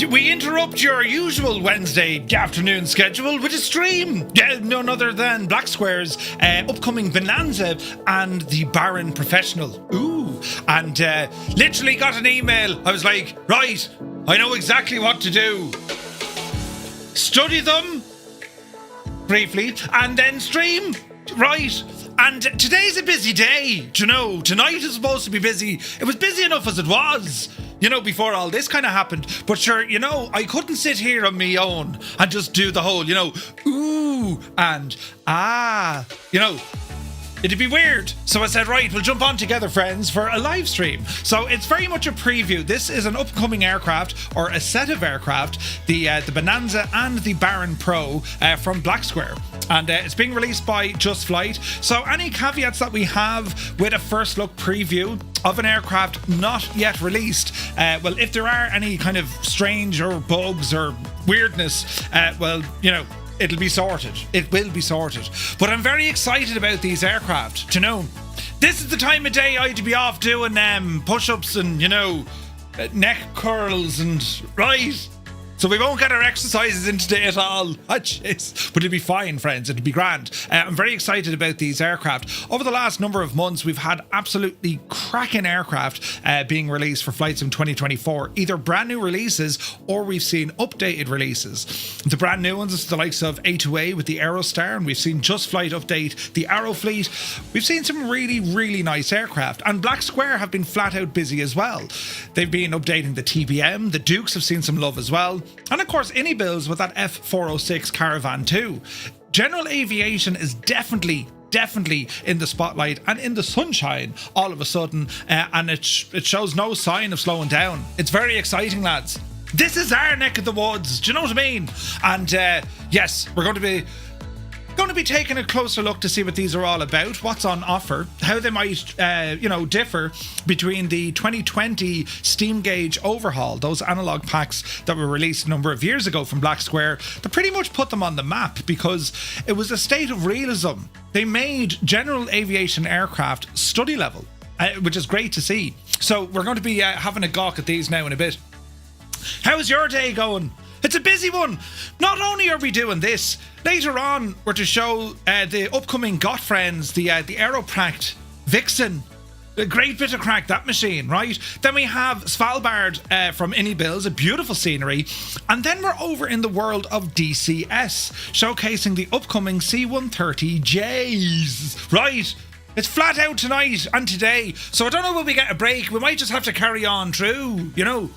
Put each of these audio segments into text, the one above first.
We interrupt your usual Wednesday afternoon schedule with a stream. None other than Black Square's upcoming Bonanza and the Baron Professional. Ooh. And literally got an email. I was like, right, I know exactly what to do. Study them briefly and then stream. Right. And today's a busy day. Do you know, tonight is supposed to be busy. It was busy enough as it was, you know, before all this kind of happened. But sure, you know, I couldn't sit here on my own and just do the whole, you know, ooh and ah, you know. It'd be weird. So I said, right, we'll jump on together, friends, for a live stream. So it's very much a preview. This is an upcoming aircraft, or a set of aircraft, the Bonanza and the Baron Pro from Black Square. And it's being released by Just Flight. So any caveats that we have with a first look preview of an aircraft not yet released, well, if there are any kind of strange or bugs or weirdness, well, you know, it'll be sorted. It will be sorted. But I'm very excited about these aircraft. Do you know, this is the time of day I'd be off doing push-ups and, you know, neck curls and, right. So we won't get our exercises in today at all. Oh, jeez. But it'll be fine, friends. It'll be grand. I'm very excited about these aircraft. Over the last number of months, we've had absolutely cracking aircraft being released for Flight Sim 2024. Either brand new releases or we've seen updated releases. The brand new ones is the likes of A2A with the Aerostar, and we've seen Just Flight update the Aerofleet. We've seen some really, really nice aircraft. And Black Square have been flat out busy as well. They've been updating the TBM. The Dukes have seen some love as well. And of course, any builds with that F406 Caravan too. General Aviation is definitely in the spotlight and in the sunshine all of a sudden, and it shows no sign of slowing down. It's very exciting, lads. This is our neck of the woods. Do you know what I mean? And yes, we're going to be taking a closer look to see what these are all about, what's on offer, how they might, you know, differ between the 2020 Steam Gauge overhaul, those analog packs that were released a number of years ago from Black Square. They pretty much put them on the map because it was a state of realism. They made general aviation aircraft study level, which is great to see. So we're going to be having a gawk at these now in a bit. How's your day going? It's a busy one. Not only are we doing this, later on we're to show the upcoming GOT friends, the Aeropract Vixen. A great bit of crack, that machine, right? Then we have Svalbard from Innibills, a beautiful scenery. And then we're over in the world of DCS, showcasing the upcoming C-130Js, right? It's flat out tonight and today. So I don't know, will we get a break? We might just have to carry on through, you know.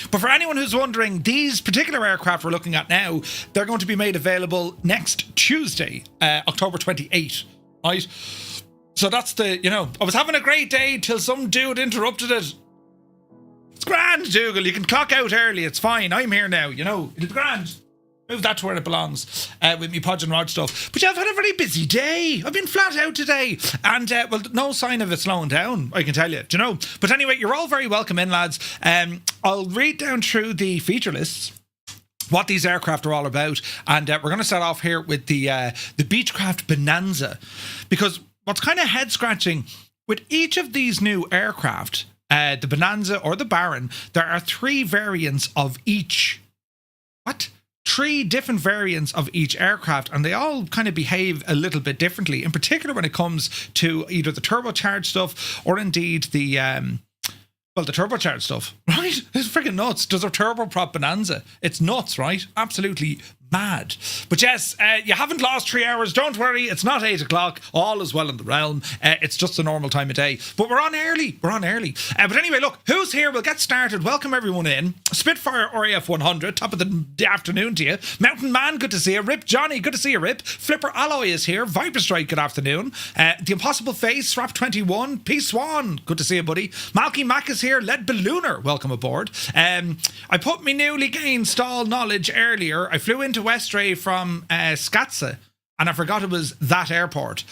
But for anyone who's wondering, these particular aircraft we're looking at now, they're going to be made available next Tuesday, October 28th, right? So that's the, you know, I was having a great day till some dude interrupted it. It's grand, Dougal. You can clock out early. It's fine. I'm here now, you know. It'll be grand. Move that to where it belongs with me Podge and Rod stuff. But yeah, I've had a very busy day. I've been flat out today. And, well, no sign of it slowing down, I can tell you. Do you know? But anyway, you're all very welcome in, lads. I'll read down through the feature lists, what these aircraft are all about. And we're going to start off here with the Beechcraft Bonanza. Because what's kind of head-scratching, with each of these new aircraft, the Bonanza or the Baron, there are 3 variants of each. What? 3 different variants of each aircraft, and they all kind of behave a little bit differently, in particular when it comes to either the turbocharged stuff or indeed the well, the turbocharged stuff, right? It's freaking nuts. There's a turboprop Bonanza. It's nuts, right? Absolutely mad. But yes, you haven't lost 3 hours. Don't worry. It's not 8 o'clock. All is well in the realm. It's just a normal time of day. But we're on early. We're on early. But anyway, look, who's here? We'll get started. Welcome everyone in. Spitfire RAF 100. Top of the afternoon to you. Mountain Man, good to see you. Rip Johnny, good to see you, Rip. Flipper Alloy is here. Viper Strike, good afternoon. The Impossible Face, Swap 21. P Swan, good to see you, buddy. Malky Mac is here. Lead Ballooner, welcome aboard. I put me newly gained stall knowledge earlier. I flew into Westray from Skatsa, and I forgot it was that airport.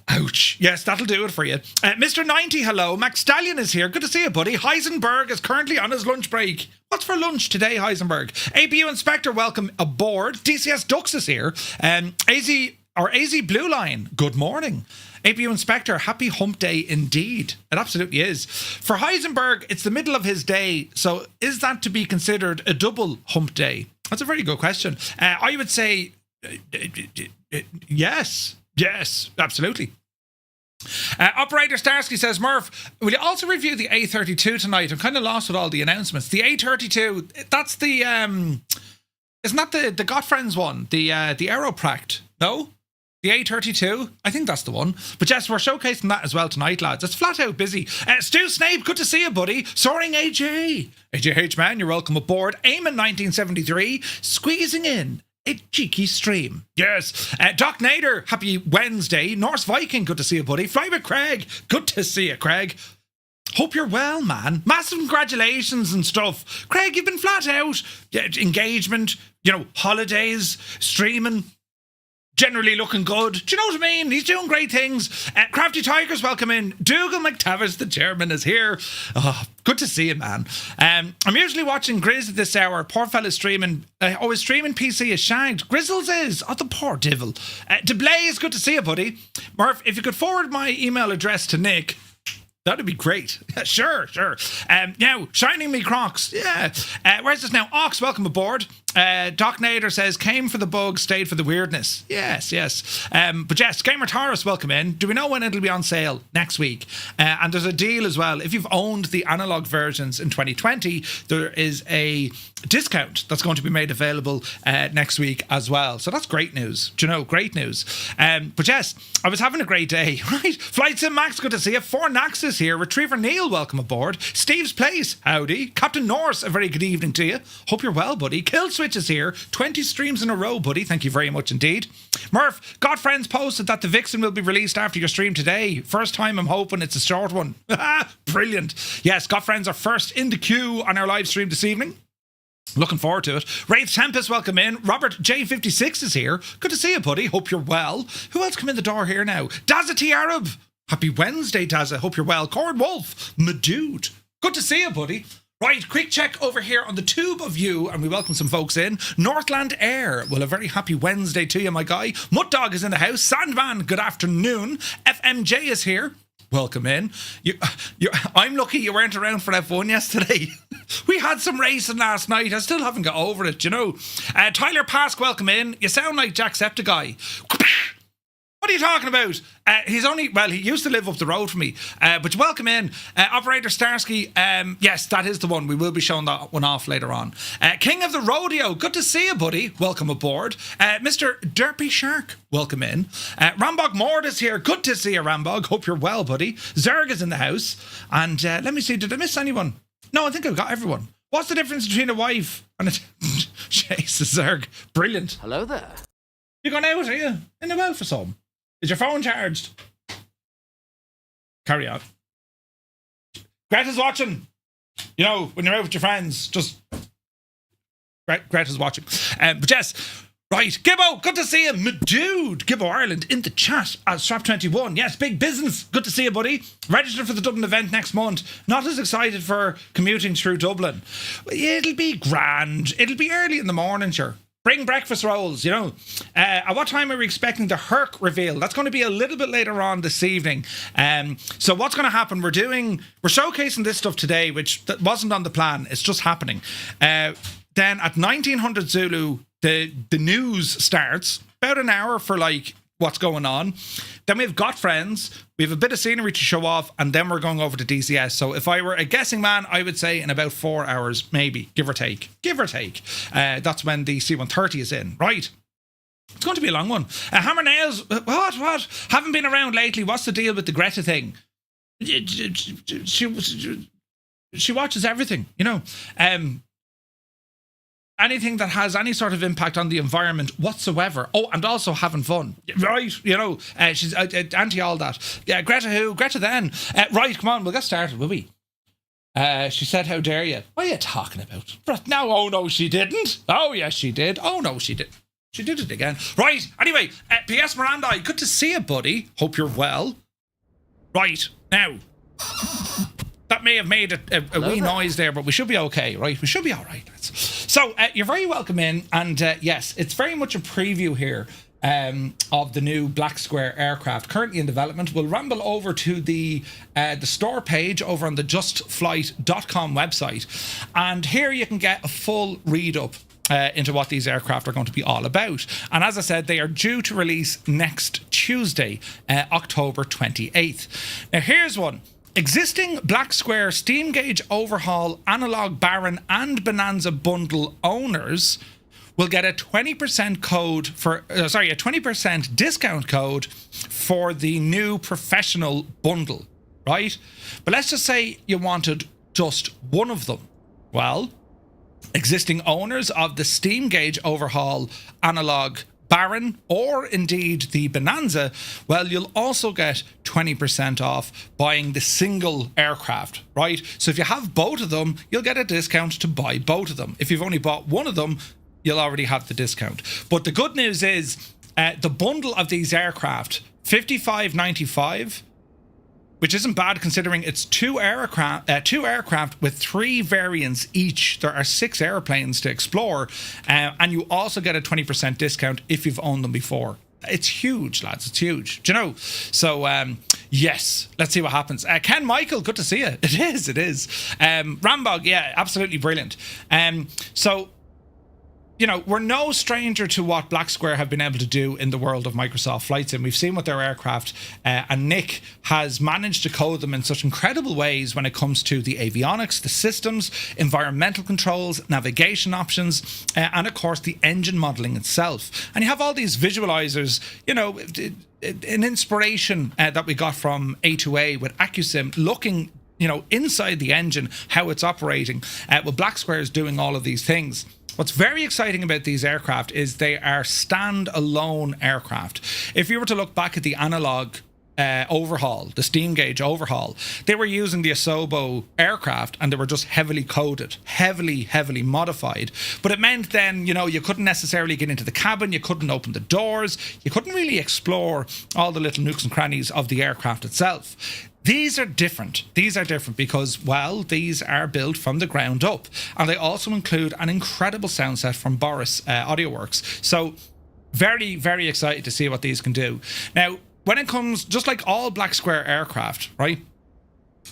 Ouch. Yes, that'll do it for you. Mr. 90, hello. Max Stallion is here. Good to see you, buddy. Heisenberg is currently on his lunch break. What's for lunch today, Heisenberg? APU Inspector, welcome aboard. DCS Dux is here. AZ Blue Line, good morning. APU Inspector, happy hump day indeed. It absolutely is. For Heisenberg, it's the middle of his day, so is that to be considered a double hump day? That's a very good question. I would say yes. Yes, absolutely. Operator Starsky says, Murph, will you also review the A32 tonight? I'm kind of lost with all the announcements. The A32, that's the, isn't that the Gottfriends one? The Aeropract? No? The A32? I think that's the one. But yes, we're showcasing that as well tonight, lads. It's flat out busy. Stu Snape, good to see you, buddy. Soaring AJ. AJH, man, you're welcome aboard. Eamon 1973, squeezing in a cheeky stream. Yes. Doc Nader, happy Wednesday. Norse Viking, good to see you, buddy. Fly with Craig, good to see you, Craig. Hope you're well, man. Massive congratulations and stuff. Craig, you've been flat out. Engagement, holidays, streaming. Generally looking good. Do you know what I mean? He's doing great things. Crafty Tigers, welcome in. Dougal McTavish, the chairman, is here. Oh, good to see you, man. I'm usually watching Grizz at this hour. Poor fella's streaming. His streaming PC is shagged. Grizzles is. Oh, the poor devil. DeBlaze, good to see you, buddy. Murph, if you could forward my email address to Nick, that'd be great. Sure. Now, Shining Me Crocs. Yeah. Where's this now? Ox, welcome aboard. Doc Nader says, came for the bug, stayed for the weirdness. Yes. But yes, Gamer Taurus, welcome in. Do we know when it'll be on sale? Next week. And there's a deal as well. If you've owned the analog versions in 2020, there is a discount that's going to be made available next week as well. So that's great news. Do you know? Great news. But yes, I was having a great day, right? Flight Sim Max, good to see you. 4Naxis here. Retriever Neil, welcome aboard. Steve's Place, howdy. Captain Norse, a very good evening to you. Hope you're well, buddy. Kill Switch is here. 20 streams in a row, buddy. Thank you very much indeed. Murph, Godfriends posted that the Vixen will be released after your stream today. First time, I'm hoping it's a short one. Brilliant. Yes, Godfriends are first in the queue on our live stream this evening. Looking forward to it. Wraith Tempest, welcome in. Robert J56 is here. Good to see you, buddy. Hope you're well. Who else come in the door here now? Dazza T Arab. Happy Wednesday, Dazza. Hope you're well. Cord Wolf, my dude. Good to see you, buddy. Right, quick check over here on the tube of you, and we welcome some folks in. Northland Air, well, a very happy Wednesday to you, my guy. Mutt Dog is in the house. Sandman, good afternoon. FMJ is here. Welcome in. I'm lucky you weren't around for F1 yesterday. We had some racing last night. I still haven't got over it, Tyler Pask, welcome in. You sound like Jacksepticeye. What are you talking about? He used to live up the road from me. But welcome in. Operator Starsky, yes, that is the one. We will be showing that one off later on. King of the Rodeo, good to see you, buddy. Welcome aboard. Mr. Derpy Shark, welcome in. Rambog Mord is here. Good to see you, Rambog. Hope you're well, buddy. Zerg is in the house. And let me see, did I miss anyone? No, I think I've got everyone. What's the difference between a wife and a... Jesus, Zerg. Brilliant. Hello there. You gone out, are you? In the well for some? Is your phone charged? Carry on. Greta's watching. When you're out with your friends, just... Greta's watching. But yes, right. Gibbo, good to see you. My dude. Gibbo Ireland in the chat as Strap21. Yes, big business. Good to see you, buddy. Register for the Dublin event next month. Not as excited for commuting through Dublin. It'll be grand. It'll be early in the morning, sure. Bring breakfast rolls, At what time are we expecting the Herc reveal? That's going to be a little bit later on this evening. So what's going to happen? We're showcasing this stuff today, which wasn't on the plan. It's just happening. Then at 1900 Zulu, the news starts. About an hour for what's going on. Then we've got friends. We have a bit of scenery to show off, and then we're going over to DCS. So if I were a guessing man, I would say in about 4 hours, maybe, give or take. That's when the C-130 is in. Right. It's going to be a long one. Hammer Nails, what? Haven't been around lately. What's the deal with the Greta thing? She watches everything, anything that has any sort of impact on the environment whatsoever. Oh, and also having fun. Right, she's anti all that. Yeah, Greta who? Greta then. Right, come on, we'll get started, will we? She said, how dare you? What are you talking about? No, oh no, she didn't. Oh, yes, she did. Oh, no, she did. She did it again. Right, anyway, P.S. Miranda, good to see you, buddy. Hope you're well. Right, now... That may have made a wee noise there, but we should be okay, right? We should be all right. So, you're very welcome in. And yes, it's very much a preview here of the new Black Square aircraft currently in development, we'll ramble over to the store page over on the justflight.com website, and here you can get a full read up into what these aircraft are going to be all about. And as I said, they are due to release next Tuesday, October 28th. Now here's one. Existing Black Square steam gauge overhaul analog Baron and Bonanza bundle owners will get a 20% code for a 20% discount code for the new professional bundle, right? But let's just say you wanted just one of them. Well, existing owners of the steam gauge overhaul analog Baron or indeed the Bonanza, well, you'll also get 20% off buying the single aircraft, right? So if you have both of them, you'll get a discount to buy both of them. If you've only bought one of them, you'll already have the discount. But the good news is the bundle of these aircraft, $55.95, which isn't bad considering it's two aircraft with 3 variants each. There are 6 airplanes to explore, and you also get a 20% discount if you've owned them before. It's huge, lads. It's huge. Do you know? So, yes, let's see what happens. Ken Michael, good to see you. It is. Rambog, yeah, absolutely brilliant. So, you know, we're no stranger to what Black Square have been able to do in the world of Microsoft Flight Sim. We've seen with their aircraft, and Nick has managed to code them in such incredible ways when it comes to the avionics, the systems, environmental controls, navigation options, and of course the engine modeling itself. And you have all these visualizers, you know, an inspiration that we got from A2A with AccuSim, looking, you know, inside the engine, how it's operating. Well, Black Square is doing all of these things. What's very exciting about these aircraft is they are stand-alone aircraft. If you were to look back at the analog overhaul, the steam gauge overhaul, they were using the Asobo aircraft and they were just heavily coded, heavily modified. But it meant then, you know, you couldn't necessarily get into the cabin, you couldn't open the doors, you couldn't really explore all the little nooks and crannies of the aircraft itself. These are different. These are different because, well, these are built from the ground up. And they also include an incredible sound set from Boris AudioWorks. So very excited to see what these can do. Now, when it comes, just like all Black Square aircraft, right,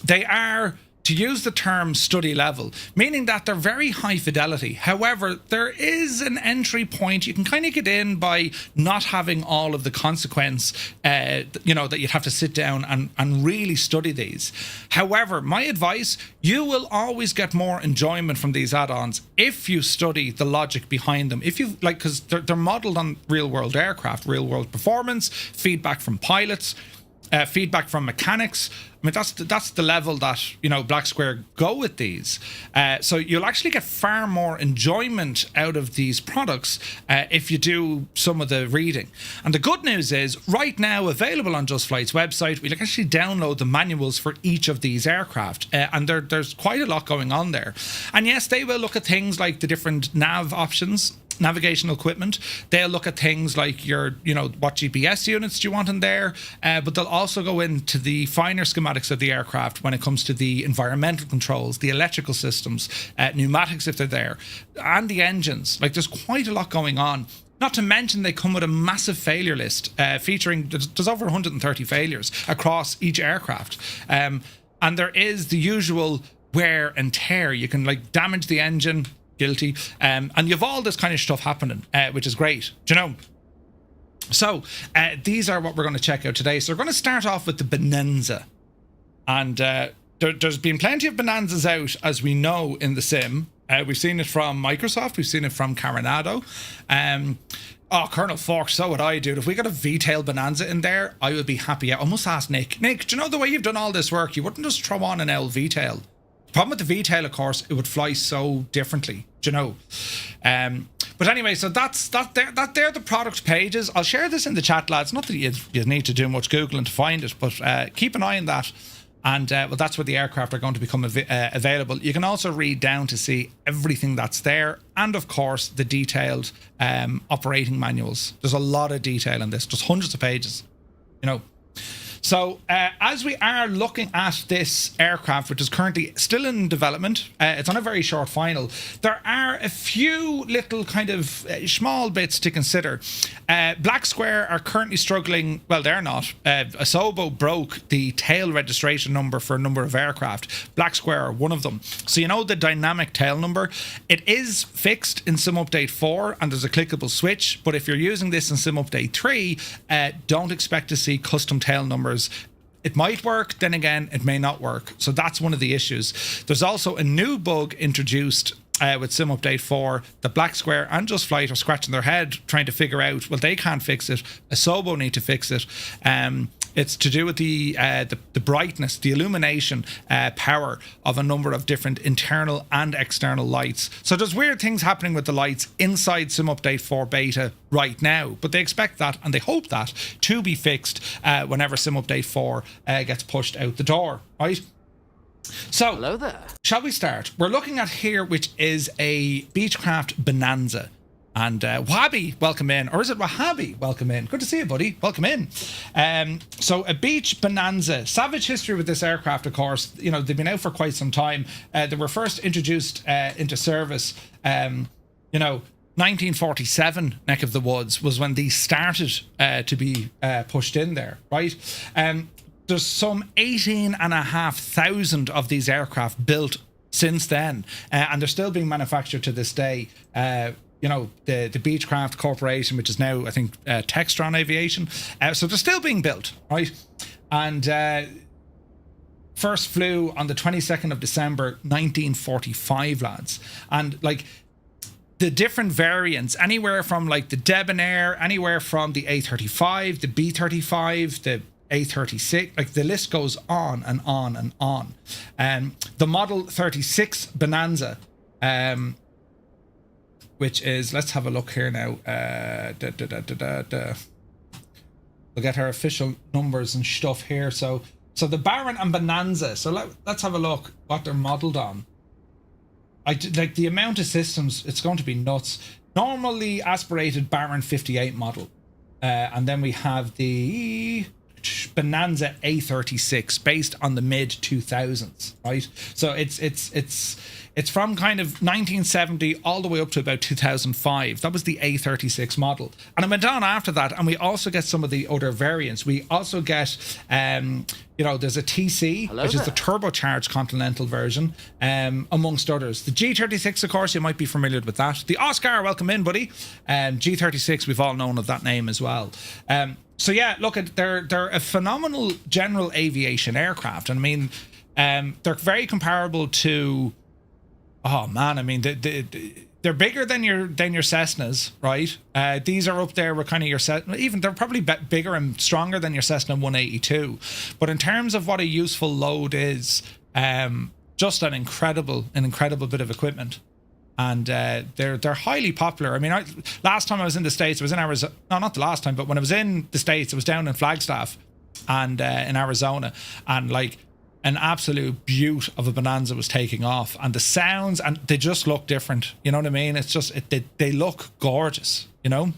they are, to use the term, study level, meaning that they're very high fidelity. However, there is an entry point. You can kind of get in by not having all of the consequence, you know, that you'd have to sit down and really study these. However, my advice, you will always get more enjoyment from these add-ons if you study the logic behind them. If you like, because they're modeled on real-world aircraft, real-world performance, feedback from pilots, feedback from mechanics. I mean, that's the level that, you know, Black Square go with these. So you'll actually get far more enjoyment out of these products if you do some of the reading. And the good news is, right now, available on Just Flight's website, we can actually download the manuals for each of these aircraft. And there's quite a lot going on there. And yes, they will look at things like the different nav options, navigational equipment. They'll look at things like your, you know, what GPS units do you want in there, but they'll also go into the finer schematics of the aircraft when it comes to the environmental controls, the electrical systems, pneumatics if they're there, and the engines. Like, there's quite a lot going on. Not to mention they come with a massive failure list featuring, there's over 130 failures across each aircraft. And there is the usual wear and tear. You can, like, damage the engine, guilty, and you have all this kind of stuff happening, which is great, do you know? So these are what we're going to check out today. So we're going to start off with the Bonanza, and there's been plenty of Bonanzas out, as we know, in the sim. We've seen it from Microsoft, we've seen it from Carenado. Oh, Colonel Fork, so would I, dude. If we got a V-tail Bonanza in there, I would be happy. I must ask Nick, do you know the way you've done all this work, you wouldn't just throw on an L V-tail? The problem with the V-tail, of course, it would fly so differently, do you know? But anyway, so that's they're the product pages. I'll share this in the chat, lads. Not that you need to do much Googling to find it, but keep an eye on that. And well, that's where the aircraft are going to become available. You can also read down to see everything that's there. And of course, the detailed operating manuals. There's a lot of detail in this, just hundreds of pages, you know. So as we are looking at this aircraft, which is currently still in development, it's on a very short final, there are a few little kind of small bits to consider. Black Square are currently struggling. Well, they're not. Asobo broke the tail registration number for a number of aircraft. Black Square are one of them. So you know the dynamic tail number? It is fixed in Sim Update 4 and there's a clickable switch, but if you're using this in Sim Update 3, don't expect to see custom tail numbers. It might work, then again, it may not work. So that's one of the issues. There's also a new bug introduced with Sim Update 4 that Black Square and Just Flight are scratching their head trying to figure out. Well, they can't fix it. Asobo need to fix it. It's to do with the brightness, the illumination power of a number of different internal and external lights. So there's weird things happening with the lights inside Sim Update 4 beta right now, but they expect that and they hope that to be fixed whenever Sim Update 4 gets pushed out the door, right? So, hello there. Shall we start? We're looking at here, which is a Beechcraft Bonanza. And Wahabi, welcome in. Or is it Wahabi? Welcome in. Good to see you, buddy. Welcome in. So a Beech Bonanza. Savage history with this aircraft, of course. You know, they've been out for quite some time. They were first introduced into service, 1947, neck of the woods, was when these started to be pushed in there, right? There's some 18,500 of these aircraft built since then. And they're still being manufactured to this day. The Beechcraft Corporation, which is now, I think, Textron Aviation. So they're still being built, right? And first flew on the 22nd of December, 1945, lads. And, like, the different variants, anywhere from, like, the Debonair, anywhere from the A35, the B35, the A36, like, the list goes on and on and on. The Model 36 Bonanza, which is, let's have a look here now. We'll get our official numbers and stuff here. So the Baron and Bonanza. So let's have a look what they're modeled on. Like the amount of systems, it's going to be nuts. Normally aspirated Baron 58 model. And then we have the Bonanza A36 based on the mid 2000s, right? So it's from kind of 1970 all the way up to about 2005. That was the A36 model, and it went on after that. And we also get some of the other variants. We also get there's a TC, which is the turbocharged Continental version, amongst others. The G36, of course, you might be familiar with that. The Oscar, welcome in, buddy. G36, we've all known of that name as well. So yeah, look, they're a phenomenal general aviation aircraft, and I mean, they're very comparable to. Oh man, I mean, they're bigger than your Cessnas, right? These are up there with kind of your even they're probably bigger and stronger than your Cessna 182. But in terms of what a useful load is, just an incredible bit of equipment. And they're highly popular. I mean, last time I was in the States, I was in Arizona. No, not the last time, but when I was in the States, I was down in Flagstaff and in Arizona, and like an absolute beaut of a Bonanza was taking off, and the sounds, and they just look different. You know what I mean? It's just they look gorgeous. You know.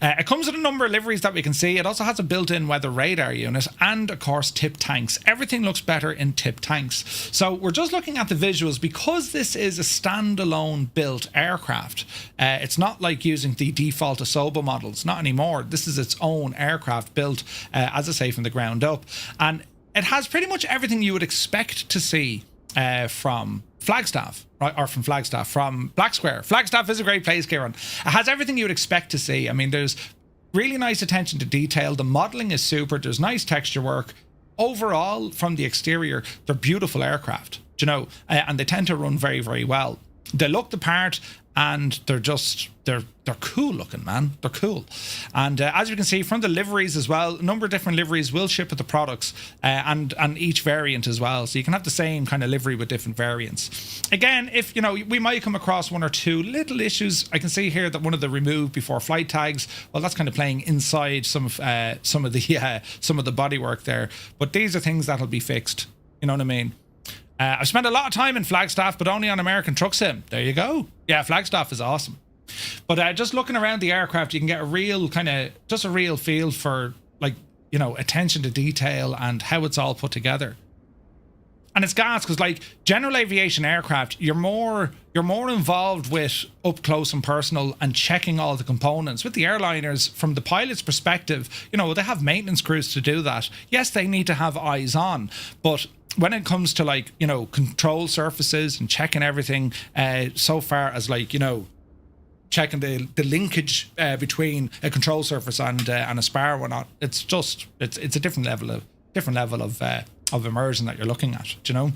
It comes with a number of liveries that we can see. It also has a built-in weather radar unit and, of course, tip tanks. Everything looks better in tip tanks. So we're just looking at the visuals because this is a standalone built aircraft. It's not like using the default Asobo models. Not anymore. This is its own aircraft built, as I say, from the ground up. And it has pretty much everything you would expect to see from Flagstaff, right? Or from Black Square. Flagstaff is a great place, Kieran. It has everything you would expect to see. I mean, there's really nice attention to detail. The modeling is super. There's nice texture work. Overall, from the exterior, they're beautiful aircraft, and they tend to run very, very well. They look the part, and they're cool looking, man. They're cool. And as you can see from the liveries as well, a number of different liveries will ship with the products, and each variant as well. So you can have the same kind of livery with different variants. Again, if we might come across one or two little issues. I can see here that one of the remove before flight tags, well, that's kind of playing inside some of the bodywork there. But these are things that'll be fixed. You know what I mean? I've spent a lot of time in Flagstaff, but only on American Truck Sim. There you go. Yeah, Flagstaff is awesome. But just looking around the aircraft, you can get a real feel for like you know, attention to detail and how it's all put together. And it's gas because, like, general aviation aircraft, you're more involved with up close and personal and checking all the components. With the airliners, from the pilot's perspective, you know, they have maintenance crews to do that. Yes, they need to have eyes on, but when it comes to, like, you know, control surfaces and checking everything, so far as, like, you know, checking the linkage between a control surface and a spar or whatnot, it's a different level of immersion that you're looking at, do you know?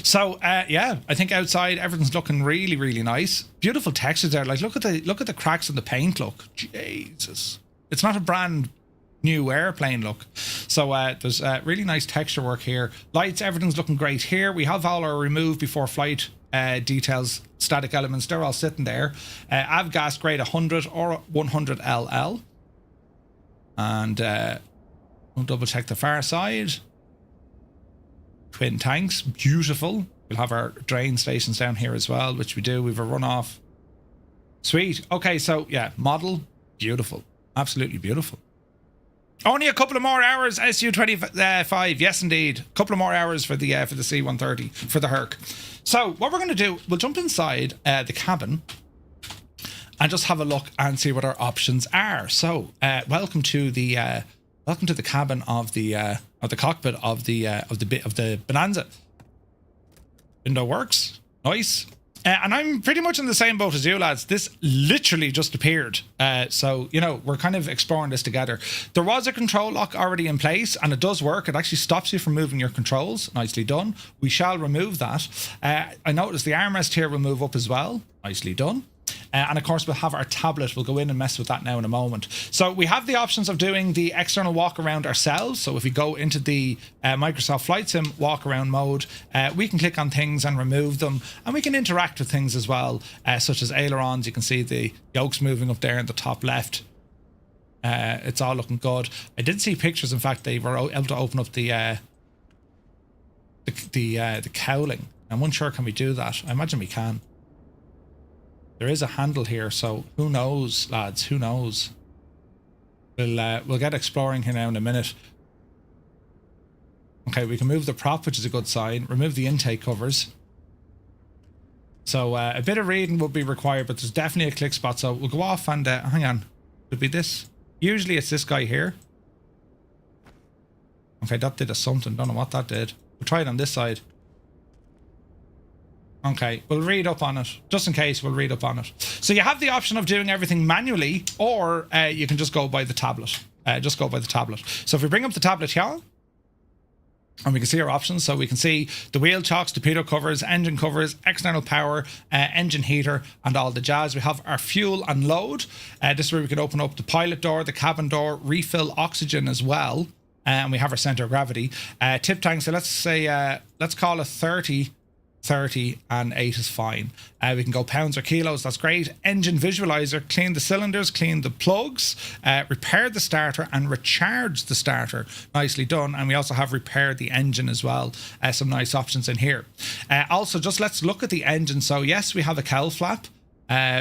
So yeah, I think outside everything's looking really, really nice. Beautiful textures there. Like, look at the cracks in the paint. Look, Jesus, it's not a brand new airplane look. So there's really nice texture work here. Lights, everything's looking great here. We have all our remove before flight details, static elements. They're all sitting there. Avgas grade 100 or 100 LL. And we'll double check the far side. Twin tanks, beautiful. We'll have our drain stations down here as well, which we do. We've a runoff. Sweet. Okay, so yeah, model, beautiful, absolutely beautiful. Only a couple of more hours, SU-25. Yes, indeed, a couple of more hours for the C-130 for the Herc. So what we're going to do, we'll jump inside the cabin and just have a look and see what our options are. So welcome to the cabin of the cockpit of the Bonanza. Window works, nice. And I'm pretty much in the same boat as you lads. This literally just appeared. So, you know, we're kind of exploring this together. There was a control lock already in place, and it does work. It actually stops you from moving your controls. Nicely done. We shall remove that. I noticed the armrest here will move up as well. Nicely done. And of course, we'll have our tablet. We'll go in and mess with that now in a moment. So we have the options of doing the external walk around ourselves. So if we go into the Microsoft Flight Sim walk around mode, we can click on things and remove them. And we can interact with things as well, such as ailerons. You can see the yokes moving up there in the top left. It's all looking good. I did see pictures. In fact, they were able to open up the cowling. I'm unsure, can we do that? I imagine we can. There is a handle here, so who knows, lads? Who knows? We'll get exploring here now in a minute. Okay, we can move the prop, which is a good sign. Remove the intake covers. So a bit of reading would be required, but there's definitely a click spot. So we'll go off and hang on. Could be this. Usually it's this guy here. Okay, that did a something. Don't know what that did. We'll try it on this side. Okay, we'll read up on it. Just in case, we'll read up on it. So you have the option of doing everything manually, or you can just go by the tablet. So if we bring up the tablet here, and we can see our options. So we can see the wheel chocks, torpedo covers, engine covers, external power, engine heater, and all the jazz. We have our fuel and load. This is where we can open up the pilot door, the cabin door, refill oxygen as well. And we have our center of gravity. Tip tank, so let's say, let's call it 30, and 8 is fine. We can go pounds or kilos, that's great. Engine visualizer, clean the cylinders, clean the plugs, repair the starter and recharge the starter. Nicely done. And we also have repaired the engine as well. Some nice options in here. Also, just let's look at the engine. So yes, we have a cowl flap.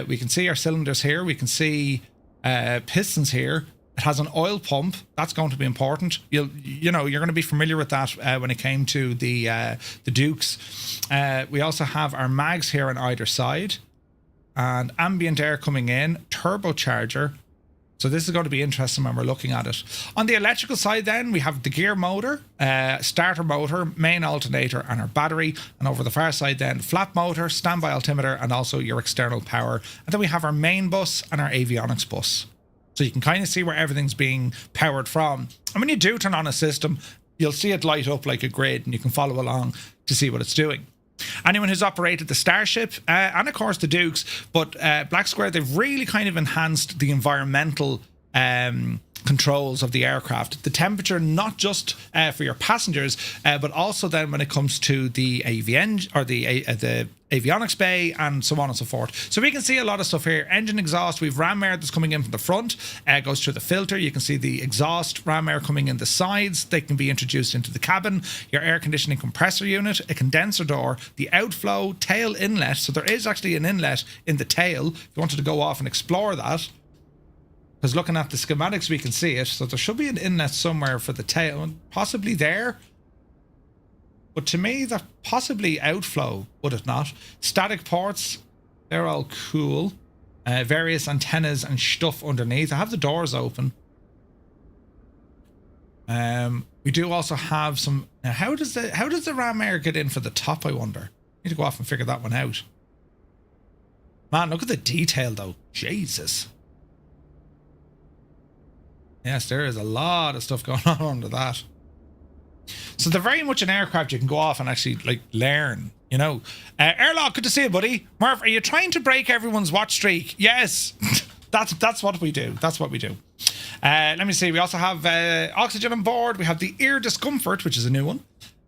We can see our cylinders here. We can see pistons here. It has an oil pump. That's going to be important. You know, you're going to be familiar with that when it came to the Dukes. We also have our mags here on either side, and ambient air coming in, turbocharger. So this is going to be interesting when we're looking at it. On the electrical side then, we have the gear motor, starter motor, main alternator, and our battery. And over the far side then, flap motor, standby altimeter, and also your external power. And then we have our main bus and our avionics bus. So you can kind of see where everything's being powered from. And when you do turn on a system, you'll see it light up like a grid, and you can follow along to see what it's doing. Anyone who's operated the Starship, and of course the Dukes, but Black Square, they've really kind of enhanced the environmental controls of the aircraft. The temperature, not just for your passengers, but also then when it comes to the Aviation or the avionics bay and so on and so forth. So we can see a lot of stuff here. Engine exhaust, we've ram air that's coming in from the front, goes through the filter. You can see the exhaust ram air coming in the sides. They can be introduced into the cabin. Your air conditioning compressor unit, a condenser door, the outflow, tail inlet. So there is actually an inlet in the tail if you wanted to go off and explore that. Because looking at the schematics, we can see it. So there should be an inlet somewhere for the tail, possibly there. But to me, that possibly outflow, would it not? Static ports, they're all cool. Various antennas and stuff underneath. I have the doors open. We do also have some. Now, how does the ram air get in for the top? I wonder. Need to go off and figure that one out. Man, look at the detail though. Jesus. Yes, there is a lot of stuff going on under that. So they're very much an aircraft you can go off and actually like learn, you know. Airlock, good to see you, buddy. Murph, are you trying to break everyone's watch streak? Yes. that's what we do. That's what we do. Let me see. We also have oxygen on board. We have the ear discomfort, which is a new one.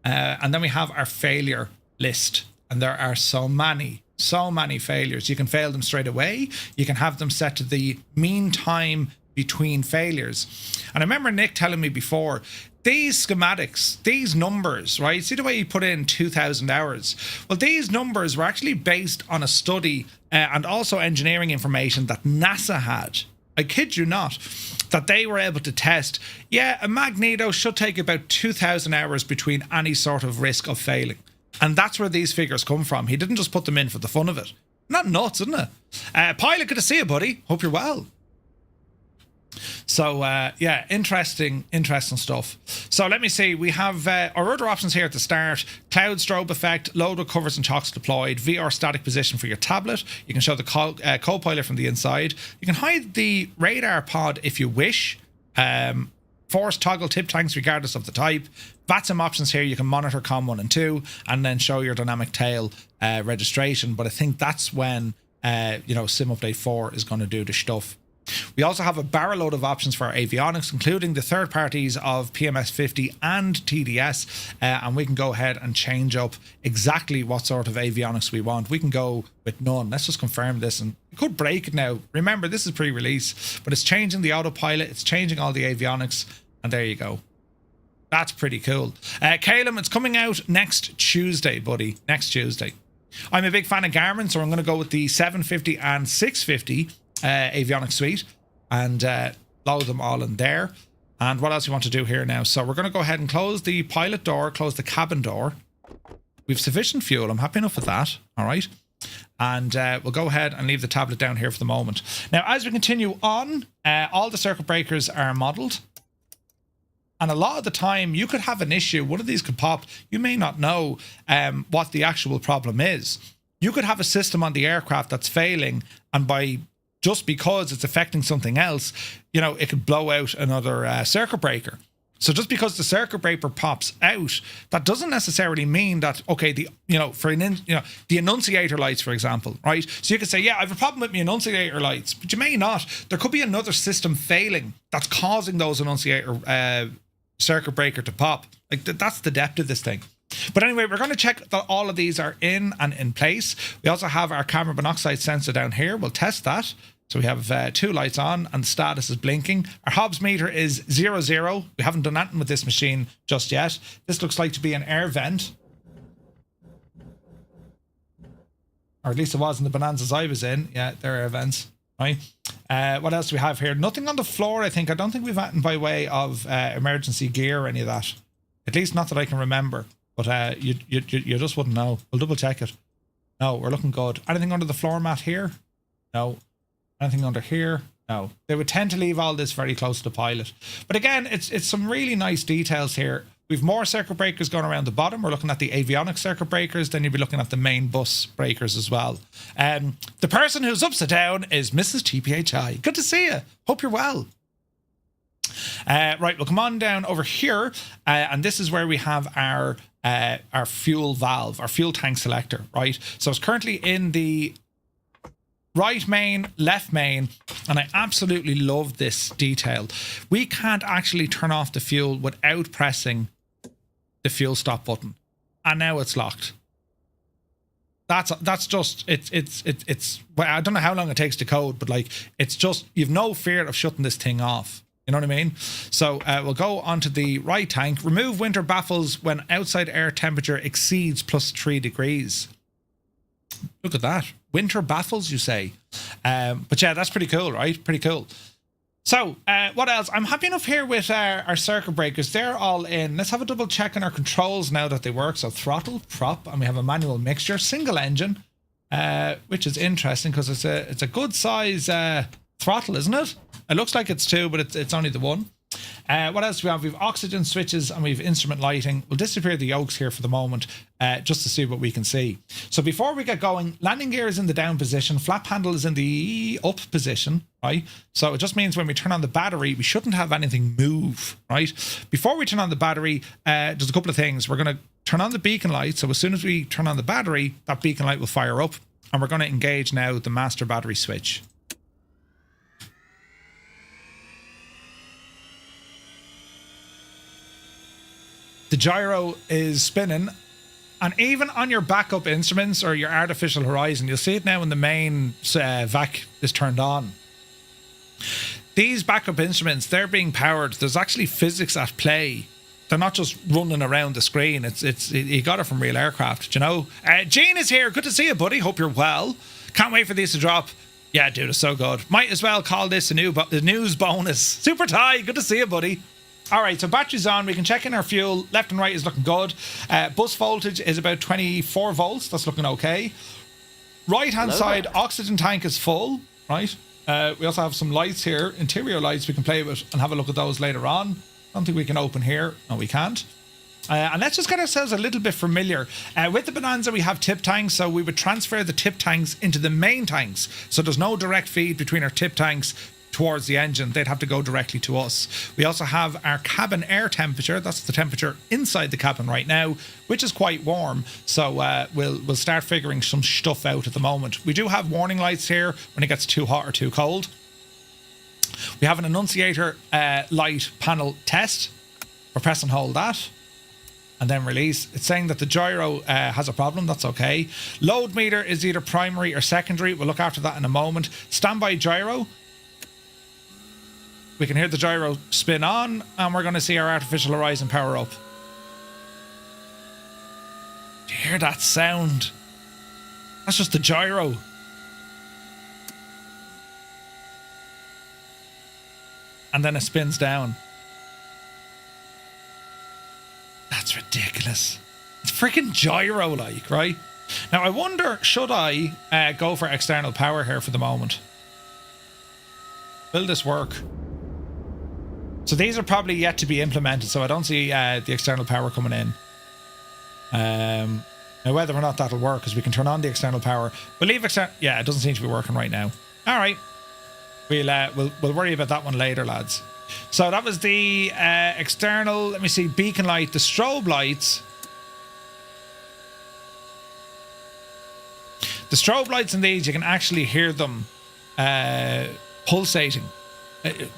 And then we have our failure list. And there are so many failures. You can fail them straight away. You can have them set to the mean time between failures. And I remember Nick telling me before, these schematics, these numbers, right? See the way he put in 2,000 hours? Well, these numbers were actually based on a study and also engineering information that NASA had. I kid you not, that they were able to test. Yeah, a magneto should take about 2,000 hours between any sort of risk of failing. And that's where these figures come from. He didn't just put them in for the fun of it. Not nuts, isn't it? Pilot, good to see you, buddy. Hope you're well. So, yeah, interesting stuff. So let me see. We have our other options here at the start. Cloud strobe effect, load with covers and chocks deployed, VR static position for your tablet. You can show the co-pilot from the inside. You can hide the radar pod if you wish. Force toggle tip tanks regardless of the type. VATSIM options here. You can monitor COM 1 and 2 and then show your dynamic tail registration. But I think that's when, you know, Sim Update 4 is going to do the stuff. We also have a barrel load of options for our avionics, including the third parties of PMS 50 and TDS, and we can go ahead and change up exactly what sort of avionics we want. We can go with none. Let's just confirm this, and we could break it now. Remember, this is pre-release, but it's changing the autopilot, it's changing all the avionics, and there you go. That's pretty cool. Caleb, it's coming out next Tuesday, buddy. Next Tuesday. I'm a big fan of Garmin, so I'm going to go with the 750 and 650 avionics suite and load them all in there. And what else we want to do here now? So we're going to go ahead and close the pilot door, close the cabin door. We've sufficient fuel. I'm happy enough with that. All right. And we'll go ahead and leave the tablet down here for the moment. Now, as we continue on, all the circuit breakers are modeled. And a lot of the time, you could have an issue. One of these could pop. You may not know what the actual problem is. You could have a system on the aircraft that's failing, and just because it's affecting something else, you know, it could blow out another circuit breaker. So just because the circuit breaker pops out, that doesn't necessarily mean that, okay, the annunciator lights, for example, right? So you could say, yeah, I have a problem with my annunciator lights, but you may not. There could be another system failing that's causing those annunciator circuit breaker to pop. Like that's the depth of this thing. But anyway, we're going to check that all of these are in and in place. We also have our carbon monoxide sensor down here. We'll test that. So we have 2 lights on and the status is blinking. Our Hobbs meter is 00. We haven't done anything with this machine just yet. This looks like to be an air vent. Or at least it was in the Bonanzas I was in. Yeah, they're air vents. Right. What else do we have here? Nothing on the floor, I think. I don't think we've had by way of emergency gear or any of that. At least not that I can remember. But you just wouldn't know. We'll double check it. No, we're looking good. Anything under the floor mat here? No. Anything under here? No. They would tend to leave all this very close to the pilot. But again, it's some really nice details here. We've more circuit breakers going around the bottom. We're looking at the avionics circuit breakers. Then you'll be looking at the main bus breakers as well. The person who's upside down is Mrs. TPHI. Good to see you. Hope you're well. Right, we'll come on down over here. And this is where we have our fuel valve, our fuel tank selector, right? So it's currently in the right main, left main, and I absolutely love this detail. We can't actually turn off the fuel without pressing the fuel stop button, and now it's locked. That's just it's well, I don't know how long it takes to code, but like it's just, you've no fear of shutting this thing off. You know what I mean? So we'll go onto the right tank. Remove winter baffles when outside air temperature exceeds +3 degrees. Look at that. Winter baffles, you say. But yeah, that's pretty cool, right? Pretty cool. So, what else? I'm happy enough here with our circuit breakers. They're all in. Let's have a double check on our controls now that they work. So, throttle, prop, and we have a manual mixture, single engine, which is interesting because it's a good size throttle, isn't it? It looks like it's 2, but it's only the 1. What else do we have? We have oxygen switches and we have instrument lighting. We'll disappear the yokes here for the moment just to see what we can see. So before we get going, landing gear is in the down position, flap handle is in the up position, right? So it just means when we turn on the battery, we shouldn't have anything move, right? Before we turn on the battery, there's a couple of things. We're going to turn on the beacon light. So as soon as we turn on the battery, that beacon light will fire up, and we're going to engage now the master battery switch. The gyro is spinning, and even on your backup instruments or your artificial horizon, you'll see it now when the main vac is turned on. These backup instruments, they're being powered. There's actually physics at play. They're not just running around the screen. It's you got it from real aircraft, you know. Gene is here. Good to see you, buddy. Hope you're well. Can't wait for these to drop. Yeah, dude, it's so good. Might as well call this a news bonus. Super Ty, good to see you, buddy. All right, so battery's on. We can check in our fuel. Left and right is looking good. Bus voltage is about 24 volts. That's looking okay. Right-hand side, oxygen tank is full, right? We also have some lights here, interior lights we can play with and have a look at those later on. I don't think we can open here. No, we can't. And let's just get ourselves a little bit familiar. With the Bonanza, we have tip tanks, so we would transfer the tip tanks into the main tanks. So there's no direct feed between our tip tanks towards the engine. They'd have to go directly to us. We also have our cabin air temperature. That's the temperature inside the cabin right now, which is quite warm. So we'll start figuring some stuff out at the moment. We do have warning lights here when it gets too hot or too cold. We have an annunciator light panel test. We'll press and hold that and then release. It's saying that the gyro has a problem. That's okay. Load meter is either primary or secondary. We'll look after that in a moment. Standby gyro. We can hear the gyro spin on, and we're going to see our artificial horizon power up. Do you hear that sound? That's just the gyro. And then it spins down. That's ridiculous. It's freaking gyro like, right? Now I wonder, should I go for external power here for the moment? Will this work? So these are probably yet to be implemented, so I don't see the external power coming in. Now whether or not that'll work, because we can turn on the external power. We'll leave yeah, it doesn't seem to be working right now. All right, we'll worry about that one later, lads. So that was the external. Let me see, beacon light, the strobe lights. The strobe lights in these, you can actually hear them pulsating.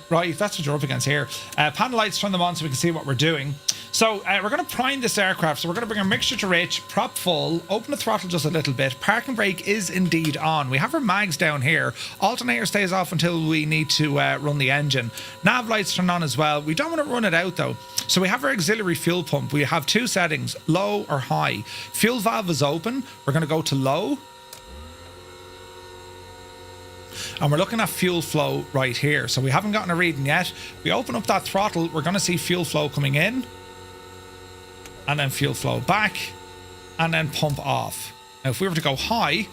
Right, that's what you're up against here. Panel lights, turn them on so we can see what we're doing. So we're going to prime this aircraft. So we're going to bring our mixture to rich, prop full, open the throttle just a little bit. Park and brake is indeed on. We have our mags down here. Alternator stays off until we need to run the engine. Nav lights turn on as well. We don't want to run it out though. So we have our auxiliary fuel pump. We have 2 settings, low or high. Fuel valve is open. We're going to go to low. And we're looking at fuel flow right here. So we haven't gotten a reading yet. We open up that throttle, we're going to see fuel flow coming in. And then fuel flow back. And then pump off. Now if we were to go high,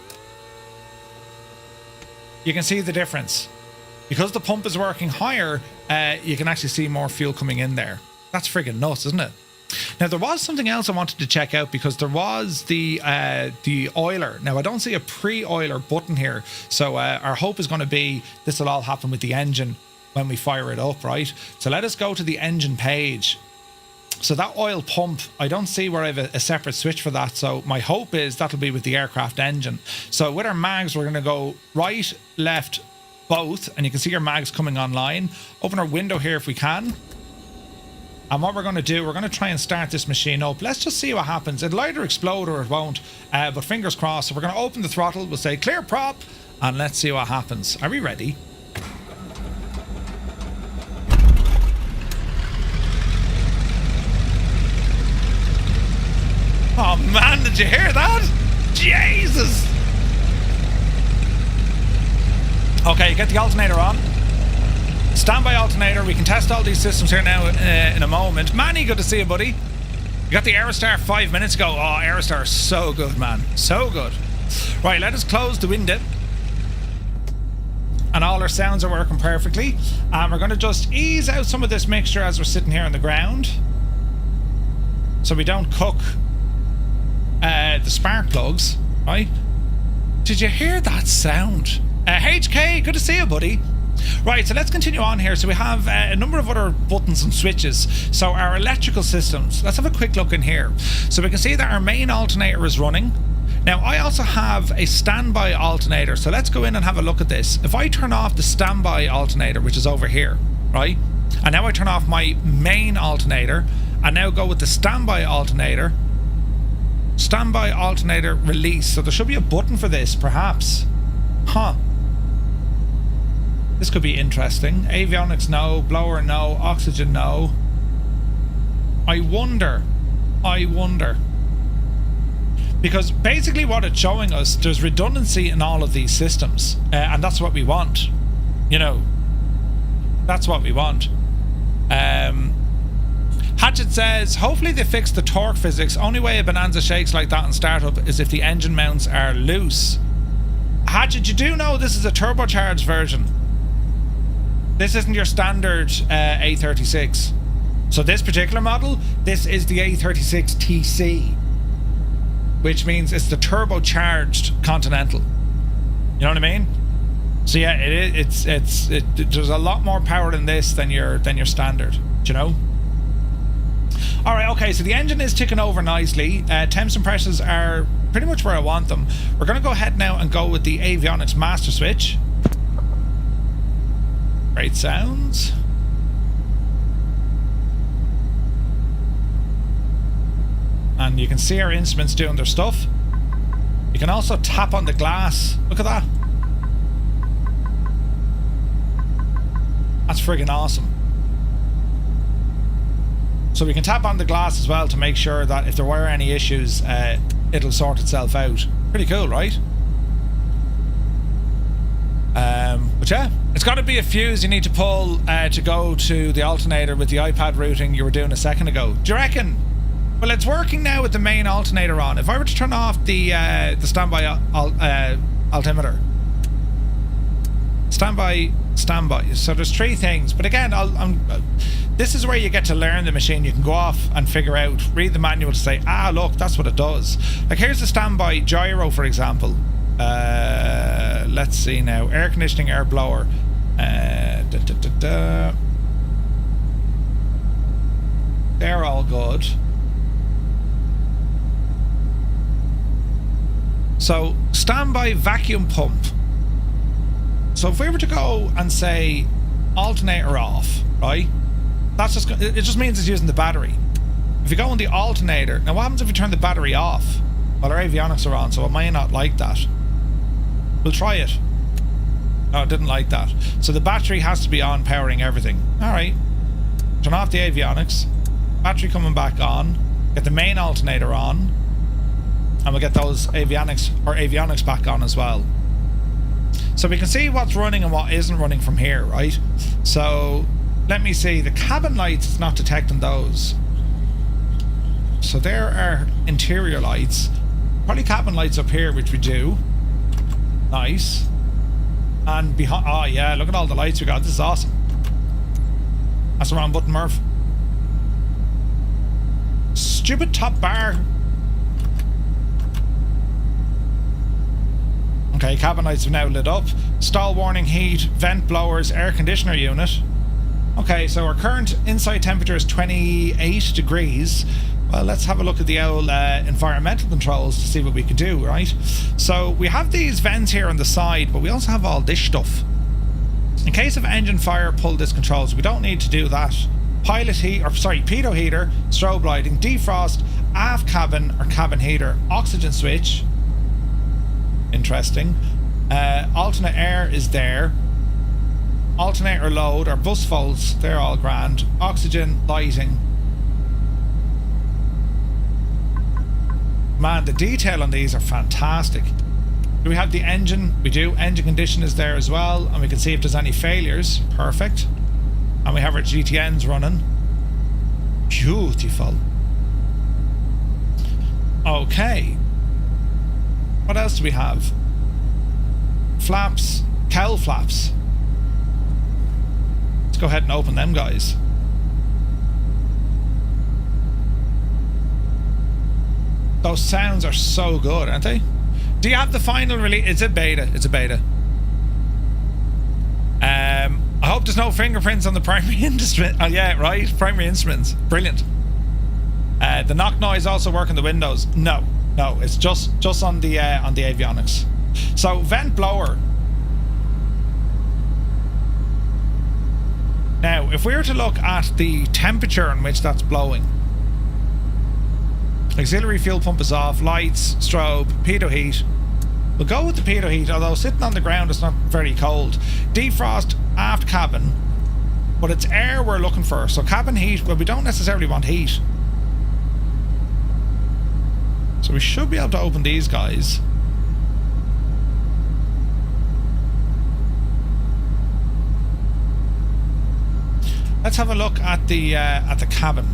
you can see the difference. Because the pump is working higher, you can actually see more fuel coming in there. That's friggin' nuts, isn't it? Now there was something else I wanted to check out, because there was the oiler. Now I don't see a pre-oiler button here, so our hope is going to be this will all happen with the engine when we fire it up, right? So let us go to the engine page. So that oil pump, I don't see where I have a separate switch for that, so my hope is that'll be with the aircraft engine. So with our mags, we're going to go right, left, both, and you can see our mags coming online. Open our window here if we can. And what we're going to do, we're going to try and start this machine up. Let's just see what happens. It'll either explode or it won't, but fingers crossed. So we're going to open the throttle. We'll say clear prop, and let's see what happens. Are we ready? Oh man, did you hear that? Jesus! Okay, get the alternator on. Standby alternator. We can test all these systems here now in a moment. Manny, good to see you, buddy. You got the Aerostar 5 minutes ago. Oh, Aerostar is so good, man. So good. Right, let us close the window. And all our sounds are working perfectly. And we're going to just ease out some of this mixture as we're sitting here on the ground, so we don't cook the spark plugs, right? Did you hear that sound? HK, good to see you, buddy. Right, so let's continue on here. So we have a number of other buttons and switches. So our electrical systems, let's have a quick look in here. So we can see that our main alternator is running. Now, I also have a standby alternator, so let's go in and have a look at this. If I turn off the standby alternator, which is over here, right? And now I turn off my main alternator, and now go with the standby alternator. Standby alternator release. So there should be a button for this, perhaps. Huh. This could be interesting. Avionics, no. Blower, no. Oxygen, no. I wonder. Because basically what it's showing us, there's redundancy in all of these systems. And that's what we want. You know, that's what we want. Hatchet says, hopefully they fix the torque physics. Only way a Bonanza shakes like that in startup is if the engine mounts are loose. Hatchet, you do know this is a turbocharged version. This isn't your standard A36. So this particular model, this is the A36 TC, which means it's the turbocharged Continental. You know what I mean? So yeah, there's a lot more power in this than your standard. Do you know? All right, okay. So the engine is ticking over nicely. Temps and pressures are pretty much where I want them. We're going to go ahead now and go with the Avionics master switch. Great sounds. And you can see our instruments doing their stuff. You can also tap on the glass. Look at that. That's friggin' awesome. So we can tap on the glass as well to make sure that if there were any issues, it'll sort itself out. Pretty cool, right? But yeah, it's got to be a fuse you need to pull to go to the alternator with the iPad routing you were doing a second ago. Do you reckon? Well, it's working now with the main alternator on. If I were to turn off the standby altimeter, standby. So there's three things. But again, this is where you get to learn the machine. You can go off and figure out, read the manual to say, ah, look, that's what it does. Like here's the standby gyro, for example. Let's see now. Air conditioning, air blower. They're all good. So standby vacuum pump. So if we were to go and say alternator off, right? That's just, it just means it's using the battery. If you go on the alternator, now what happens if you turn the battery off? Well, our avionics are on, so it may not like that. We'll try it. No, it didn't like that. So the battery has to be on, powering everything. All right. Turn off the avionics. Battery coming back on. Get the main alternator on. And we'll get those avionics back on as well. So we can see what's running and what isn't running from here, right? So let me see. The cabin lights, it's not detecting those. So there are interior lights. Probably cabin lights up here, which we do. Nice. And behind, oh yeah, look at all the lights we got. This is awesome. That's the wrong button, Murph. Stupid top bar. Okay, cabin lights have now lit up. Stall warning, heat, vent blowers, air conditioner unit. Okay, so our current inside temperature is 28 degrees. Well, let's have a look at the old environmental controls to see what we can do, right? So we have these vents here on the side, but we also have all this stuff. In case of engine fire, pull this control, so we don't need to do that. Pilot heat, or sorry, pitot heater, strobe lighting, defrost, aft cabin or cabin heater, oxygen switch. Interesting. Alternate air is there. Alternator load or bus folds, they're all grand. Oxygen, lighting. Man, the detail on these are fantastic. Do we have the engine? We do. Engine condition is there as well, and we can see if there's any failures. Perfect. And we have our GTNs running. Beautiful. Okay. What else do we have? Flaps. Cowl flaps. Let's go ahead and open them, guys. Those sounds are so good, aren't they? Do you have the final release? It's a beta. It's a beta. I hope there's no fingerprints on the primary instrument. Oh yeah, right. Primary instruments. Brilliant. The knock noise also work on the windows. No, it's just on the avionics. So vent blower. Now, if we were to look at the temperature in which that's blowing. Auxiliary fuel pump is off. Lights, strobe, pitot heat. We'll go with the pitot heat, although sitting on the ground it's not very cold. Defrost aft cabin, but it's air we're looking for. So cabin heat, well, we don't necessarily want heat. So we should be able to open these guys. Let's have a look at the cabin.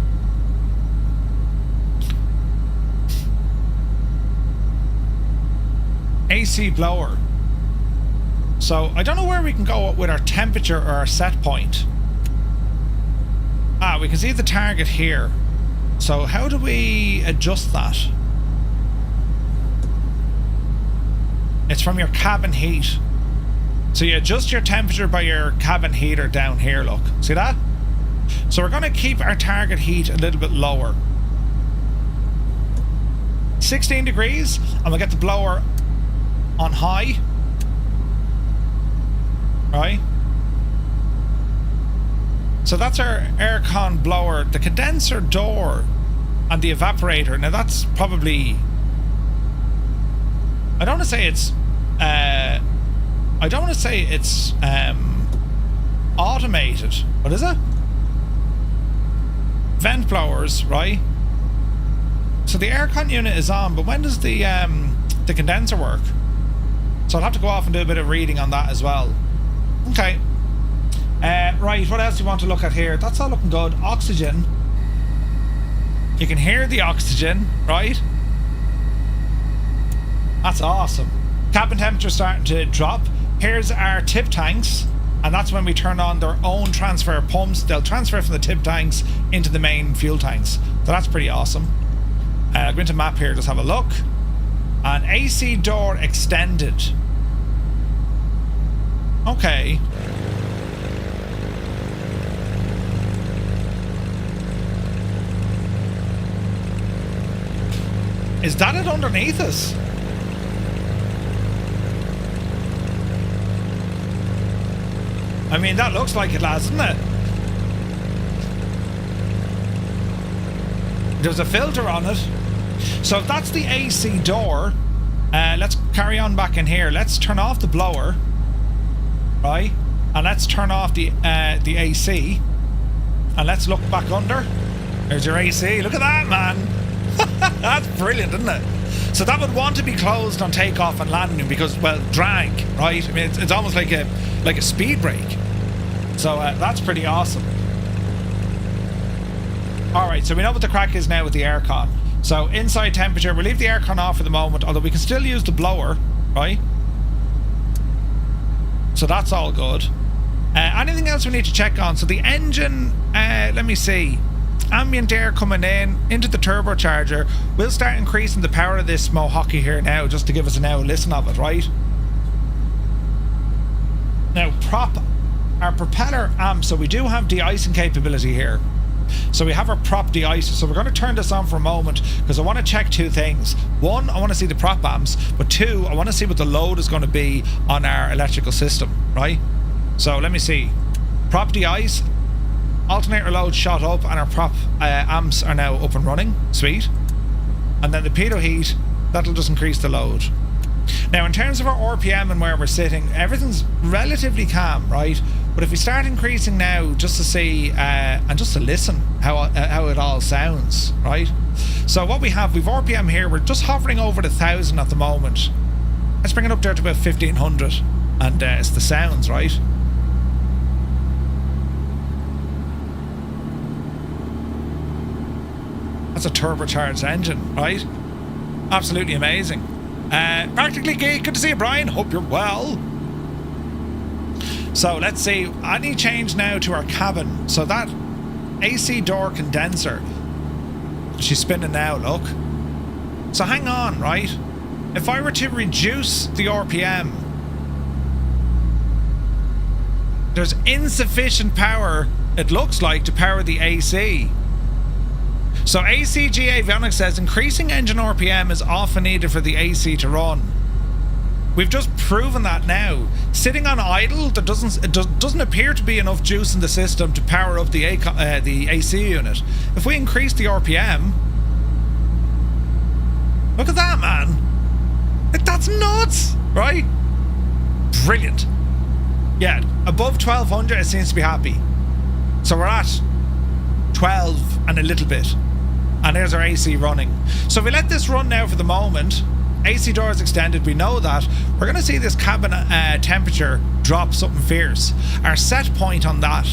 AC blower. So I don't know where we can go with our temperature or our set point. We can see the target here. So how do we adjust that? It's from your cabin heat. So you adjust your temperature by your cabin heater down here, look. See that? So we're going to keep our target heat a little bit lower. 16 degrees, and we'll get the blower on high. Right? So that's our aircon blower. The condenser door and the evaporator. Now that's probably... I don't want to say it's... automated. What is it? Vent blowers, right? So the aircon unit is on, but when does the condenser work? So I'll have to go off and do a bit of reading on that as well. Okay. Right, what else do you want to look at here? That's all looking good. Oxygen. You can hear the oxygen, right? That's awesome. Cabin temperature starting to drop. Here's our tip tanks, and that's when we turn on their own transfer pumps. They'll transfer from the tip tanks into the main fuel tanks. So that's pretty awesome. Go into map here, just have a look. And AC door extended. Okay. Is that it underneath us? I mean, that looks like it, lads, doesn't it? There's a filter on it. So if that's the AC door, let's carry on back in here. Let's turn off the blower, right? And let's turn off the AC. And let's look back under. There's your AC. Look at that, man. That's brilliant, isn't it? So that would want to be closed on takeoff and landing because, well, drag, right? I mean, it's almost like a speed brake. So that's pretty awesome. All right, so we know what the crack is now with the aircon. So inside temperature, we'll leave the aircon off for the moment, although we can still use the blower, right? So that's all good. Anything else we need to check on? So the engine, let me see. Ambient air coming in into the turbocharger. We'll start increasing the power of this Mohawk here now, just to give us a now listen of it, right? Now our propeller amp, so we do have de-icing capability here. So we have our prop de-icer. So we're going to turn this on for a moment because I want to check two things. One, I want to see the prop amps, but two, I want to see what the load is going to be on our electrical system, right? So let me see. Prop de-ice, alternator load shot up, and our prop amps are now up and running. Sweet. And then the pitot heat, that'll just increase the load. Now in terms of our RPM and where we're sitting, everything's relatively calm, right? But if we start increasing now, just to see and just to listen how it all sounds, right? So what we've RPM here, we're just hovering over the 1,000 at the moment. Let's bring it up there to about 1,500, and it's the sounds, right? That's a turbocharged engine, right? Absolutely amazing. Practically Geek, good to see you, Brian. Hope you're well. So let's see, any change now to our cabin. So that AC door condenser, she's spinning now, look. So hang on, right? If I were to reduce the RPM, there's insufficient power, it looks like, to power the AC. So AC GA Avionics says increasing engine RPM is often needed for the AC to run. We've just proven that now. Sitting on idle, there doesn't appear to be enough juice in the system to power up the AC unit. If we increase the RPM, look at that, man! Like, that's nuts, right? Brilliant. Yeah, above 1200, it seems to be happy. So we're at 12 and a little bit, and there's our AC running. So if we let this run now for the moment. AC door is extended, we know that. We're going to see this cabin temperature drop something fierce. Our set point on that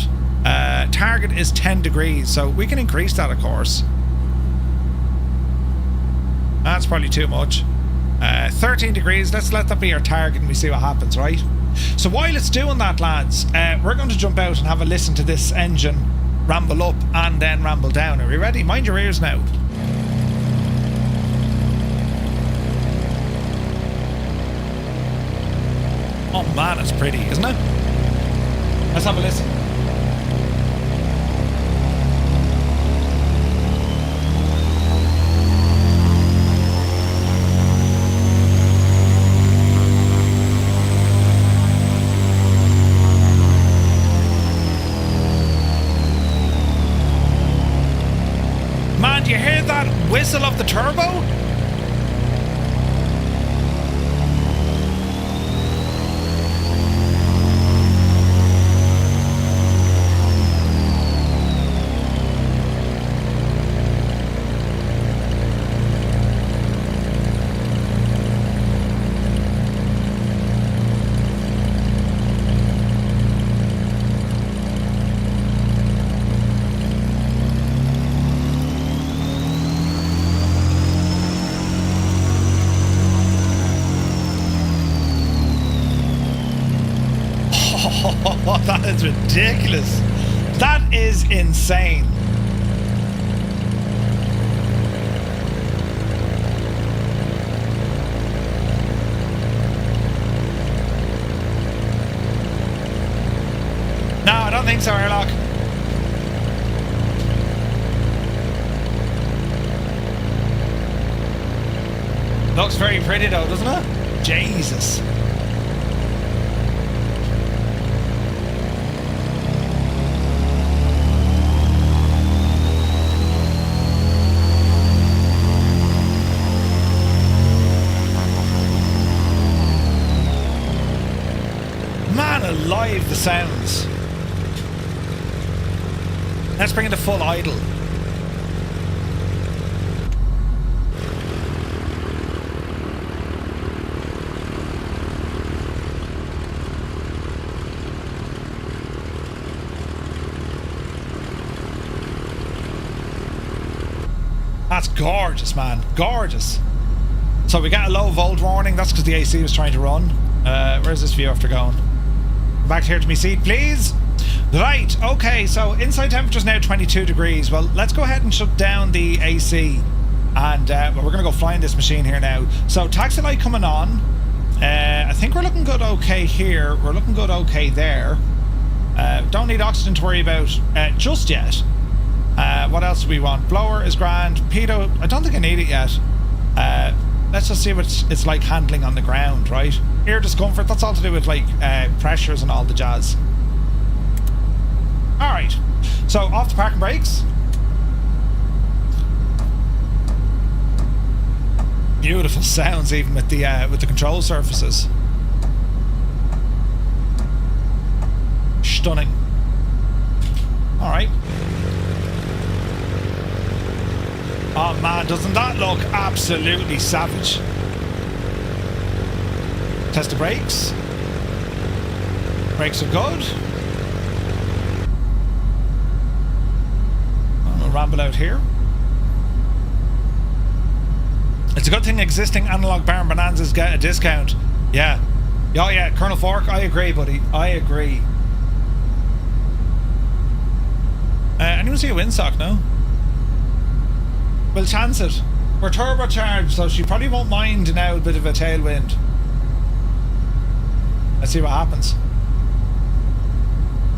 target is 10 degrees, so we can increase that, of course. That's probably too much. 13 degrees, let's let that be our target and we see what happens, right? So while it's doing that, lads, we're going to jump out and have a listen to this engine ramble up and then ramble down. Are we ready? Mind your ears now. Oh man, it's pretty, isn't it? Let's have a listen. Man, do you hear that whistle of the turbo? Oh, that is ridiculous. That is insane. No, I don't think so, Airlock. Looks very pretty though, doesn't it? Jesus. Alive, the sounds. Let's bring it to full idle. That's gorgeous, man. Gorgeous. So we got a low volt warning. That's because the AC was trying to run. Where's this view after going? Back here to my seat, please. Right, okay, so inside temperature is now 22 degrees. Well, let's go ahead and shut down the AC. And we're going to go flying this machine here now. So taxi light coming on. I think we're looking good okay here. We're looking good okay there. Don't need oxygen to worry about just yet. What else do we want? Blower is grand. Pitot, I don't think I need it yet. Let's just see what it's like handling on the ground, right? Air discomfort, that's all to do with like pressures and all the jazz. Alright, so off the parking brakes. Beautiful sounds even with the control surfaces. Stunning. Alright. Oh man, doesn't that look absolutely savage? Test the brakes. Brakes are good. I'm gonna ramble out here. It's a good thing existing analog Baron Bonanzas get a discount. Yeah. Oh yeah, Colonel Fork, I agree, buddy. I agree. Anyone see a windsock, no? We'll chance it. We're turbocharged, so she probably won't mind now a bit of a tailwind. Let's see what happens.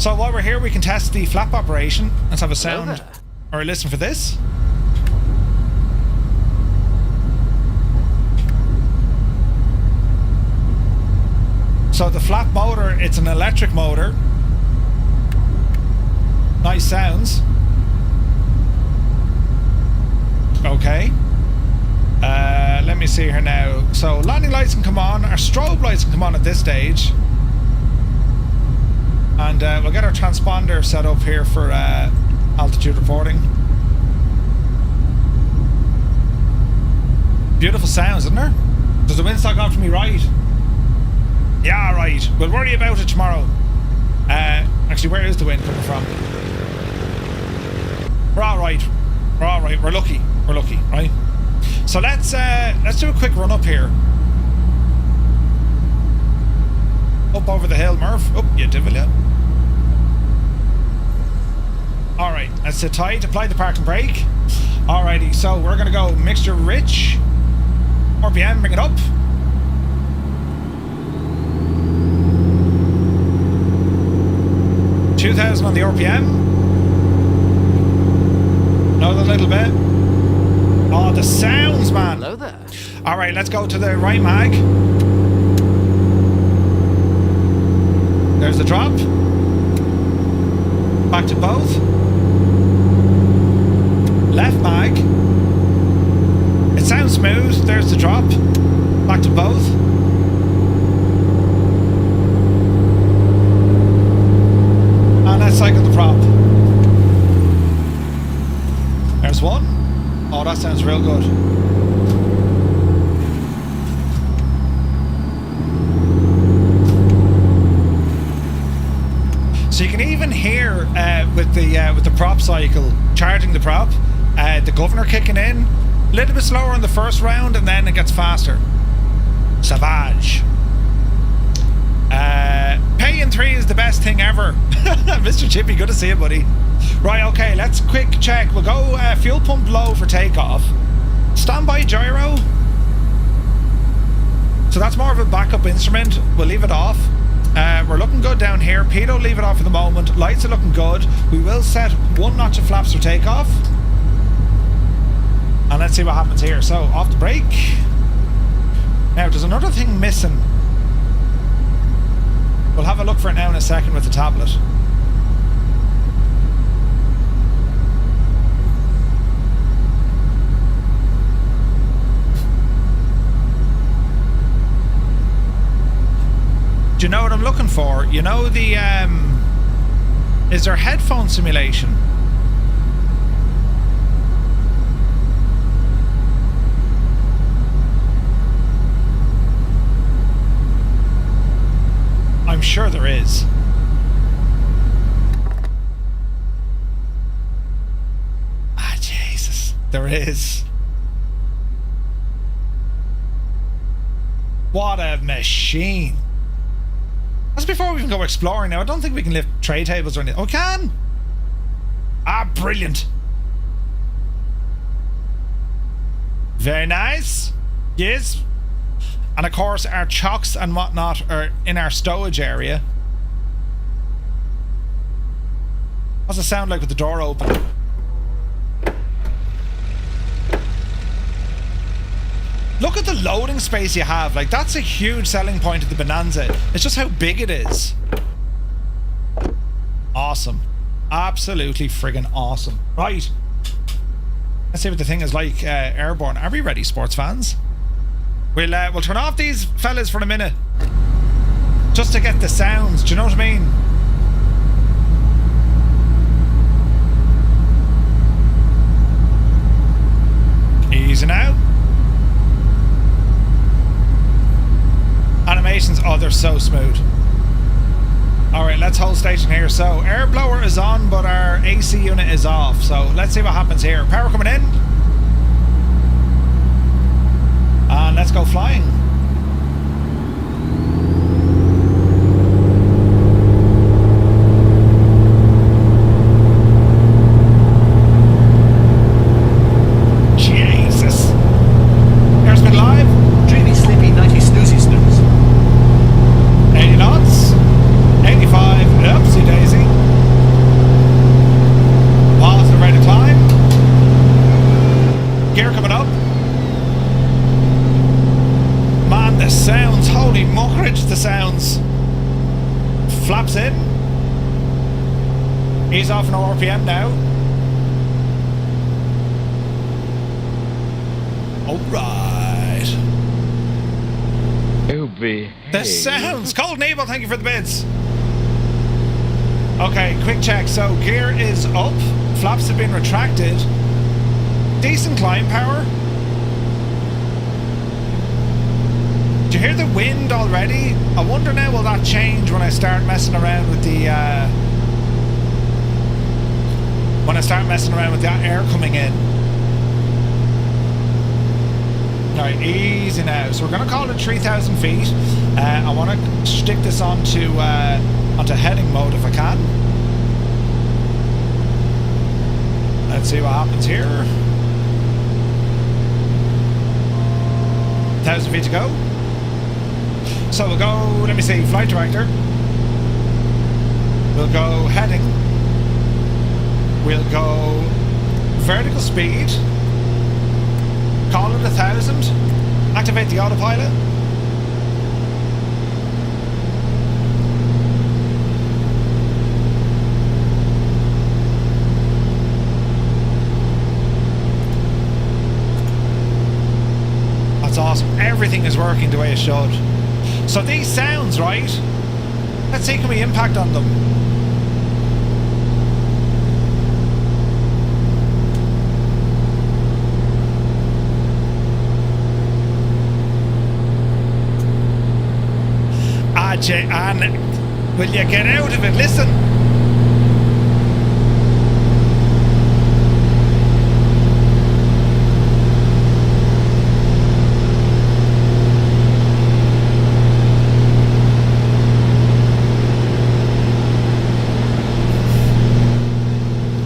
So while we're here, we can test the flap operation. Let's have a sound or a listen for this. So the flap motor, it's an electric motor. Nice sounds. Okay. Let me see here now. So landing lights can come on. Our strobe lights can come on at this stage. And we'll get our transponder set up here for altitude reporting. Beautiful sounds, isn't there? Does the windsock on for me right? Yeah, right. We'll worry about it tomorrow. Actually, where is the wind coming from? We're all right. We're all right. We're lucky. We're lucky, right? So let's do a quick run up here. Up over the hill, Murph. Up, you devil, yeah. All right. Let's sit tight. Apply the parking brake. Alrighty. So we're gonna go mixture rich. RPM. Bring it up. $2,000 on the RPM. Another little bit. Oh, the sounds, man. Hello there. All right, let's go to the right mag. There's the drop. Back to both. Left mag. It sounds smooth. There's the drop. Back to both. And let's cycle the prop. There's one. Oh, that sounds real good. So you can even hear with the prop cycle, charging the prop, the governor kicking in, a little bit slower on the first round, and then it gets faster. Savage. Paying 3 is the best thing ever. Mr. Chippy, good to see you, buddy. Right, okay, let's quick check. We'll go fuel pump low for takeoff. Standby gyro. So that's more of a backup instrument. We'll leave it off. We're looking good down here. Pitot, leave it off for the moment. Lights are looking good. We will set 1 notch of flaps for takeoff. And let's see what happens here. So, off the brake. Now, there's another thing missing. We'll have a look for it now in a second with the tablet. Do you know what I'm looking for? You know the, is there headphone simulation? I'm sure there is. Ah, Jesus. There is. What a machine. That's before we even go exploring now. I don't think we can lift tray tables or anything. Oh, we can! Ah, brilliant. Very nice. Yes. And of course, our chocks and whatnot are in our stowage area. What's it sound like with the door open? Look at the loading space you have. Like, that's a huge selling point of the Bonanza. It's just how big it is. Awesome. Absolutely friggin' awesome. Right. Let's see what the thing is like airborne. Are we ready, sports fans? We'll turn off these fellas for a minute. Just to get the sounds. Do you know what I mean? Easy now. Animations, oh, they're so smooth. Alright, let's hold station here. So, air blower is on, but our AC unit is off. So, let's see what happens here. Power coming in. let's go flying. Jesus. Airspeed live. Dreamy, sleepy, nighty, snoozy, snooze. 80 knots. 85. Oopsie daisy. Positive rate of climb. Gear coming up. Man, the sounds. Holy muckridge, the sounds. Flaps in. Ease off no RPM now. Alright. Oh, behave. The sounds. Cold Nebel, thank you for the bids. Okay, quick check. So gear is up. Flaps have been retracted. Decent climb power. Do you hear the wind already? I wonder now, will that change when I start messing around with the that air coming in? Alright, easy now. So we're gonna call it 3,000 feet. I want to stick this onto heading mode if I can. Let's see what happens here. 1,000 feet to go. So we'll go, let me see, flight director. We'll go heading. We'll go vertical speed. Call it 1,000. Activate the autopilot. That's awesome. Everything is working the way it should. So these sounds, right? Let's see, can we impact on them? And will you get out of it? Listen.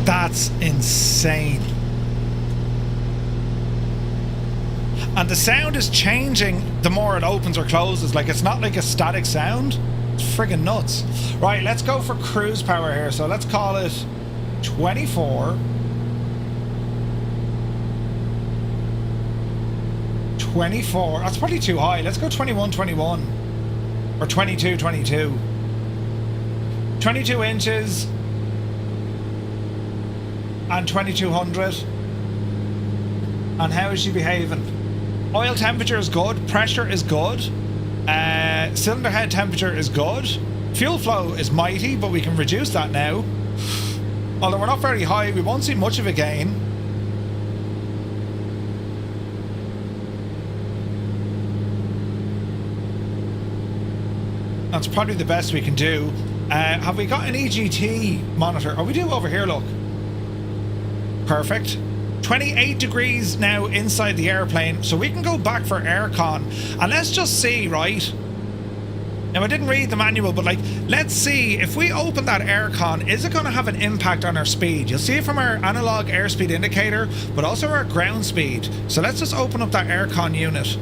That's insane. And the sound is changing the more it opens or closes. Like, it's not like a static sound. It's friggin' nuts. Right, let's go for cruise power here. So let's call it 24. 24. That's probably too high. Let's go 21, 21. Or 22, 22. 22 inches. And 2200. And how is she behaving? Oil temperature is good. Pressure is good. Cylinder head temperature is good. Fuel flow is mighty, but we can reduce that now. Although we're not very high, we won't see much of a gain. That's probably the best we can do. Have we got an EGT monitor? Oh, we do over here, look. Perfect. 28 degrees now inside the airplane, so we can go back for aircon. And let's just see, right? Now, I didn't read the manual, but like, let's see if we open that aircon, is it going to have an impact on our speed? You'll see it from our analog airspeed indicator, but also our ground speed. So let's just open up that aircon unit.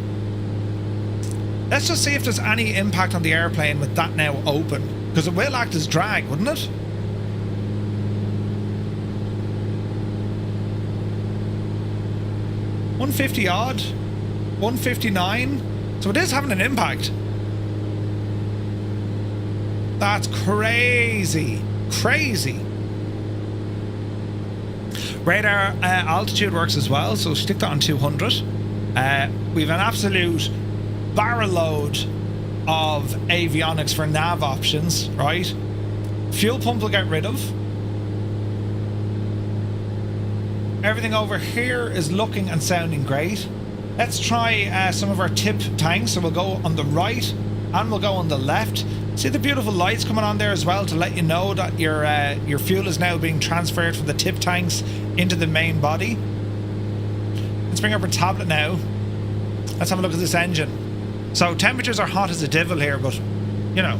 Let's just see if there's any impact on the airplane with that now open, because it will act as drag, wouldn't it? $150 odd, 159. So it is having an impact. That's crazy, crazy. Radar altitude works as well, so stick that on 200. We've an absolute barrel load of avionics for nav options, right? Fuel pump will get rid of. Everything over here is looking and sounding great. Let's try some of our tip tanks. So we'll go on the right and we'll go on the left. See the beautiful lights coming on there as well to let you know that your fuel is now being transferred from the tip tanks into the main body. Let's bring up our tablet now. Let's have a look at this engine. So temperatures are hot as a devil here, but you know,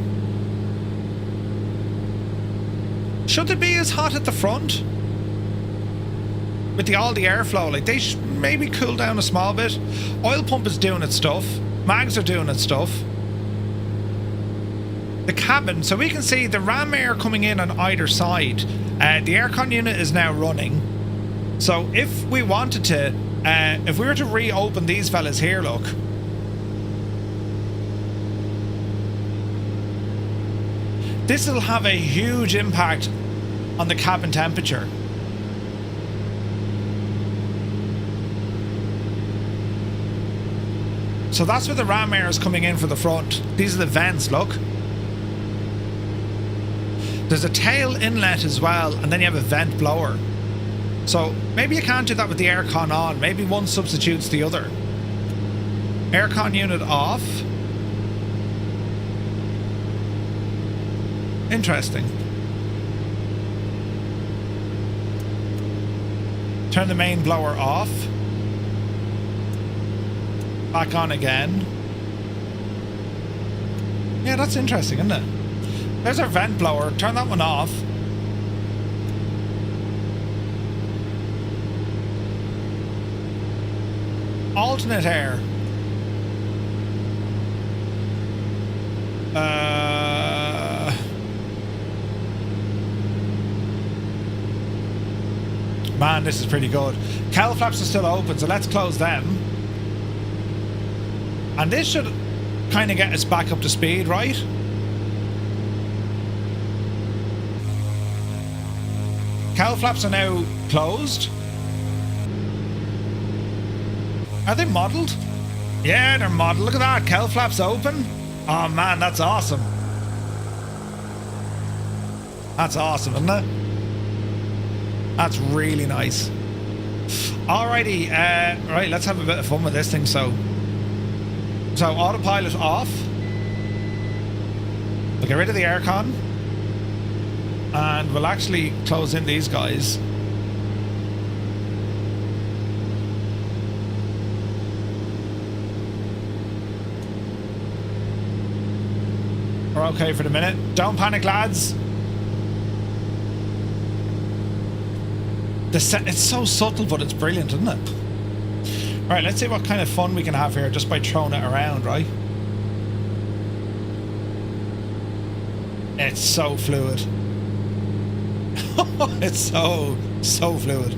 should they be as hot at the front with all the airflow? Like they should maybe cool down a small bit. Oil pump is doing its stuff. Mags are doing its stuff. The cabin, so we can see the ram air coming in on either side. The aircon unit is now running. So if we wanted to, if we were to reopen these fellas here, look. This will have a huge impact on the cabin temperature. So that's where the ram air is coming in for the front. These are the vents, look. There's a tail inlet as well, and then you have a vent blower. So maybe you can't do that with the aircon on. Maybe one substitutes the other. Aircon unit off. Interesting. Turn the main blower off. Back on again. Yeah, that's interesting, isn't it? There's our vent blower. Turn that one off. Alternate air. Man, this is pretty good. Cowl flaps are still open, so let's close them. And this should kind of get us back up to speed, right? Cowl flaps are now closed. Are they modelled? Yeah, they're modelled. Look at that. Cowl flaps open. Oh man, that's awesome. That's awesome, isn't it? That's really nice. Alrighty, right, let's have a bit of fun with this thing. So autopilot off. We'll get rid of the aircon. And we'll actually close in these guys. We're okay for the minute. Don't panic, lads. It's so subtle, but it's brilliant, isn't it? Alright, let's see what kind of fun we can have here just by throwing it around, right? It's so fluid. It's so fluid.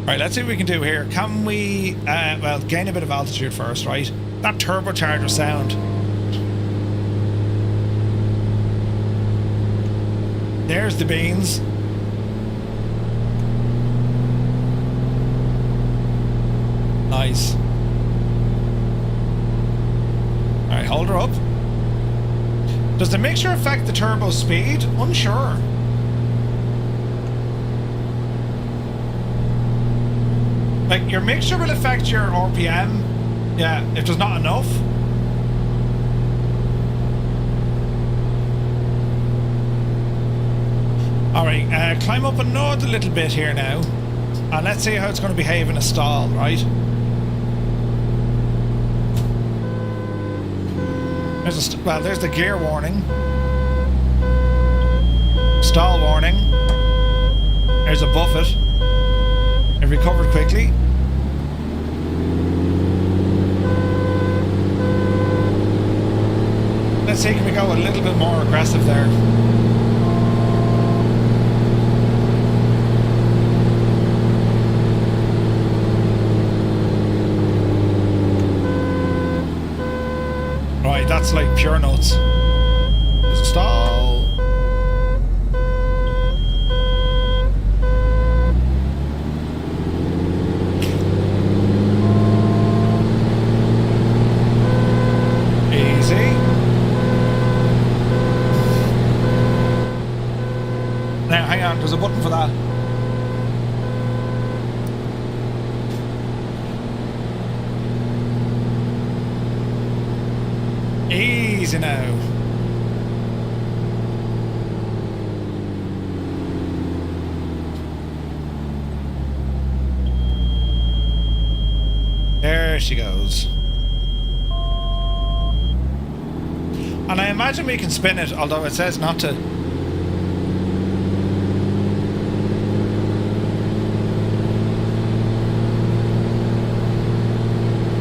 Right, let's see what we can do here. Can we, well, gain a bit of altitude first, right? That turbocharger sound. There's the beans. Nice. Alright, hold her up. Does the mixture affect the turbo speed? Unsure. Like, your mixture will affect your RPM. Yeah, if there's not enough. Alright, climb up another little bit here now. And let's see how it's going to behave in a stall, right? There's the gear warning. Stall warning. There's a buffet. It recovered quickly. Let's see, can we go a little bit more aggressive there? Right, that's like pure nuts. Stall. Easy. Now, hang on, there's a button for that. Easy now. There she goes. And I imagine we can spin it, although it says not to.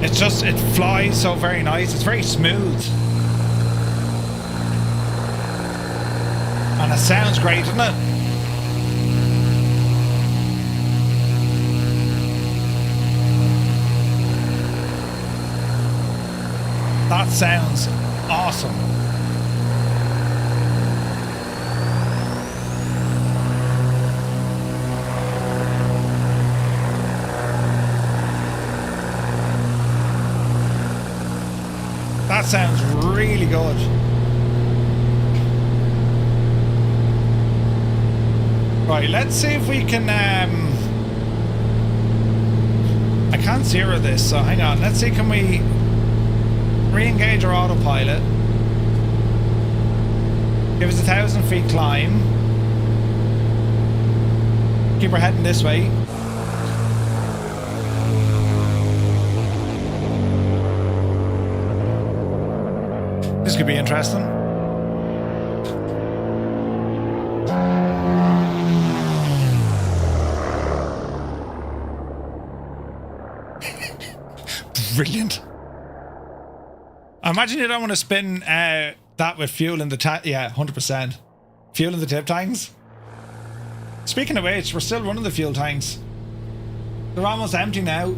It's just, it flies so very nice. It's very smooth. And it sounds great, doesn't it? That sounds awesome. That sounds really good. Right, let's see if we can I can't zero this, so hang on. Let's see, can we re-engage our autopilot? Give us 1,000 feet climb. Keep her heading this way. This could be interesting. Brilliant. I imagine you don't want to spin that with fuel in the tank. Yeah, 100%. Fuel in the tip tanks. Speaking of which, we're still running the fuel tanks. They're almost empty now.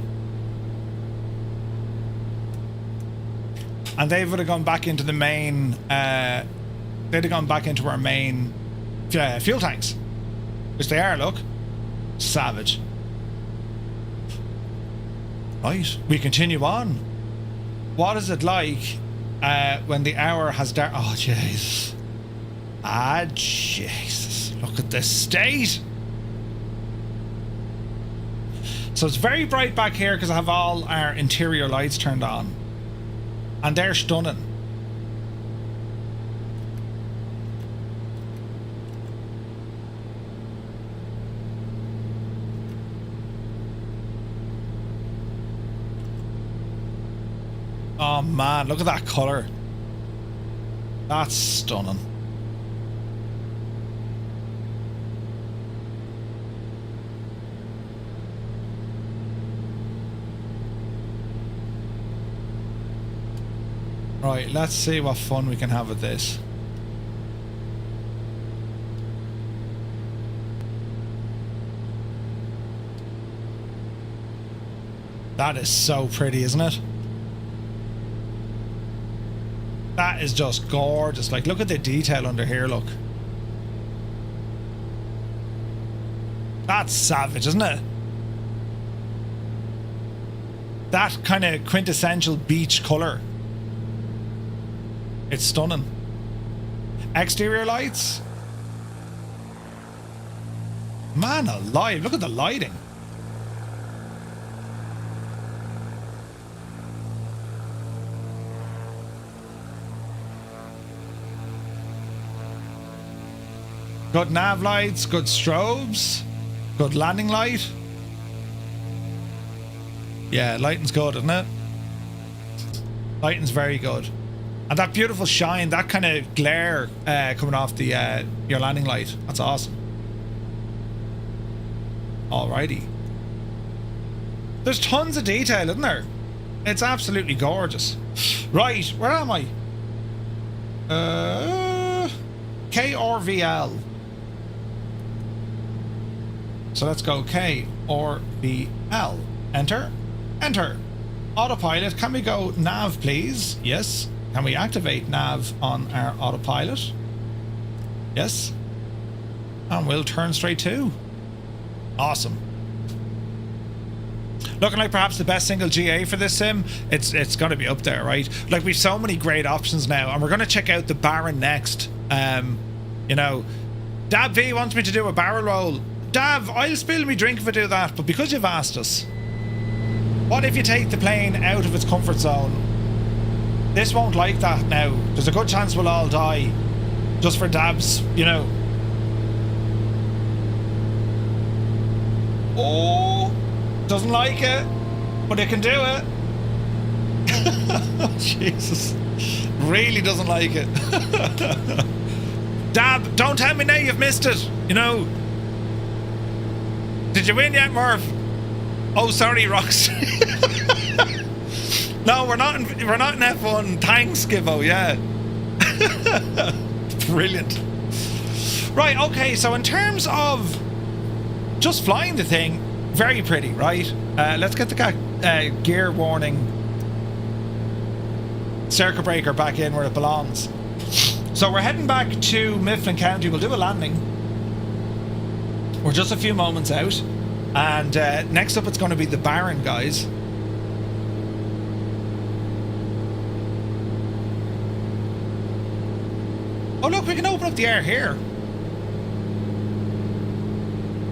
And they would have gone back into the main, they'd have gone back into our main fuel tanks. Which they are, look. Savage. Right, we continue on. What is it like when the hour has dark? Oh, Jesus. Ah, Jesus. Look at this state. So it's very bright back here because I have all our interior lights turned on. And they're stunning. Oh man, look at that colour. That's stunning. Right, let's see what fun we can have with this. That is so pretty, isn't it? That is just gorgeous. Like, look at the detail under here, look. That's savage, isn't it? That kind of quintessential beach colour. It's stunning. Exterior lights. Man alive, look at the lighting. Good nav lights, good strobes, good landing light. Yeah, lighting's good, isn't it? Lighting's very good. And that beautiful shine, that kind of glare coming off the your landing light. That's awesome. Alrighty. There's tons of detail, isn't there? It's absolutely gorgeous. Right, where am I? KRVL. So let's go KRVL. Enter. Enter. Autopilot. Can we go nav, please? Yes. Can we activate nav on our autopilot? Yes. And we'll turn straight to. Awesome. Looking like perhaps the best single GA for this sim. It's got to be up there, right? Like, we've so many great options now, and we're going to check out the Baron next. You know, Dav V wants me to do a barrel roll. Dav, I'll spill me drink if I do that, but because you've asked us, what if you take the plane out of its comfort zone? This won't like that now. There's a good chance we'll all die just for Dav's, you know. Oh, doesn't like it, but it can do it. Jesus. Really doesn't like it. Dab, don't tell me now you've missed it. You know. Did you win yet, Murph? Oh, sorry, Rox. No, we're not in F1. Thanks, Gibbo. Yeah. Brilliant. Right. Okay. So in terms of just flying the thing, very pretty, right? Let's get the gear warning circuit breaker back in where it belongs. So we're heading back to Mifflin County. We'll do a landing. We're just a few moments out, and next up it's going to be the Baron, guys. Oh look, we can open up the air here.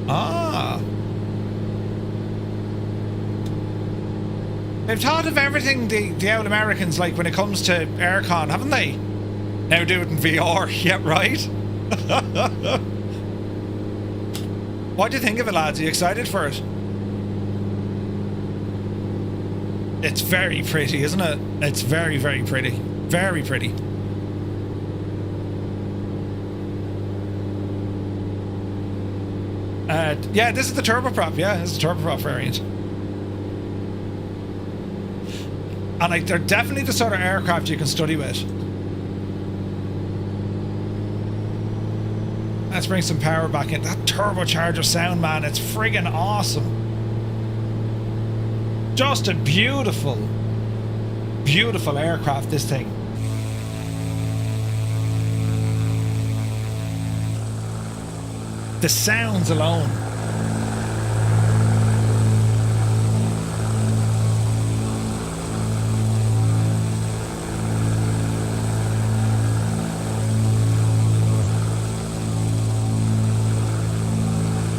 Ah. They've thought of everything, the old Americans, like when it comes to aircon, haven't they? Now do it in VR. Yeah, right. What do you think of it, lads? Are you excited for it? It's very pretty, isn't it? It's very, very pretty. Very pretty. Yeah, this is the turboprop. Yeah, this is the turboprop variant. And like, they're definitely the sort of aircraft you can study with. Let's bring some power back in. That turbocharger sound, man, it's friggin' awesome. Just a beautiful, beautiful aircraft, this thing. The sounds alone.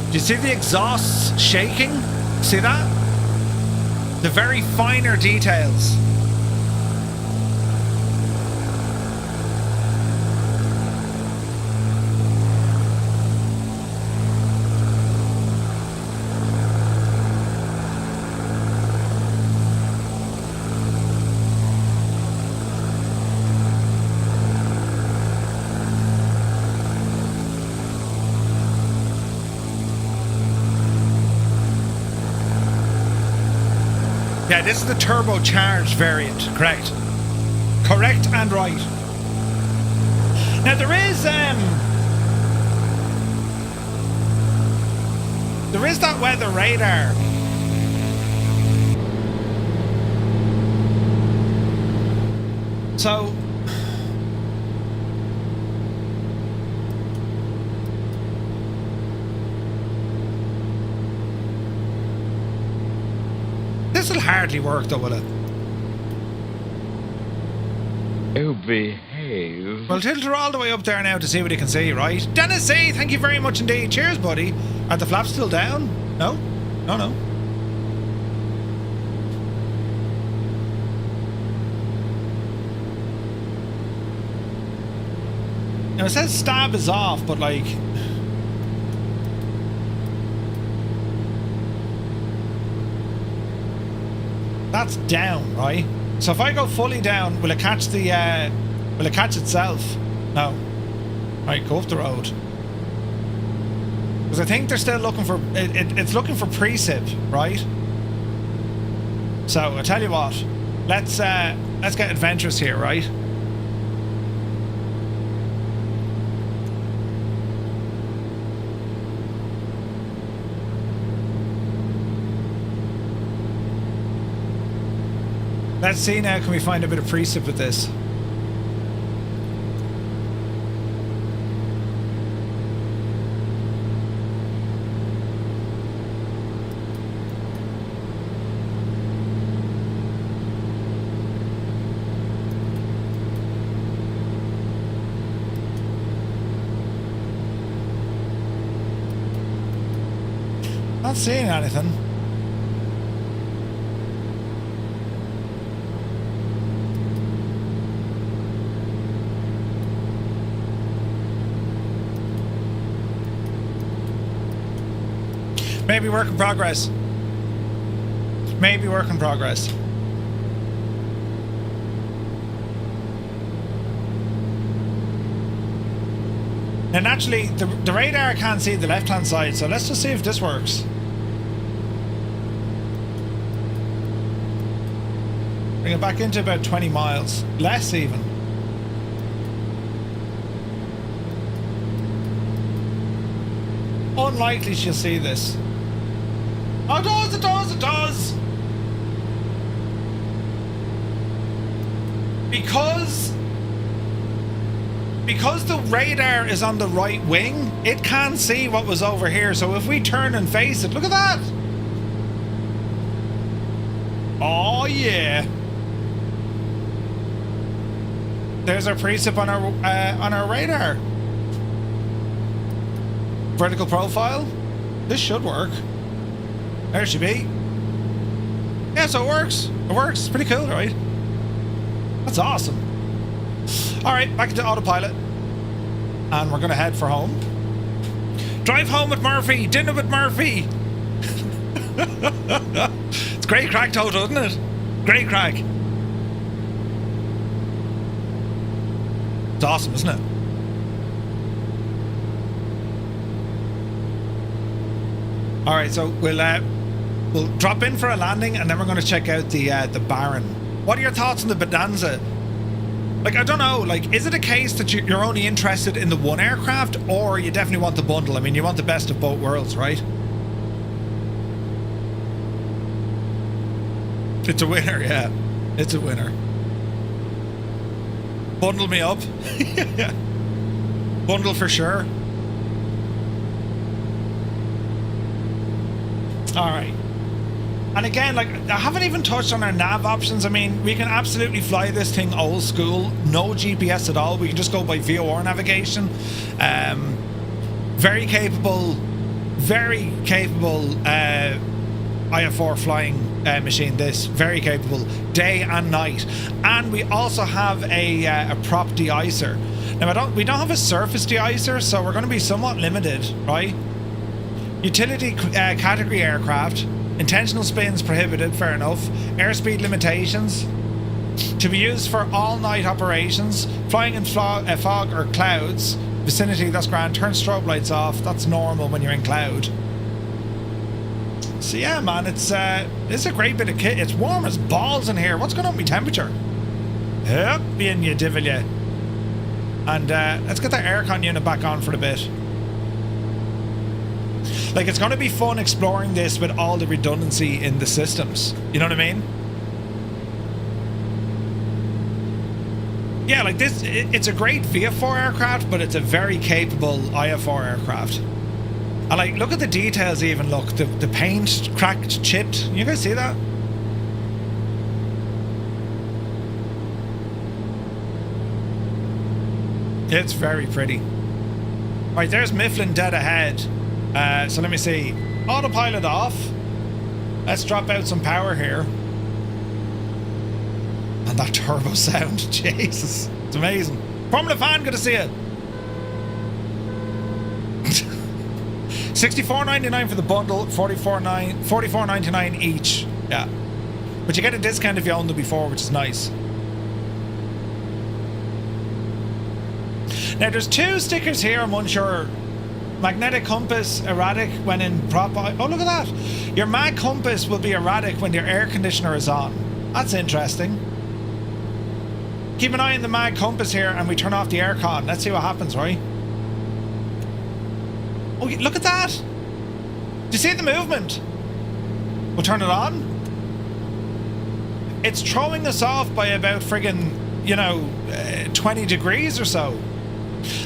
Do you see the exhausts shaking? See that? The very finer details. Yeah, this is the turbocharged variant, correct? Correct and right. Now there is that weather radar. So this will hardly work though, will it? Oh, behave. Well, tilt her all the way up there now to see what you can see, right? Dennis C, thank you very much indeed. Cheers, buddy. Are the flaps still down? No? No, no. Now it says stab is off, but like... that's down, right? So if I go fully down, will it catch the will it catch itself? No. Right, go up the road. Because I think they're still looking for it's looking for precip, right? So I tell you what, let's get adventurous here, right? Let's see now, can we find a bit of precip with this? Not seeing anything. Maybe work in progress. Maybe work in progress. Now naturally, the radar can't see the left-hand side, so let's just see if this works. Bring it back into about 20 miles. Less even. Unlikely she'll see this. Oh, it does, it does, it does! Because the radar is on the right wing, it can't see what was over here. So if we turn and face it, look at that! Oh yeah! There's our precip on our radar. Vertical profile. This should work. There she be. Yeah, so it works. It works. It's pretty cool, right? That's awesome. Alright, back into autopilot. And we're going to head for home. Drive home with Murphy. Dinner with Murphy. It's great crack, Toto, isn't it? Great crack. It's awesome, isn't it? Alright, so we'll drop in for a landing and then we're going to check out the Baron. What are your thoughts on the Bonanza? Like, I don't know, like, is it a case that you're only interested in the one aircraft, or you definitely want the bundle? I mean, you want the best of both worlds, right? It's a winner, yeah. It's a winner. Bundle me up. Bundle for sure. Alright. And again, like, I haven't even touched on our nav options. I mean, we can absolutely fly this thing old school. No GPS at all. We can just go by VOR navigation. Very capable IFR flying machine, this. Very capable. Day and night. And we also have a prop de-icer. Now, we don't have a surface de-icer, so we're going to be somewhat limited, right? Utility category aircraft. Intentional spins prohibited, fair enough. Airspeed limitations. To be used for all-night operations. Flying in fog or clouds. Vicinity, that's grand. Turn strobe lights off. That's normal when you're in cloud. So yeah, man, it's a great bit of kit. It's warm as balls in here. What's going on with my temperature? Yep, in you divil ya. And let's get that aircon unit back on for a bit. Like, it's going to be fun exploring this with all the redundancy in the systems. You know what I mean? Yeah, like this, it's a great VFR aircraft, but it's a very capable IFR aircraft. And like, look at the details even, look. The paint cracked, chipped. You guys see that? It's very pretty. Right, there's Mifflin dead ahead. So let me see. Autopilot off. Let's drop out some power here. And that turbo sound, Jesus, it's amazing. Formula Fan, good to see you. $64.99 for the bundle, $44.99 each. Yeah, but you get a discount if you owned them before, which is nice. Now there's two stickers here I'm unsure. Magnetic compass erratic when in prop. Oh, look at that. Your mag compass will be erratic when your air conditioner is on. That's interesting. Keep an eye on the mag compass here and we turn off the aircon. Let's see what happens, right? Oh, look at that. Do you see the movement? We'll turn it on. It's throwing us off by about friggin', 20 degrees or so.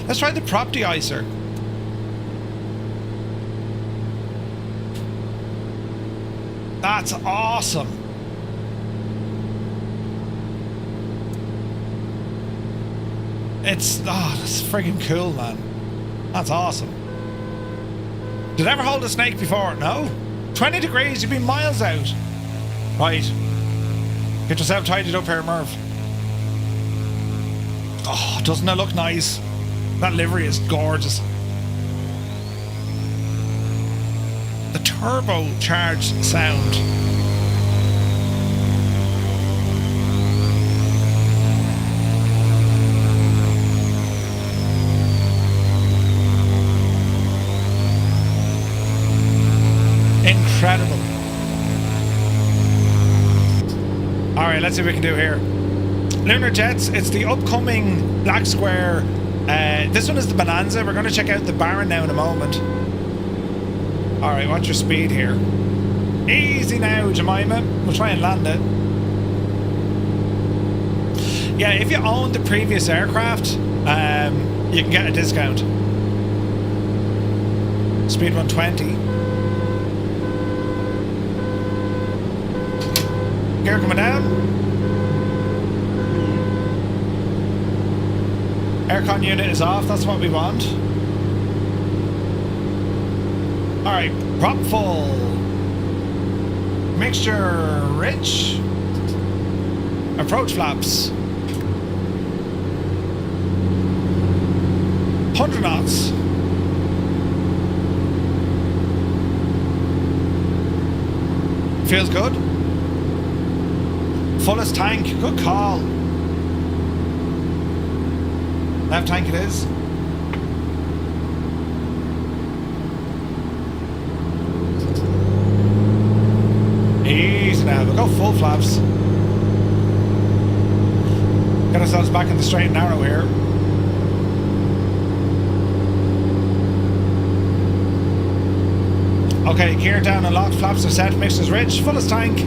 Let's try the prop de-icer. That's awesome. That's friggin' cool, man. That's awesome. Did it ever hold a snake before? No. 20 degrees, you'd be miles out. Right. Get yourself tidied up here, Merv. Oh, doesn't it look nice? That livery is gorgeous. The turbocharged sound. let's see what we can do here. Lunar Jets, it's the upcoming black square. This one is the Bonanza. We're going to check out the Baron now in a moment. Alright, what's your speed here? Easy now, Jemima. We'll try and land it. Yeah, if you own the previous aircraft, you can get a discount. Speed 120. Gear coming down. Aircon unit is off, that's what we want. Alright, prop full. Mixture rich. Approach flaps. 100 knots. Feels good. Fullest tank, good call. Left tank it is. Easy now, we'll go full flaps. Get ourselves back in the straight and narrow here. Okay, gear down and locked, flaps are set, mixers rich, fullest tank.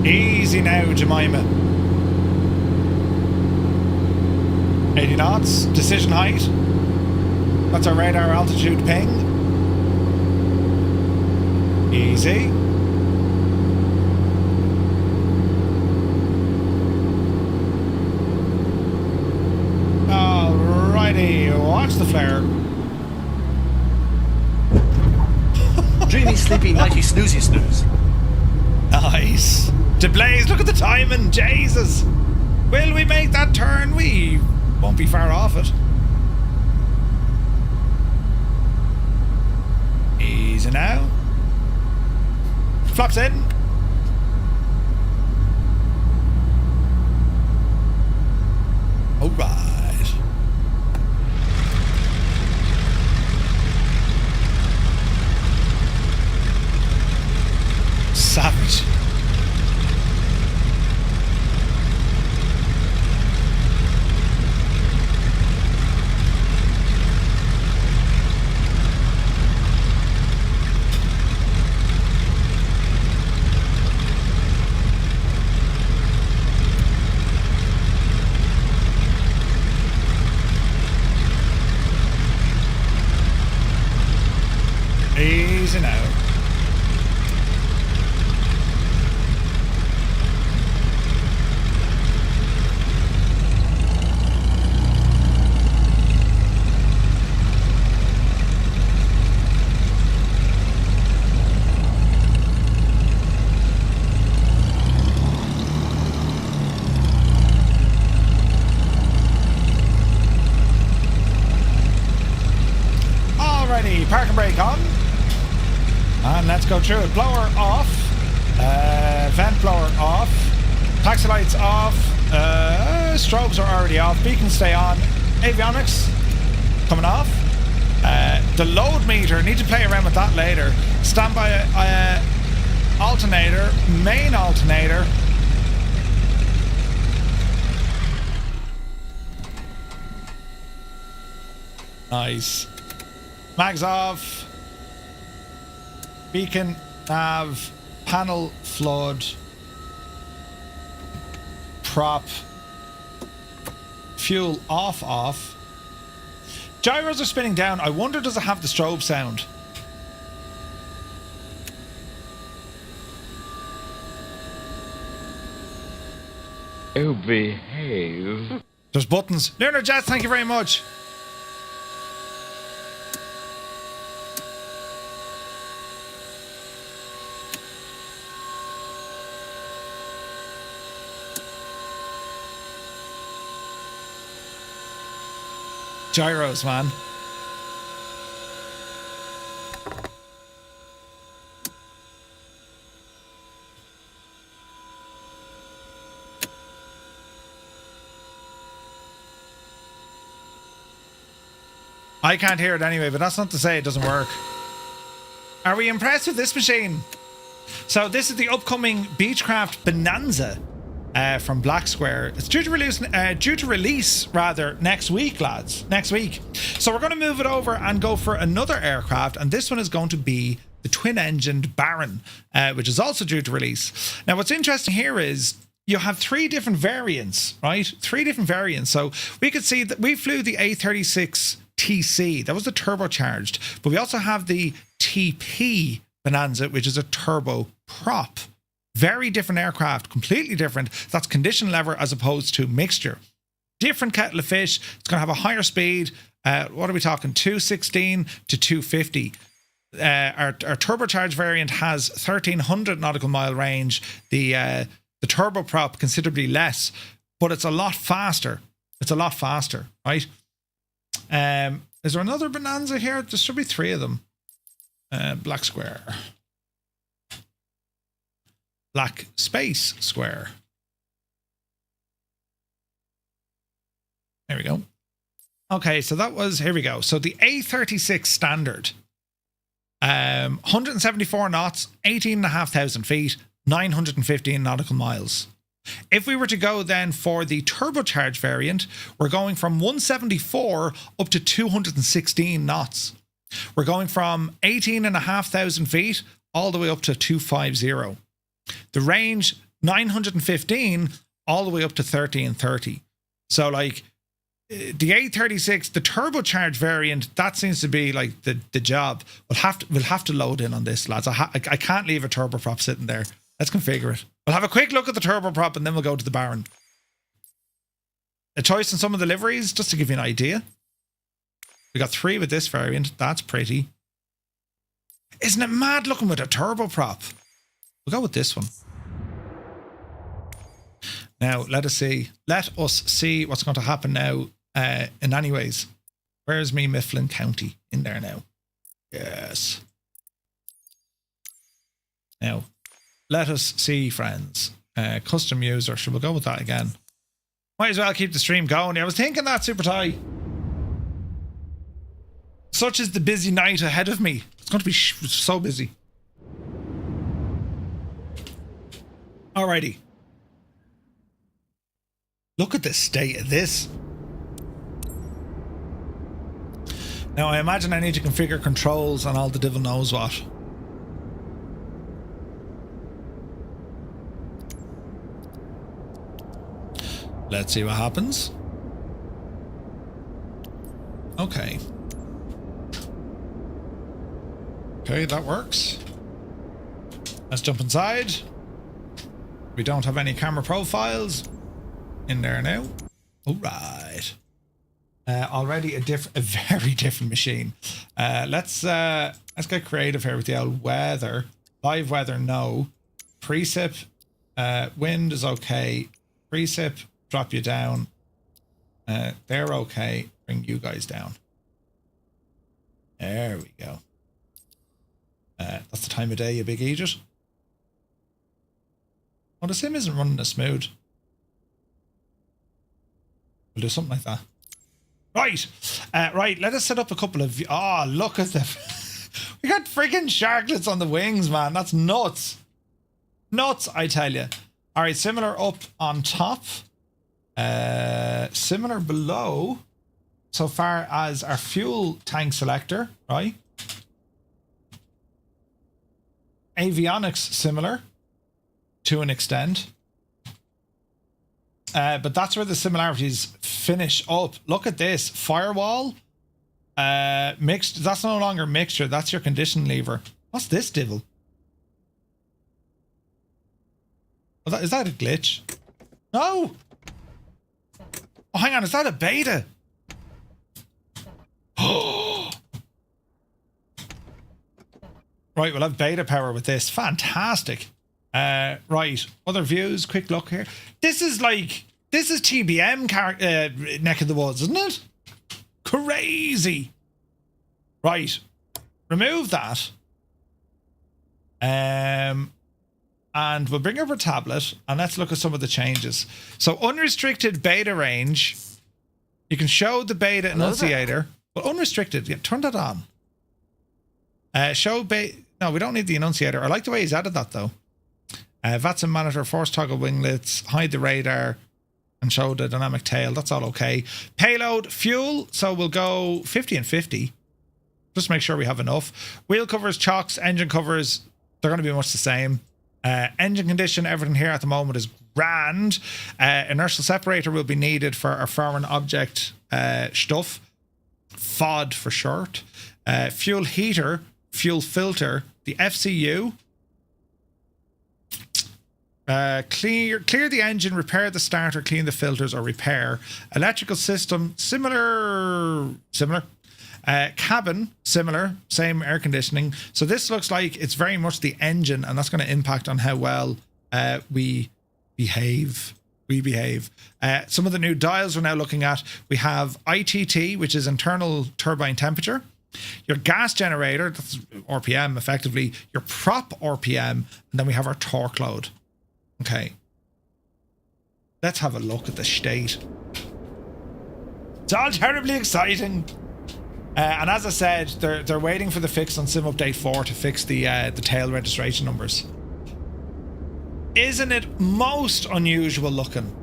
Easy now, Jemima. 80 knots, decision height. That's our radar altitude ping. Easy. Alrighty, watch the flare. Dreamy, sleepy, nighty, snoozy, snooze. Nice. To blaze, look at the timing, Jesus. Will we make that turn? We won't be far off it. Easy now. Flaps in. Alright. Savage. Easy now. Alrighty, park and brake on. And let's go through it. Blower off. Vent blower off. Taxi lights off. Strobes are already off. Beacons stay on. Avionics coming off. The load meter, need to play around with that later. Standby alternator. Main alternator. Nice. Mags off. Beacon, nav, panel, flood, prop, fuel off. Gyros are spinning down. I wonder, does it have the strobe sound? Oh, behave. There's buttons. Lunar Jets, thank you very much. Gyros, man. I can't hear it anyway, but that's not to say it doesn't work. Are we impressed with this machine? So this is the upcoming Beechcraft Bonanza from Black Square. It's due to release next week, lads. Next week. So we're going to move it over and go for another aircraft, and this one is going to be the twin-engined Baron, which is also due to release. Now, what's interesting here is you have 3 different variants, right? 3 different variants. So we could see that we flew the A36 TC. That was the turbocharged. But we also have the TP Bonanza, which is a turbo prop. Very different aircraft, completely different. That's condition lever as opposed to mixture. Different kettle of fish. It's going to have a higher speed. What are we talking? 216 to 250. Our turbocharged variant has 1300 nautical mile range. The turboprop considerably less, but it's a lot faster. It's a lot faster, right? Is there another Bonanza here? There should be 3 of them. Black Square. Black Space Square. There we go. Okay, so that was, here we go. So the A36 standard. 174 knots, 18,500 feet, 915 nautical miles. If we were to go then for the turbocharged variant, we're going from 174 up to 216 knots. We're going from 18,500 feet all the way up to 250. The range, 915 all the way up to 1330. So like the A36, the turbocharged variant, that seems to be like the job. We'll have to load in on this, lads. I can't leave a turboprop sitting there. Let's configure it. We'll have a quick look at the turboprop and then we'll go to the Baron. A choice in some of the liveries, just to give you an idea. We got 3 with this variant. That's pretty. Isn't it mad looking with a turboprop? We'll go with this one. Now, let us see. Let us see what's going to happen now in any ways. Where's me Mifflin County? In there now. Yes. Now, let us see, friends. Custom user. Should we go with that again? Might as well keep the stream going. I was thinking that, Super Ty. Such is the busy night ahead of me. It's going to be so busy. Alrighty. Look at the state of this. Now, I imagine I need to configure controls and all the devil knows what. Let's see what happens. Okay. Okay, that works. Let's jump inside. We don't have any camera profiles in there now. All right. Already a very different machine. Let's get creative here with the old weather. Live weather, no. Precip, wind is okay. Precip, drop you down. They're okay. Bring you guys down. There we go. That's the time of day, you big idiot. Oh, the sim isn't running as smooth. We'll do something like that. Right. Right, let us set up a couple of... Oh, look at the... We got friggin' sharklets on the wings, man. That's nuts. Nuts, I tell you. All right, similar up on top. Similar below. So far as our fuel tank selector, right? Avionics similar to an extent. But that's where the similarities finish up. Look at this. Firewall. Mixed. That's no longer mixture. That's your condition lever. What's this devil? Oh, is that a glitch? No. Oh, hang on. Is that a beta? Right, we'll have beta power with this. Fantastic. Right, other views. Quick look here. This is TBM neck of the woods, isn't it? Crazy. Right, remove that. And we'll bring up our tablet and let's look at some of the changes. So unrestricted beta range. You can show the beta enunciator, but unrestricted. Yeah, turn that on. Show beta. No, we don't need the annunciator. I like the way he's added that though. VATS and monitor, force toggle winglets, hide the radar, and show the dynamic tail. That's all okay. Payload, fuel. So we'll go 50 and 50. Just make sure we have enough. Wheel covers, chocks, engine covers. They're going to be much the same. Engine condition, everything here at the moment is grand. Inertial separator will be needed for our foreign object stuff. FOD for short. Fuel heater, fuel filter, the FCU. Clear the engine, repair the starter, clean the filters, or repair. Electrical system, similar. Cabin, similar, same air conditioning. So this looks like it's very much the engine, and that's going to impact on how well we behave. Some of the new dials we're now looking at. We have ITT, which is internal turbine temperature. Your gas generator, that's RPM effectively. Your prop RPM, and then we have our torque load. Okay. Let's have a look at the state. It's all terribly exciting. And as I said, they're waiting for the fix on Sim Update 4 to fix the tail registration numbers. Isn't it most unusual looking?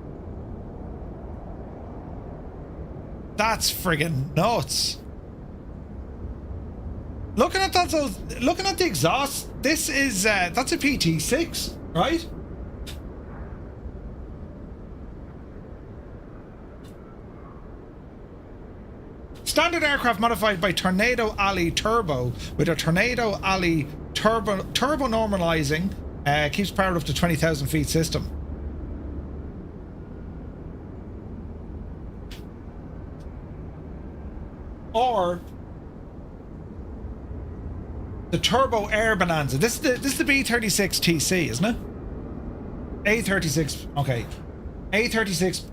That's friggin' nuts. Looking at that, so looking at the exhaust, this is that's a PT6, right? Standard aircraft modified by Tornado Alley Turbo with a Tornado Alley turbo normalizing keeps powered up to 20,000 feet system. Or the Turbo Air Bonanza. This is the B36 TC, isn't it? A36. Okay. A36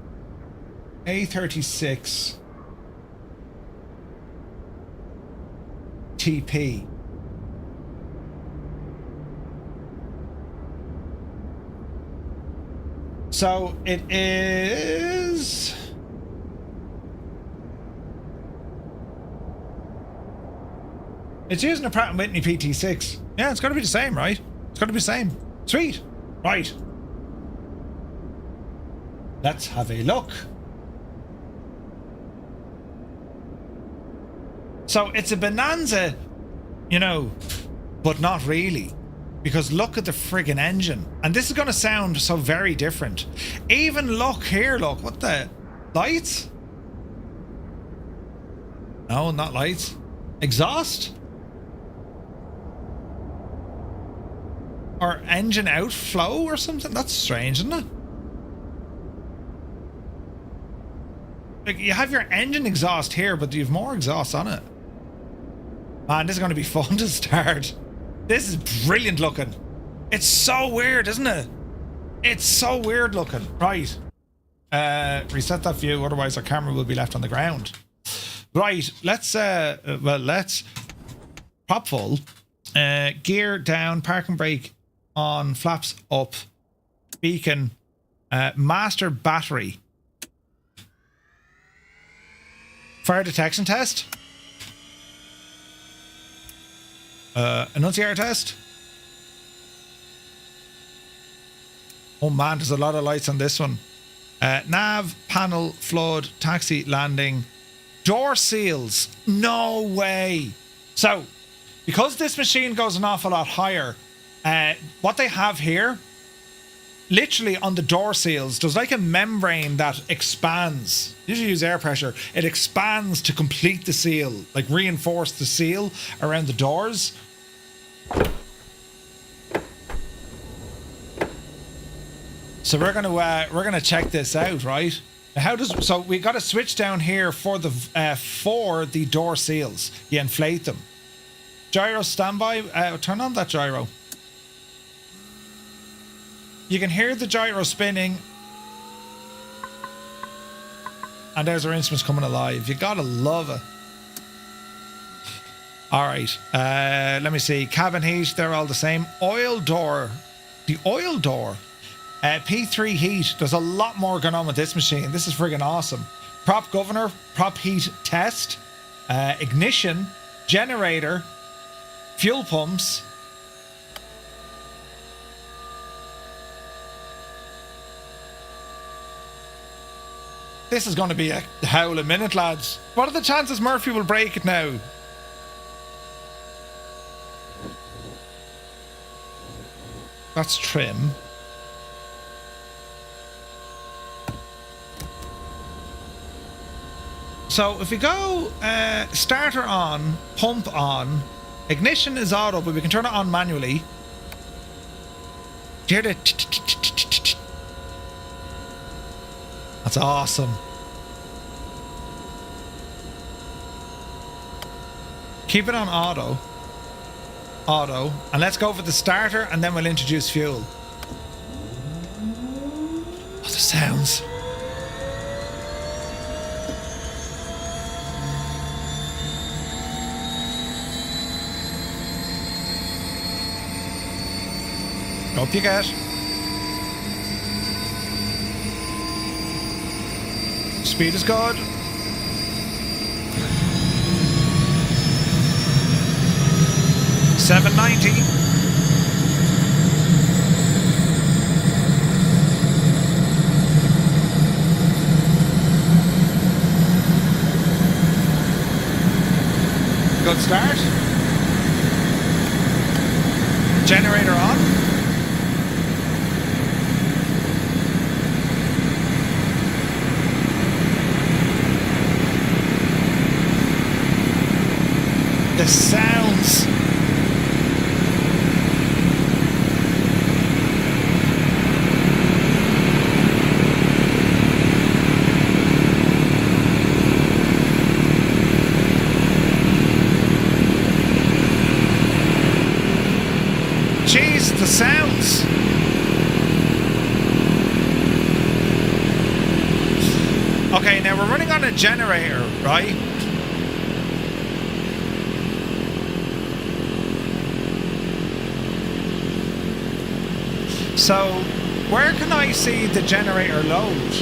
TP. So it is. It's using a Pratt & Whitney PT6. Yeah, it's got to be the same, right? It's got to be the same. Sweet. Right. Let's have a look. So it's a Bonanza, you know, but not really. Because look at the friggin' engine. And this is going to sound so very different. Even look here, look. What the? Lights? No, not lights. Exhaust? Or engine outflow or something? That's strange, isn't it? Like, you have your engine exhaust here, but you have more exhaust on it. Man, this is going to be fun to start. This is brilliant looking. It's so weird, isn't it? It's so weird looking. Right. Reset that view, otherwise our camera will be left on the ground. Right, let's prop full. Gear down, parking brake on, flaps up, beacon, master battery. Fire detection test. Annunciator test. Oh man, there's a lot of lights on this one. Nav, panel, flood, taxi, landing, door seals. No way. So, because this machine goes an awful lot higher, what they have here, literally on the door seals, there's like a membrane that expands. Usually use air pressure. It expands to complete the seal, like reinforce the seal around the doors. So we're gonna check this out, right? So we got a switch down here for the door seals. You inflate them. Gyro standby. Turn on that gyro. You can hear the gyro spinning. And there's our instruments coming alive. You gotta love it. Alright. Let me see. Cabin heat, they're all the same. Oil door. The oil door. P3 heat. There's a lot more going on with this machine. This is friggin' awesome. Prop governor. Prop heat test. Ignition. Generator. Fuel pumps. This is going to be a howling minute, lads. What are the chances Murphy will break it now? That's trim. So if we go starter on, pump on, ignition is auto, but we can turn it on manually. Do you hear the? That's awesome. Keep it on auto. Auto. And let's go for the starter and then we'll introduce fuel. Oh, the sounds. Up you get. Speed is good. $790. Good start. Generator on. The sounds. Jeez, the sounds. Okay, now we're running on a generator, right? So, where can I see the generator load?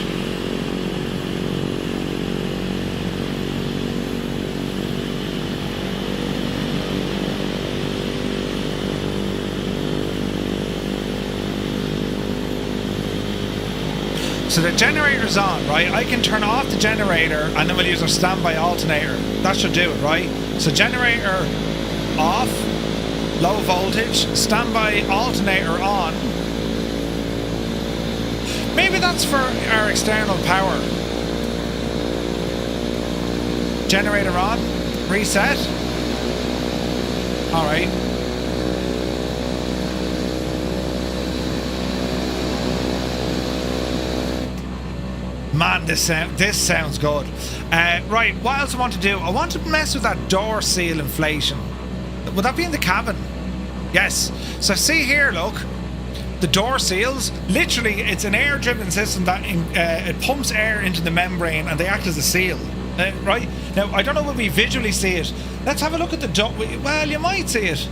So the generator's on, right? I can turn off the generator and then we'll use our standby alternator. That should do it, right? So generator off, low voltage, standby alternator on. Maybe that's for our external power. Generator on, reset. All right. Man, this sounds good. Right, what else I want to do? I want to mess with that door seal inflation. Would that be in the cabin? Yes. So see here, look. The door seals, literally, it's an air-driven system that it pumps air into the membrane and they act as a seal. Right? Now, I don't know if we visually see it. Let's have a look at the door. Well, you might see it.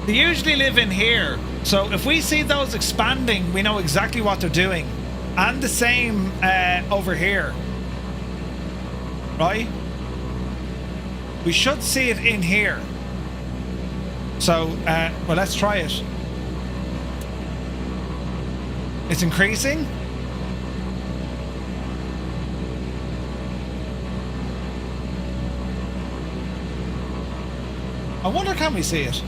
They usually live in here. So if we see those expanding, we know exactly what they're doing. And the same over here. Right? We should see it in here. So, well, let's try it. It's increasing. I wonder, can we see it?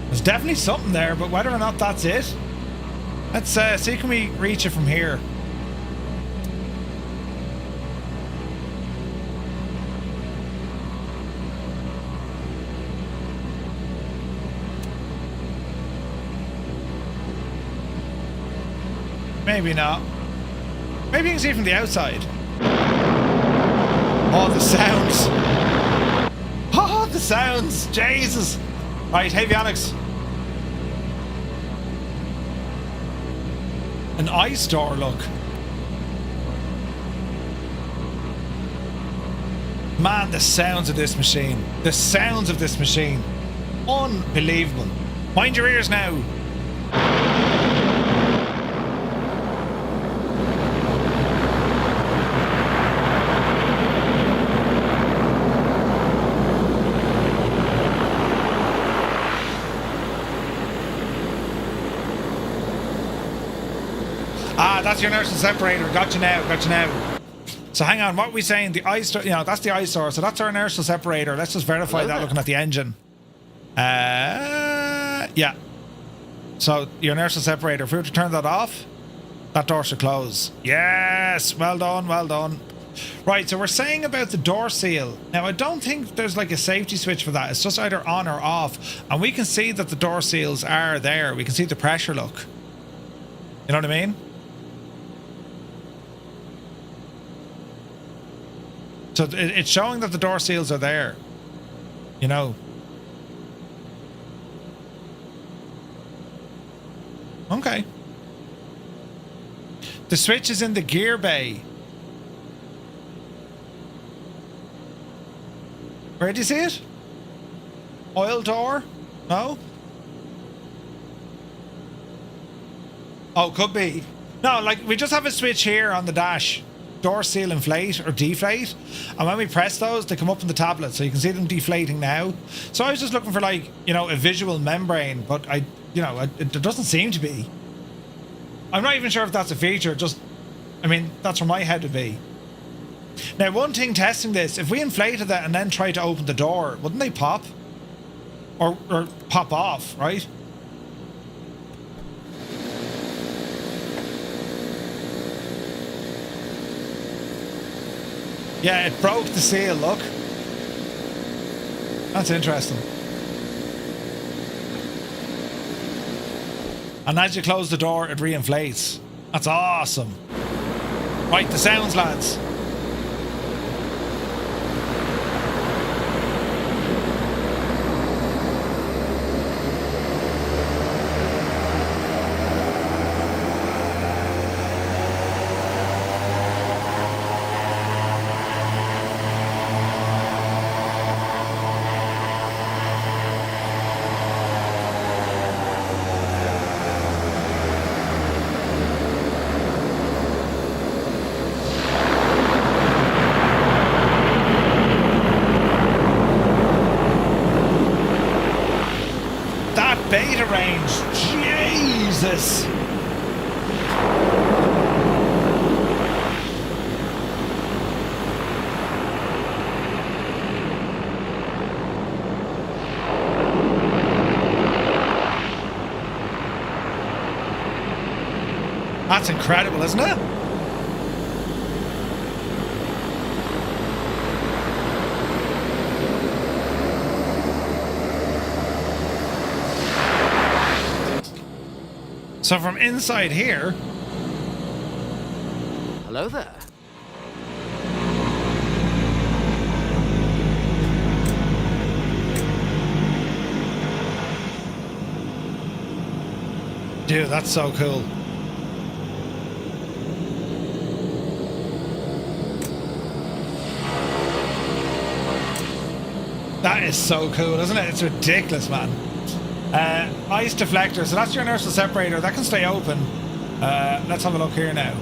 There's definitely something there, but whether or not that's it, let's see, can we reach it from here? Maybe not. Maybe you can see it from the outside. Oh, the sounds. Oh, the sounds. Jesus. Right, Avionics. An ice door, look. Man, the sounds of this machine. The sounds of this machine. Unbelievable. Mind your ears now. Ah, that's your inertial separator. Got you now. Got you now. So hang on. What are we saying? The eyesore. You know, that's the eyesore. So that's our inertial separator. Let's just verify Hello that there. looking at the engine. Yeah. So your inertial separator. If we were to turn that off, that door should close. Yes. Well done. Well done. Right, so we're saying about the door seal. Now, I don't think there's like a safety switch for that. It's just either on or off. And we can see that the door seals are there. We can see the pressure look. You know what I mean? So it's showing that the door seals are there. You know. Okay. The switch is in the gear bay. Where do you see it? Oil door? No? Oh, could be. No, like we just have a switch here on the dash. Door seal inflate or deflate. And when we press those, they come up in the tablet. So you can see them deflating now. So I was just looking for like, you know, a visual membrane. But there doesn't seem to be. I'm not even sure if that's a feature. I mean, that's where my head would be. Now, one thing testing this, if we inflated that and then tried to open the door, wouldn't they pop? Or pop off, right? Yeah, it broke the seal, look. That's interesting. And as you close the door, it reinflates. That's awesome. Right, the sounds, lads. Beta range, Jesus! That's incredible, isn't it? So from inside here... Hello there. Dude, that's so cool. That is so cool, isn't it? It's ridiculous, man. Ice deflector, so that's your inertial separator. That can stay open. Let's have a look here now.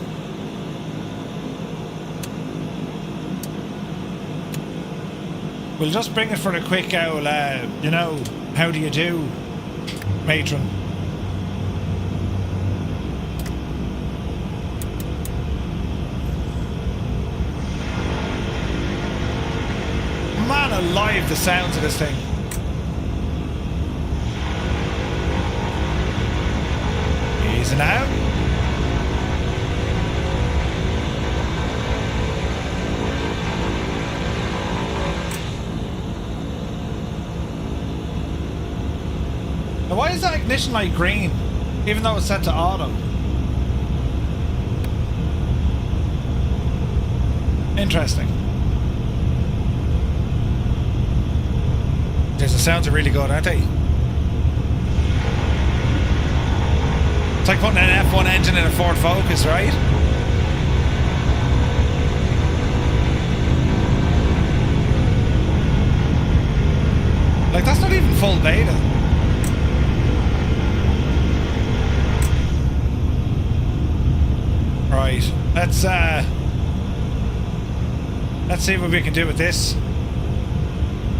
We'll just bring it for a quick old, how do you do, matron? Man alive, the sounds of this thing. Easing out. Now why is that ignition light green, even though it's set to auto? Interesting. The sounds are really good, aren't they? It's like putting an F1 engine in a Ford Focus, right? Like, that's not even full beta. Right, let's see what we can do with this.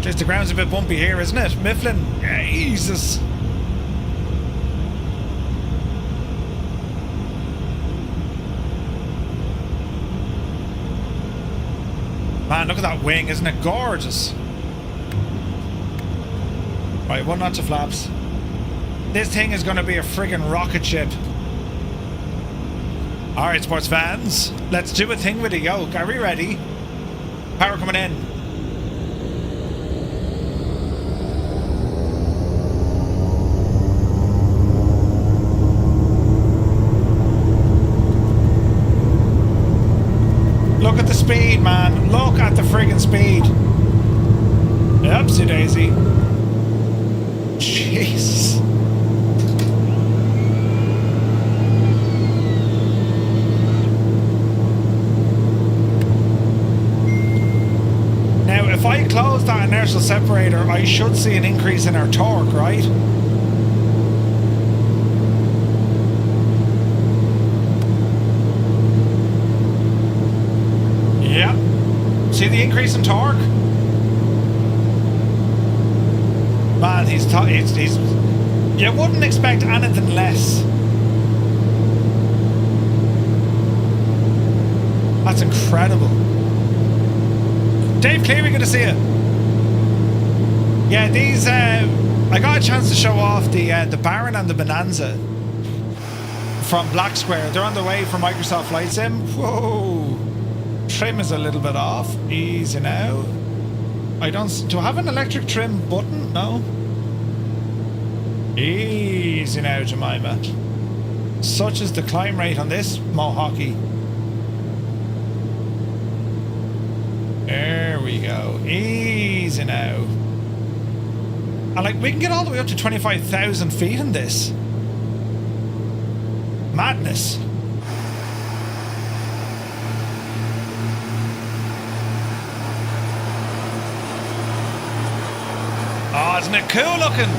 Jeez, the ground's a bit bumpy here, isn't it? Mifflin, Jesus. Man, look at that wing. Isn't it gorgeous? Right, 1 knot to flaps. This thing is going to be a friggin' rocket ship. Alright, sports fans. Let's do a thing with a yoke. Are we ready? Power coming in. Look at the speed, man. Look at the friggin' speed. Oopsie daisy. Jeez. Now, if I close that inertial separator, I should see an increase in our torque, right? Yeah. See the increase in torque? Man, he's you wouldn't expect anything less. That's incredible. Dave Cleary, good to see you. Yeah, these I got a chance to show off the Baron and the Bonanza from Black Square. They're on the way from Microsoft Flight Sim. Whoa. Trim is a little bit off. Easy now. Do I have an electric trim button? No. Easy now, Jemima. Such is the climb rate on this Mohawkie. There we go. Easy now. And like, we can get all the way up to 25,000 feet in this. Madness. Oh, isn't it cool looking?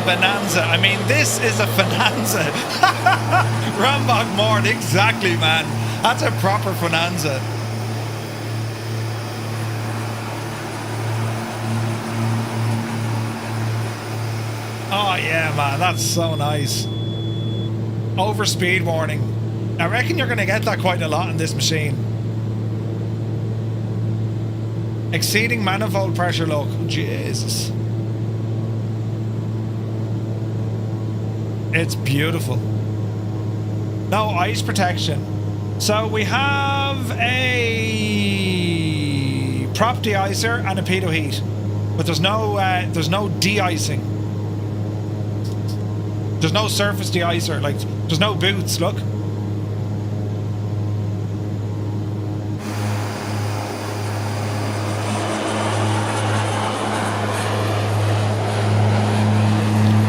Bonanza. I mean, this is a Bonanza. Rambach Mort, exactly, man. That's a proper Bonanza. Oh yeah, man, that's so nice. Overspeed warning. I reckon you're going to get that quite a lot in this machine. Exceeding manifold pressure look. Jesus. It's beautiful. No ice protection. So we have a prop de-icer and a pitot heat, but there's no de-icing. There's no surface de-icer. Like, there's no boots. Look.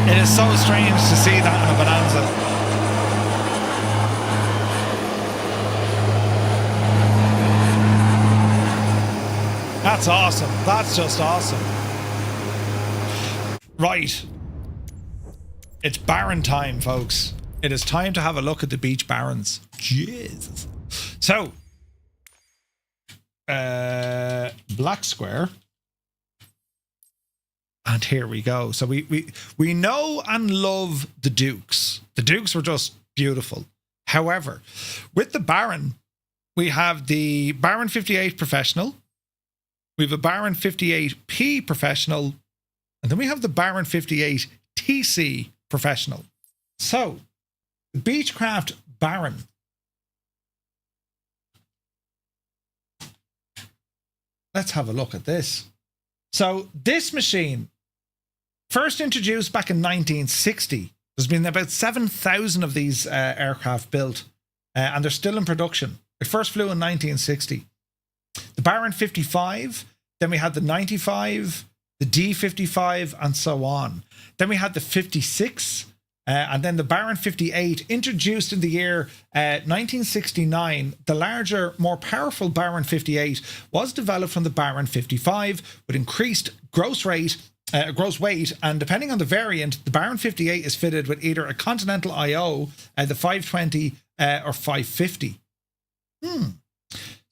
It is so strange to see that in a Bonanza. That's awesome. That's just awesome. Right. It's Baron time, folks. It is time to have a look at the Beech Barons. Jesus. So, Black Square. And here we go. So we know and love the Dukes. The Dukes were just beautiful. However, with the Baron, we have the Baron 58 Professional. We have a Baron 58P Professional. And then we have the Baron 58 TC Professional. So, the Beechcraft Baron. Let's have a look at this. So this machine, first introduced back in 1960. There's been about 7,000 of these aircraft built, and they're still in production. It first flew in 1960. The Baron 55, then we had the 95, the D55, and so on. Then we had the 56, And then the Baron 58, introduced in the year 1969. The larger, more powerful Baron 58 was developed from the Baron 55 with increased gross weight, and depending on the variant, the Baron 58 is fitted with either a Continental IO, the 520 or 550.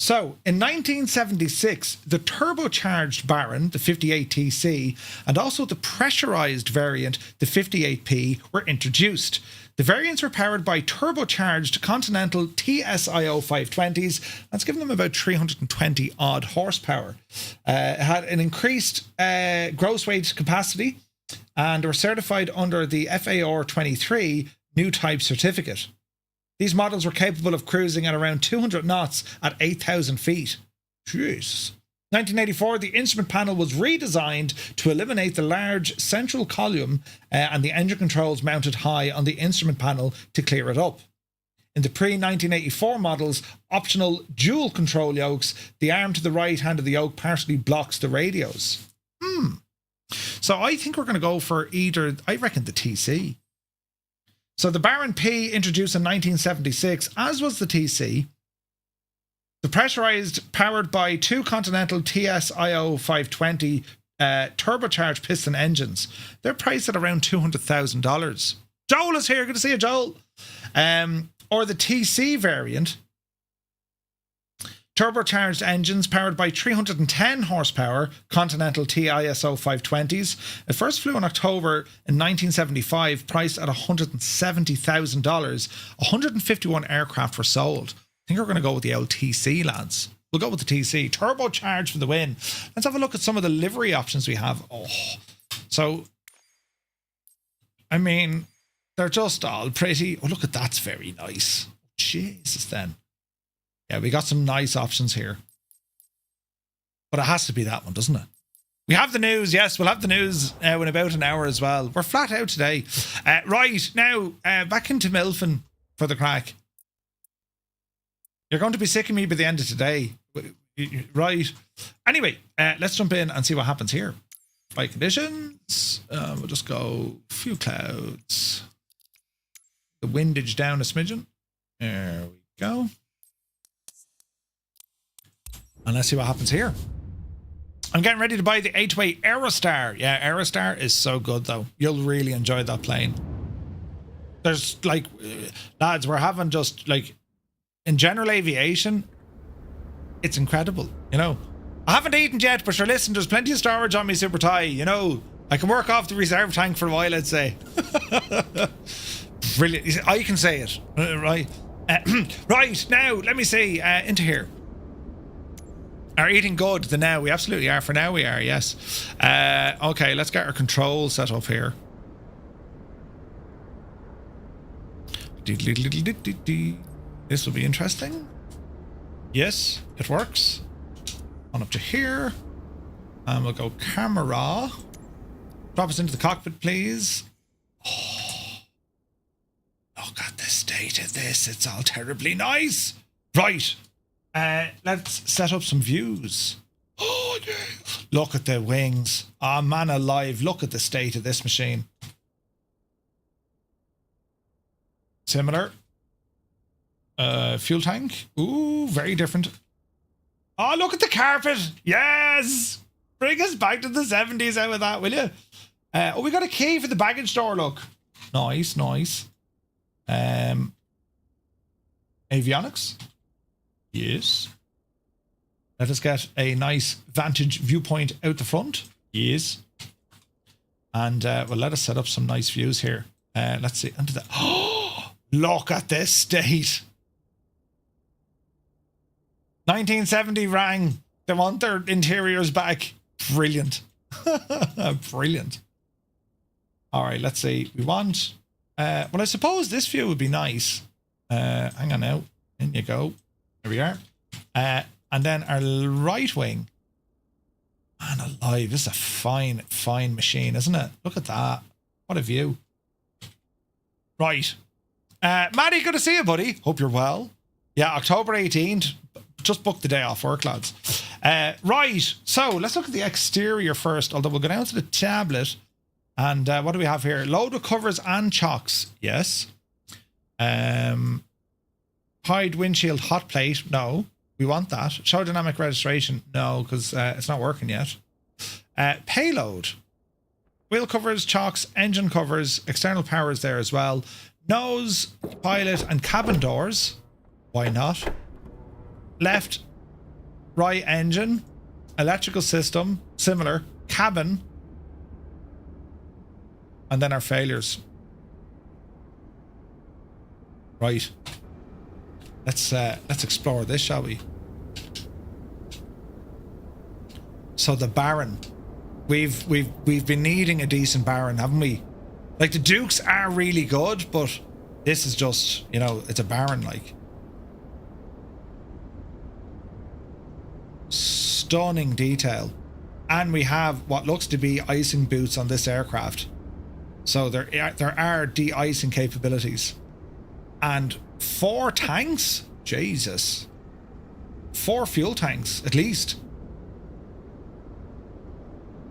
So, in 1976, the turbocharged Baron, the 58TC, and also the pressurized variant, the 58P, were introduced. The variants were powered by turbocharged Continental TSIO 520s. That's given them about 320 odd horsepower. It had an increased gross weight capacity and were certified under the FAR 23 new type certificate. These models were capable of cruising at around 200 knots at 8,000 feet. Jeez. 1984, the instrument panel was redesigned to eliminate the large central column and the engine controls mounted high on the instrument panel to clear it up. In the pre-1984 models, optional dual control yokes, the arm to the right hand of the yoke partially blocks the radios. So I think we're going to go for either, I reckon the TC. So the Baron P, introduced in 1976, as was the TC. The pressurized, powered by two Continental TSIO 520 turbocharged piston engines. They're priced at around $200,000. Joel is here. Good to see you, Joel. Or the TC variant. Turbocharged engines powered by 310 horsepower Continental TISO 520s. It first flew in October in 1975, priced at $170,000. 151 aircraft were sold. I think we're going to go with the LTC, lads. We'll go with the TC. Turbocharged for the win. Let's have a look at some of the livery options we have. So, I mean, they're just all pretty. Oh, look at that's very nice. Jesus, then. Yeah, we got some nice options here. But it has to be that one, doesn't it? We have the news, yes. We'll have the news in about an hour as well. We're flat out today. Right, now, back into Milfin for the crack. You're going to be sick of me by the end of today. Right. Anyway, let's jump in and see what happens here. Flight conditions. We'll just go few clouds. The windage down a smidgen. There we go. And let's see what happens here. I'm getting ready to buy the 8-way Aerostar. Yeah, Aerostar is so good, though. You'll really enjoy that plane. There's, like, lads, we're having just, like, in general aviation, it's incredible, you know. I haven't eaten yet, but sure, listen, there's plenty of storage on me super tie, you know. I can work off the reserve tank for a while, I'd say. Brilliant. I can say it. Right. Right, now, let me see, into here. Are eating good? The now we absolutely are. For now we are, yes. Okay, let's get our control set up here. This will be interesting. Yes, it works. On up to here. And we'll go camera. Drop us into the cockpit, please. Oh, look at the state of this. It's all terribly nice. Right. Let's set up some views. Oh, yeah. Look at the wings. Oh, man alive. Look at the state of this machine. Similar. Fuel tank. Ooh, very different. Oh, look at the carpet. Yes. Bring us back to the 70s out with that, will you? Oh, we got a key for the baggage door, look. Nice, nice. Avionics. Yes. Let us get a nice vantage viewpoint out the front. Yes. And well, let us set up some nice views here. Let's see. Into the. Oh, look at this state. 1970 rang. They want their interiors back. Brilliant. Brilliant. All right, let's see. We want. Well, I suppose this view would be nice. Hang on now. In you go. There we are. And then our right wing. Man alive, this is a fine, fine machine, isn't it? Look at that. What a view. Right. Matty, good to see you, buddy. Hope you're well. Yeah, October 18th. Just booked the day off work, lads. Right. So let's look at the exterior first, although we'll go down to the tablet And what do we have here? Load with covers and chocks. Yes. Hide windshield hot plate. No. We want that. Show dynamic registration. No, because it's not working yet. Payload. Wheel covers, chocks, engine covers, external power is there as well. Nose, pilot, and cabin doors. Why not? Left, right engine, electrical system, similar, cabin, and then our failures. Right. Let's explore this, shall we? So the Baron. We've been needing a decent Baron, haven't we? Like, the Dukes are really good, but this is just, you know, it's a Baron, like. Stunning detail. And we have what looks to be icing boots on this aircraft. So there are de-icing capabilities. And 4 tanks? Jesus. 4 fuel tanks, at least.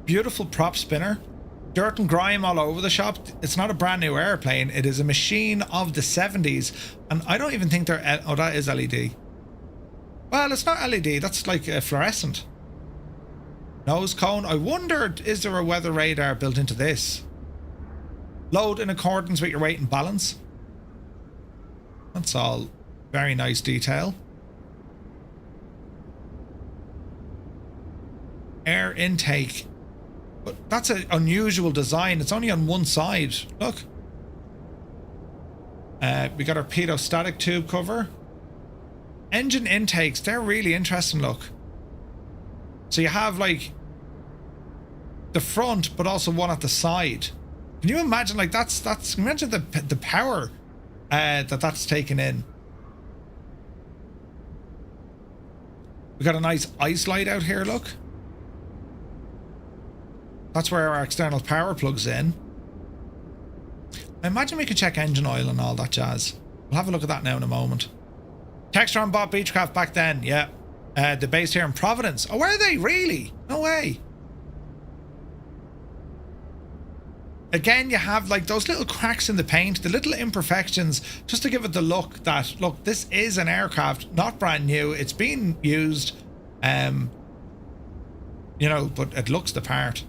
Beautiful prop spinner. Dirt and grime all over the shop. It's not a brand new airplane. It is a machine of the 70s. And I don't even think they're... Oh, that is LED. Well, it's not LED. That's like a fluorescent. Nose cone. I wondered, is there a weather radar built into this? Load in accordance with your weight and balance. That's all very nice detail. Air intake. But that's an unusual design. It's only on one side. Look. We got our pedostatic tube cover. Engine intakes. They're really interesting, look. So you have like the front, but also one at the side. Can you imagine, like, that's imagine the power that's taken in. We got a nice ice light out here, look. That's where our external power plugs in. I imagine we could check engine oil and all that jazz. We'll have a look at that now in a moment. Textron bought Beechcraft back then, yeah. The base here in Providence. Oh, were they? Really? No way. Again, you have like those little cracks in the paint, the little imperfections, just to give it the look that, look, this is an aircraft, not brand new. It's been used, you know, but it looks the part.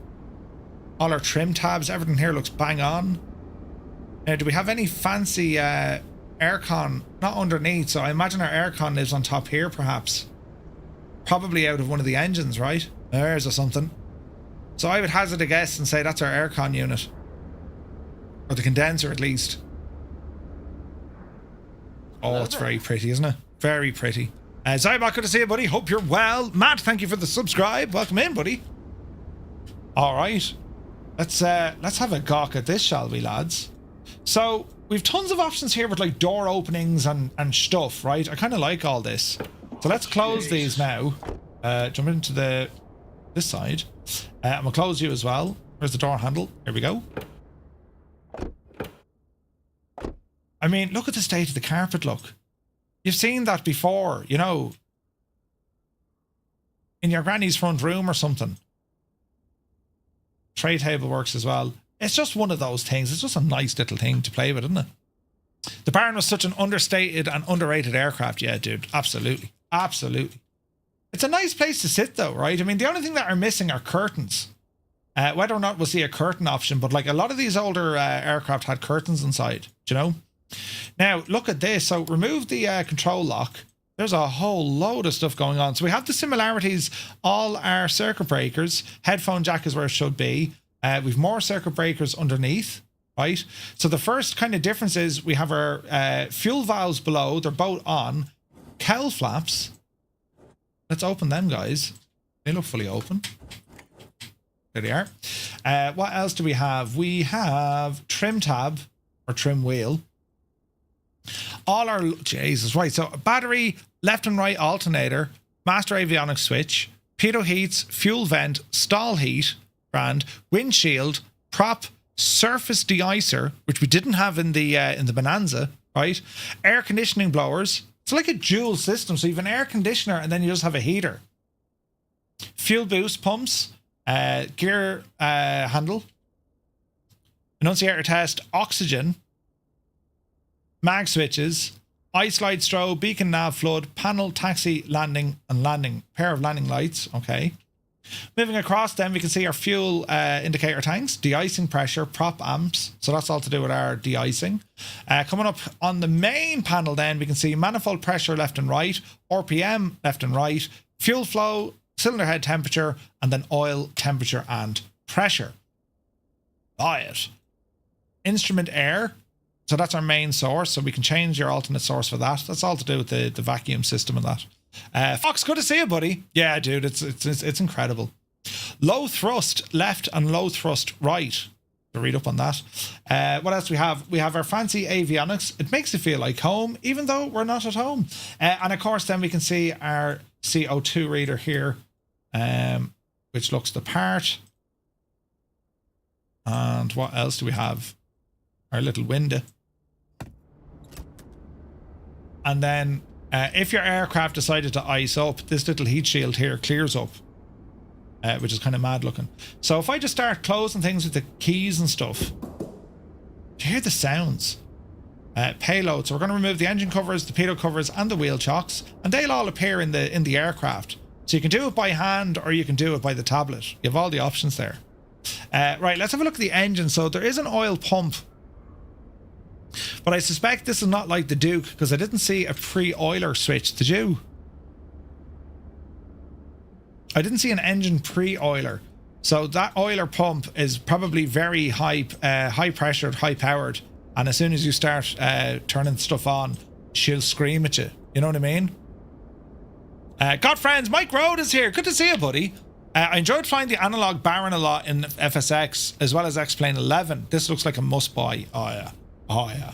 All our trim tabs, everything here looks bang on. Now, do we have any fancy aircon? Not underneath, so I imagine our aircon lives on top here, perhaps. Probably out of one of the engines, right? There's or something. So I would hazard a guess and say that's our aircon unit. Or the condenser, at least. Oh, it's very pretty, isn't it? Very pretty. Zybot, good to see you, buddy. Hope you're well. Matt, thank you for the subscribe. Welcome in, buddy. All right. Let's have a gawk at this, shall we, lads? So we've tons of options here with like door openings and stuff, right? I kind of like all this. So let's close these now. Jump into this side. I'm gonna close you as well. Where's the door handle? Here we go. I mean, look at the state of the carpet, look. You've seen that before, you know. In your granny's front room or something. Tray table works as well. It's just one of those things. It's just a nice little thing to play with, isn't it? The Baron was such an understated and underrated aircraft. Yeah, dude. Absolutely. Absolutely. It's a nice place to sit, though, right? I mean, the only thing that are missing are curtains. Whether or not we'll see a curtain option, but like a lot of these older aircraft had curtains inside, do you know? Now, look at this. So remove the control lock. There's a whole load of stuff going on. So we have the similarities. All our circuit breakers. Headphone jack is where it should be. We've more circuit breakers underneath, right? So the first kind of difference is we have our fuel valves below. They're both on. Cowl flaps. Let's open them, guys. They look fully open. There they are. What else do we have? We have trim tab or trim wheel. All our... Jesus, right. So battery, left and right alternator, master avionics switch, pitot heats, fuel vent, stall heat, brand, windshield, prop, surface de-icer, which we didn't have in the Bonanza, right? Air conditioning blowers. It's like a dual system. So you have an air conditioner and then you just have a heater. Fuel boost pumps, gear handle, Annunciator test, oxygen, mag switches, ice light strobe, beacon nav flood, panel, taxi, landing, and landing. Pair of landing lights. Okay. Moving across, then we can see our fuel indicator tanks, de-icing pressure, prop amps. So that's all to do with our de-icing. Coming up on the main panel, then we can see manifold pressure left and right, RPM left and right, fuel flow, cylinder head temperature, and then oil temperature and pressure. Right. Instrument air. So that's our main source. So we can change your alternate source for that. That's all to do with the vacuum system and that. Fox, good to see you, buddy. Yeah, dude, it's incredible. Low thrust left and low thrust right. To read up on that. What else we have? We have our fancy avionics. It makes you feel like home, even though we're not at home. And of course, then we can see our CO2 reader here, which looks the part. And what else do we have? Our little window. And then if your aircraft decided to ice up, this little heat shield here clears up, which is kind of mad looking. So if I just start closing things with the keys and stuff, do you hear the sounds? Payload. So we're going to remove the engine covers, the pitot covers, and the wheel chocks, and they'll all appear in the aircraft. So you can do it by hand or you can do it by the tablet. You have all the options there. Right, let's have a look at the engine. So there is an oil pump, but I suspect this is not like the Duke because I didn't see a pre-oiler switch. Did you? I didn't see an engine pre-oiler. So that oiler pump is probably very high pressured, high powered. And as soon as you start turning stuff on, she'll scream at you. You know what I mean? Got friends, Mike Road is here. Good to see you, buddy. I enjoyed flying the analog Baron a lot in FSX as well as X-Plane 11. This looks like a must buy. Oh yeah. Oh yeah.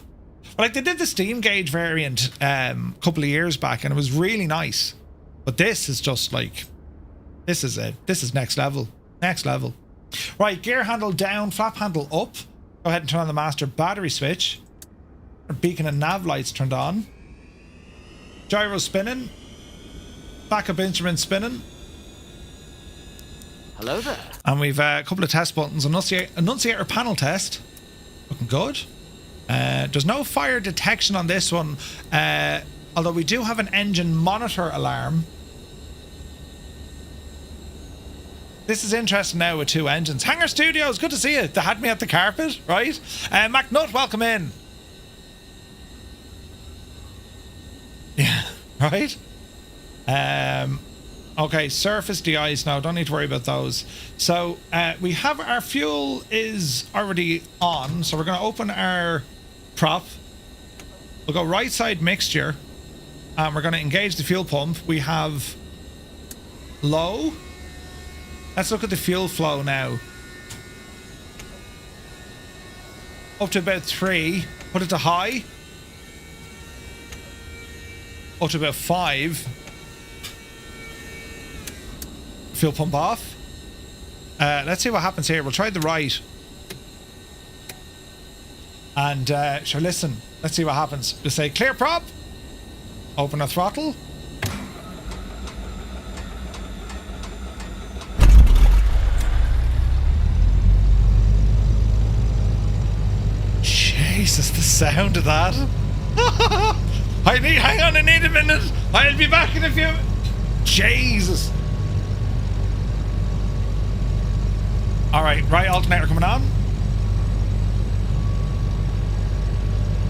Like they did the steam gauge variant a couple of years back and it was really nice. But this is just like, this is next level. Next level. Right, gear handle down, flap handle up. Go ahead and turn on the master battery switch. Our beacon and nav lights turned on. Gyro spinning. Backup instrument spinning. Hello there. And we've a couple of test buttons. Annunciator panel test. Looking good. There's no fire detection on this one. Although we do have an engine monitor alarm. This is interesting now with two engines. Hangar Studios, good to see you. They had me at the carpet, right? MacNut, welcome in. Yeah, right? Okay, surface de-ice now. Don't need to worry about those. So we have our fuel is already on. So we're going to open our prop. We'll go right side mixture. And we're going to engage the fuel pump. We have low. Let's look at the fuel flow now. Up to about 3. Put it to high. Up to about 5. Fuel pump off. Let's see what happens here. We'll try the right. And sure, listen. Let's see what happens. We'll say clear prop. Open a throttle. Jesus, the sound of that. Hang on, I need a minute. I'll be back in a few. Jesus. Alright, right alternator coming on.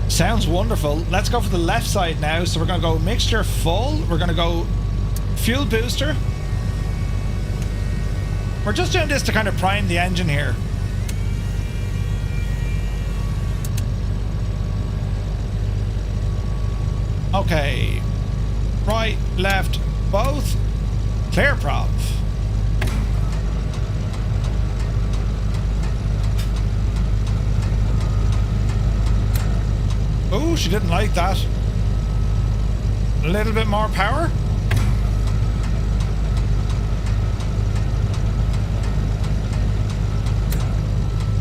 Sounds wonderful. Let's go for the left side now. So we're going to go mixture full. We're going to go fuel booster. We're just doing this to kind of prime the engine here. Okay. Right, left, both. Clear prop. Oh, she didn't like that. A little bit more power.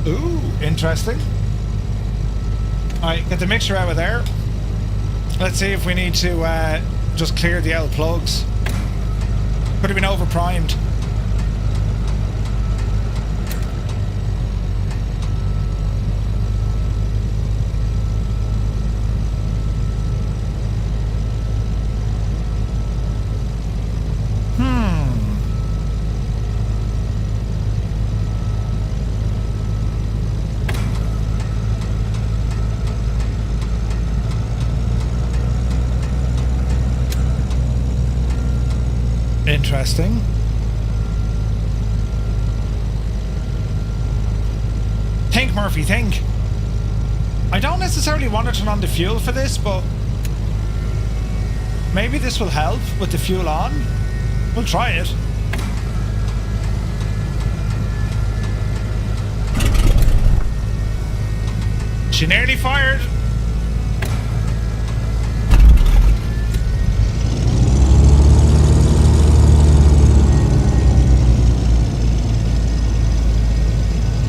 Ooh, interesting. Alright, get the mixture out of there. Let's see if we need to just clear the L plugs. Could have been over primed. Interesting. Think, Murphy, think. I don't necessarily want to turn on the fuel for this, but maybe this will help with the fuel on. We'll try it. She nearly fired.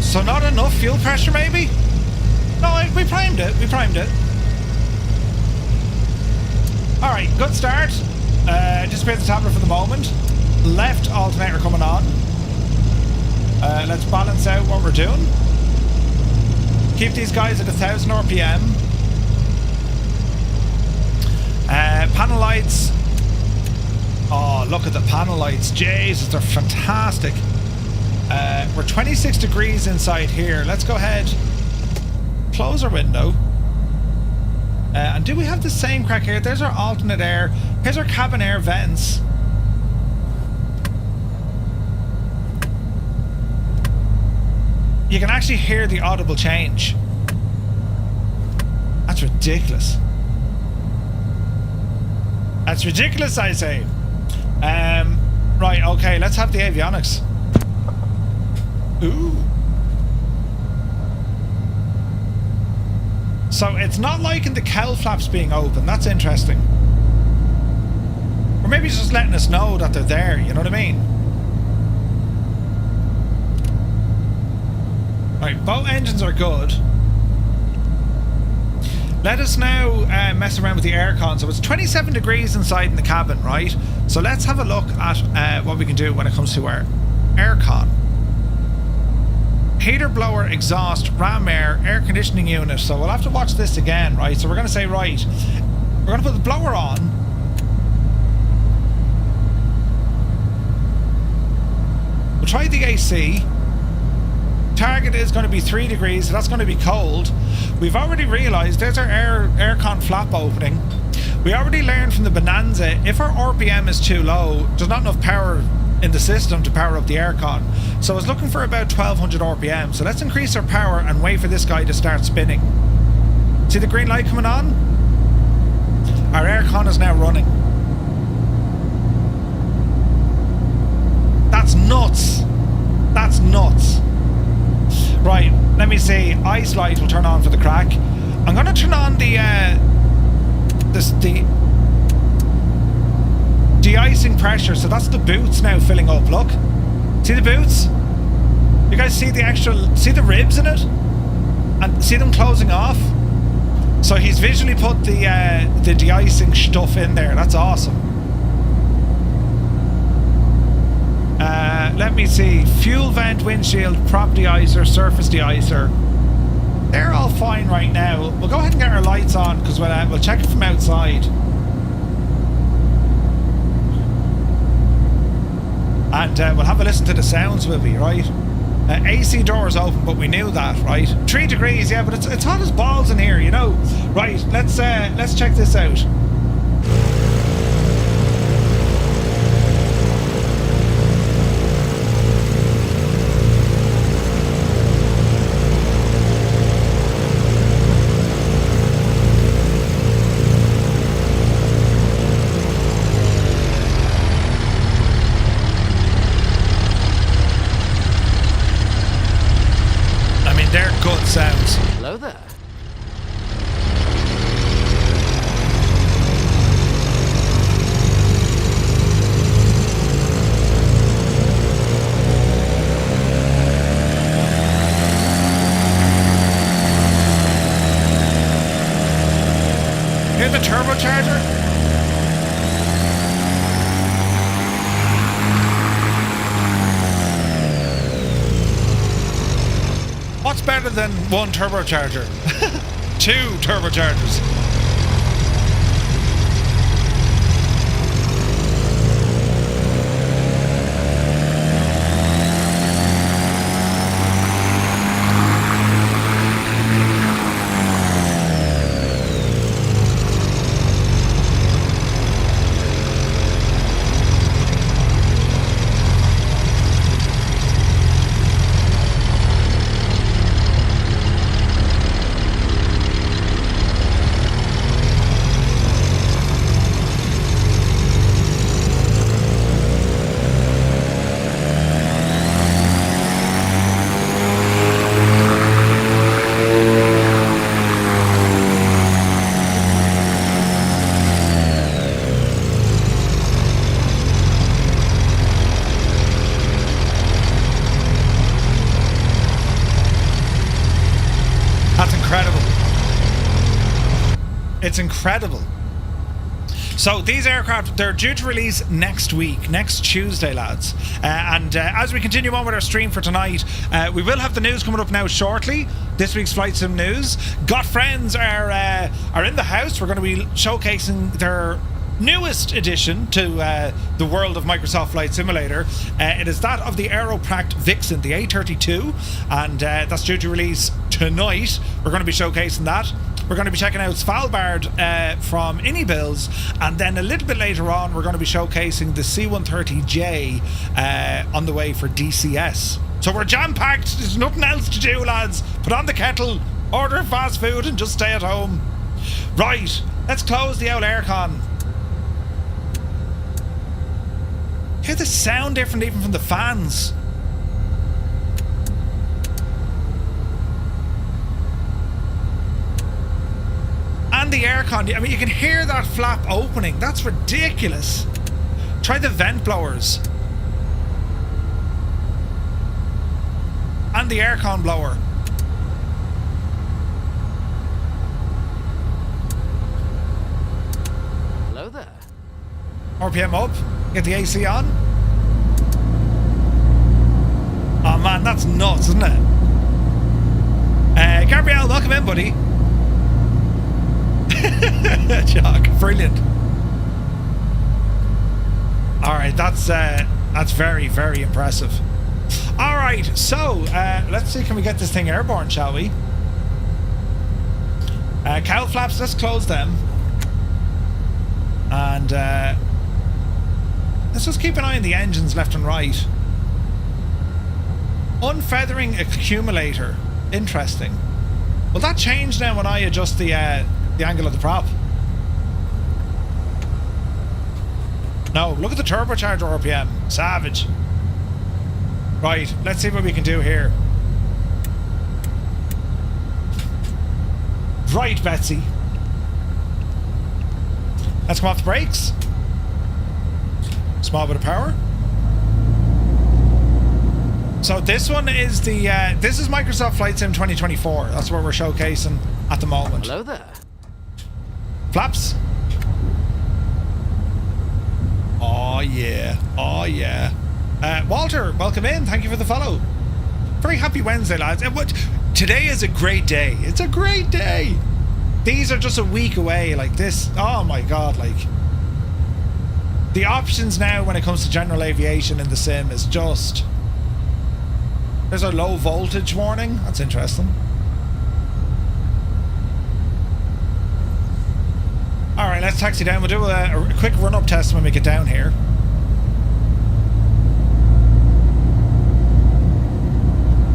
So not enough fuel pressure, maybe? No, we primed it. We primed it. All right, good start. Disappear the tablet for the moment. Left alternator coming on. Let's balance out what we're doing. Keep these guys at 1,000 RPM. Panel lights. Oh, look at the panel lights. Jesus, they're fantastic. We're 26 degrees inside here. Let's go ahead. Close our window. And do we have the same crack here? There's our alternate air. Here's our cabin air vents. You can actually hear the audible change. That's ridiculous. That's ridiculous, I say. Right, okay, let's have the avionics. Ooh. So it's not liking the cowl flaps being open. That's interesting. Or maybe it's just letting us know that they're there, you know what I mean? Right, both engines are good. Let us now mess around with the aircon. So it's 27 degrees inside in the cabin, right? So let's have a look at what we can do when it comes to our aircon. Heater, blower, exhaust, ram air conditioning unit. So we'll have to watch this again, right? So we're going to say, right, we're going to put the blower on. We'll try the AC. Target is going to be 3 degrees, so that's going to be cold. We've already realised there's our aircon flap opening. We already learned from the Bonanza, if our RPM is too low, there's not enough power in the system to power up the aircon. So I was looking for about 1200 RPM. So let's increase our power and wait for this guy to start spinning. See the green light coming on? Our aircon is now running. That's nuts. That's nuts. Right, let me see. Ice light will turn on for the crack. I'm going to turn on the de-icing pressure. So that's the boots now filling up. Look, see the boots? You guys see the see the ribs in it, and see them closing off. So he's visually put the de-icing stuff in there. That's awesome. Let me see. Fuel vent, windshield, prop de-icer, surface de-icer. They're all fine right now. We'll go ahead and get our lights on because we'll check it from outside. And we'll have a listen to the sounds, will we, right? AC doors open, but we knew that, right? 3 degrees, yeah, but it's hot as balls in here, you know. Right, let's check this out. Sounds. Hello there. Hear the turbocharger? What's better than one turbocharger? 2 turbochargers. It's incredible. So these aircraft, they're due to release next week, next Tuesday, lads. And as we continue on with our stream for tonight, we will have the news coming up now shortly. This week's Flight Sim news. Got Friends are in the house. We're going to be showcasing their newest addition to the world of Microsoft Flight Simulator. It is that of the Aeropract Vixen, the A32, and that's due to release tonight. We're going to be showcasing that. We're going to be checking out Svalbard from Inibills, and then a little bit later on we're going to be showcasing the C-130J on the way for DCS. So we're jam-packed. There's nothing else to do, lads. Put on the kettle, order fast food, and just stay at home. Right, let's close the old aircon. Hear the sound different even from the fans. And the aircon, I mean, you can hear that flap opening. That's ridiculous. Try the vent blowers. And the aircon blower. Hello there. RPM up. Get the AC on. Oh man, that's nuts, isn't it? Gabrielle, welcome in, buddy. Jock, brilliant. Alright, that's very, very impressive. Alright, so let's see, can we get this thing airborne, shall we? Cowl flaps, let's close them. And let's just keep an eye on the engines left and right. Unfeathering accumulator. Interesting. Will that change now when I adjust the angle of the prop? No, look at the turbocharger RPM. Savage. Right, let's see what we can do here. Right, Betsy. Let's come off the brakes. Small bit of power. So this one is the this is Microsoft Flight Sim 2024. That's what we're showcasing at the moment. Hello there. Flaps. Oh yeah. Oh yeah. Walter, welcome in. Thank you for the follow. Very happy Wednesday, lads. Today is a great day. It's a great day. These are just a week away. Like this. Oh my god. Like the options now when it comes to general aviation in the sim is just. There's a low voltage warning. That's interesting. Alright, let's taxi down. We'll do a quick run-up test when we get down here.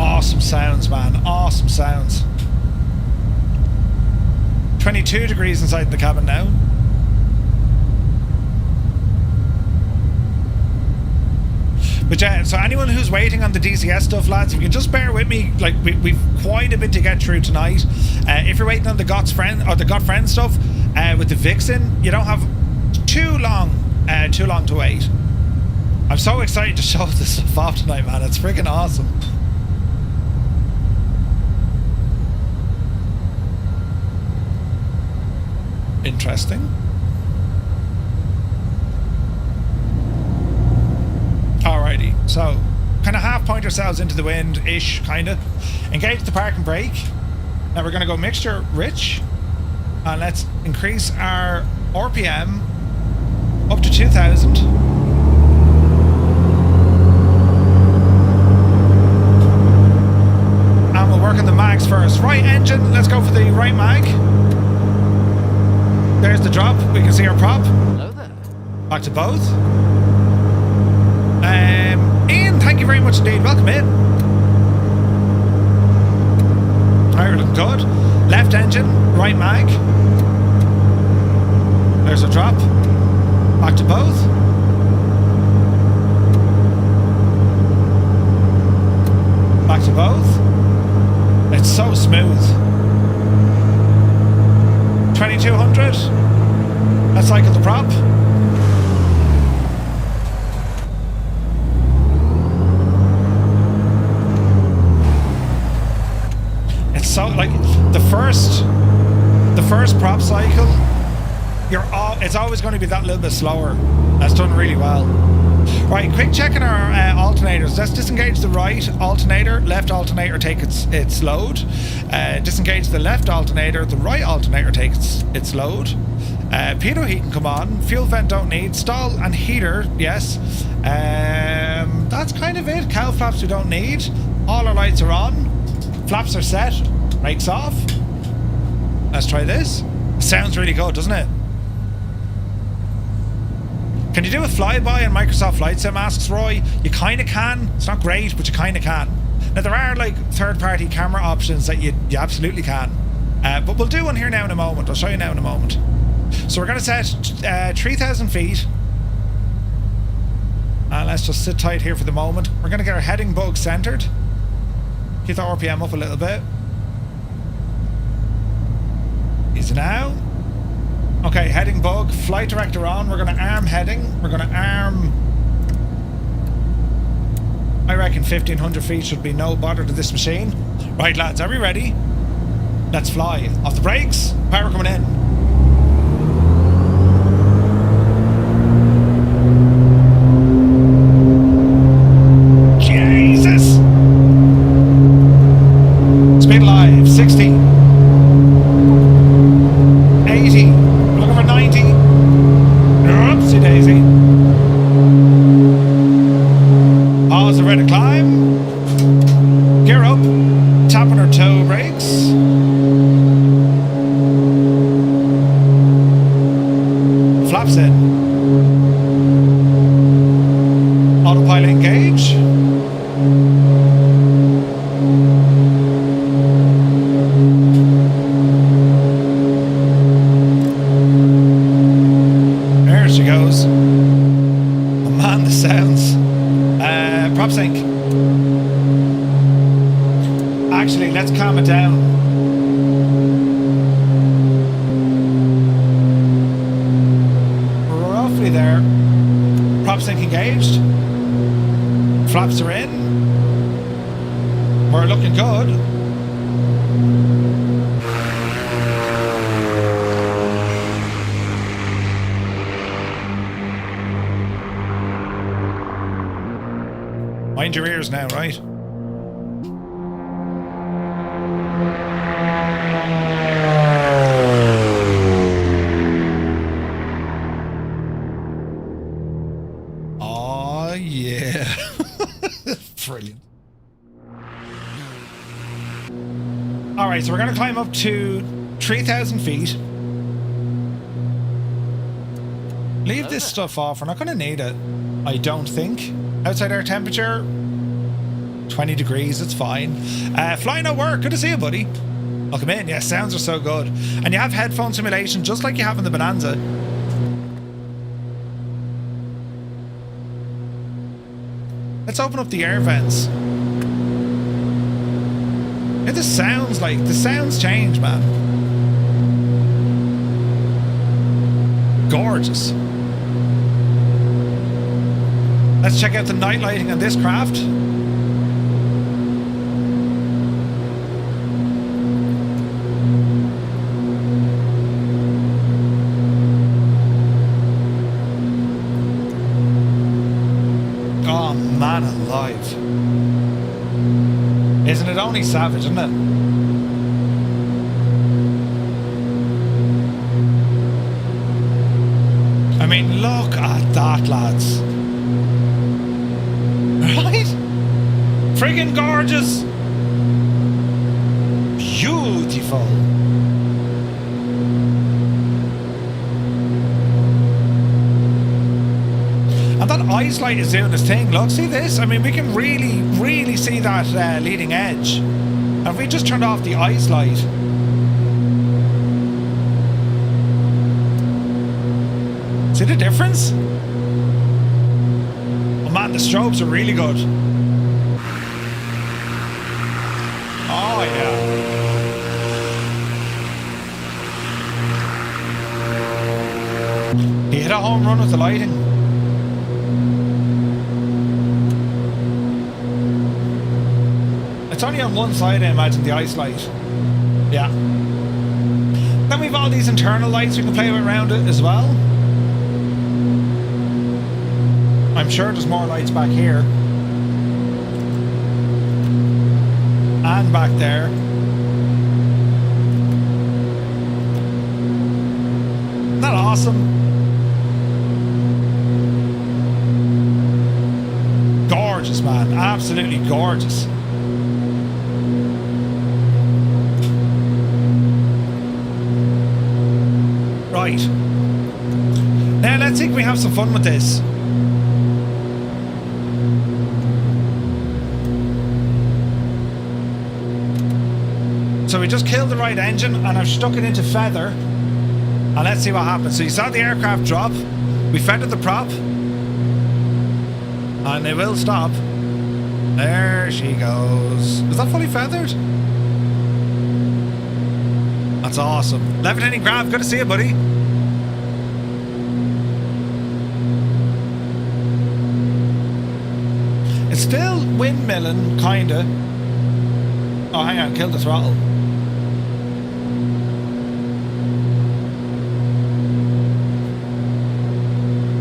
Awesome sounds, man. Awesome sounds. 22 degrees inside the cabin now. But yeah, so anyone who's waiting on the DCS stuff, lads, if you can just bear with me, like we've quite a bit to get through tonight. If you're waiting on the Got Friend stuff with the Vixen, you don't have too long to wait. I'm so excited to show this stuff off tonight, man. It's freaking awesome. Interesting. Alrighty, so kind of half point ourselves into the wind-ish, kind of. Engage the park and brake. Now we're going to go mixture rich. And let's increase our RPM up to 2,000. And we'll work on the mags first. Right engine, let's go for the right mag. There's the drop. We can see our prop. Hello there. Back to both. Ian, thank you very much indeed. Welcome in. Alright, we're looking good. Left engine, right mag. There's a drop. Back to both. Back to both. It's so smooth. 2200. Let's cycle the prop. So like the first prop cycle it's always going to be that little bit slower. That's done really well. Right, quick check on our alternators. Let's disengage the right alternator, left alternator take its load. Disengage the left alternator, the right alternator takes its load. Pitot heat can come on. Fuel vent don't need. Stall and heater, yes. That's kind of it. Cowl flaps we don't need. All our lights are on. Flaps are set. Brakes off. Let's try this. Sounds really good, doesn't it? Can you do a flyby in Microsoft Flight Sim, asks Roy? You kind of can. It's not great, but you kind of can. Now, there are like third-party camera options that you absolutely can. But we'll do one here now in a moment. I'll show you now in a moment. So we're going to set 3,000 feet. And let's just sit tight here for the moment. We're going to get our heading bug centered. Keep the RPM up a little bit. Easy now. Okay, heading bug, flight director on. We're going to arm heading. We're going to arm... I reckon 1,500 feet should be no bother to this machine. Right, lads, are we ready? Let's fly. Off the brakes. Power coming in. Jesus! Speed alive, 60. 80. We're looking for 90. Oopsie daisy. Pause the ready to climb. Gear up. Tapping our toe brakes. Flaps in. Autopilot engage. There she goes. Oh man, the sounds. Prop sync. Actually, let's calm it down. Roughly there. Prop sync engaged. Flaps are in. We're looking good. Mind your ears now, right? Oh, yeah. Brilliant. Alright, so we're going to climb up to 3,000 feet. Leave this stuff off. We're not going to need it, I don't think. Outside air temperature, 20 degrees, it's fine. Flying at work, good to see you, buddy. Welcome in. Yeah, sounds are so good. And you have headphone simulation, just like you have in the Bonanza. Let's open up the air vents. Yeah, the sounds change, man. Gorgeous. Let's check out the night lighting on this craft. Oh man alive. Isn't it only savage, isn't it? I mean, look at that, lads. Right? Friggin' gorgeous. Beautiful. And that ice light is doing its thing. Look, see this? I mean, we can really see that leading edge. And if we just turned off the ice light. See the difference? Oh man, the strobes are really good. Oh yeah. He hit a home run with the lighting. It's only on one side, I imagine, the ice light. Yeah. Then we've all these internal lights we can play around it as well. I'm sure there's more lights back here. And back there. Isn't that awesome? Gorgeous, man. Absolutely gorgeous. Right. Now let's see if we have some fun with this. So we just killed the right engine and I've stuck it into feather. And let's see what happens. So you saw the aircraft drop. We feathered the prop. And it will stop. There she goes. Is that fully feathered? That's awesome. Levitating Grav, good to see you, buddy. It's still windmilling, kinda. Oh, hang on, kill the throttle.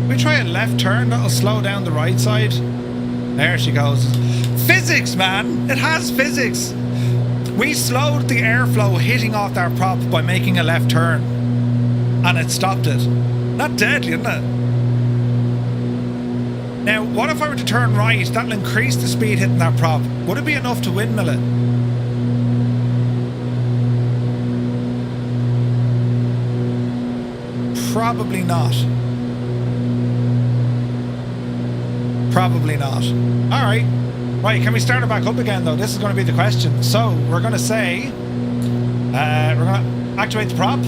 We try a left turn, that'll slow down the right side. There she goes. Physics, man! It has physics! We slowed the airflow hitting off our prop by making a left turn. And it stopped it. Not deadly, isn't it? Now, what if I were to turn right? That'll increase the speed hitting that prop. Would it be enough to windmill it? Probably not. Probably not. Alright. Right, can we start it back up again though? This is going to be the question. So, we're going to say... we're going to activate the prop.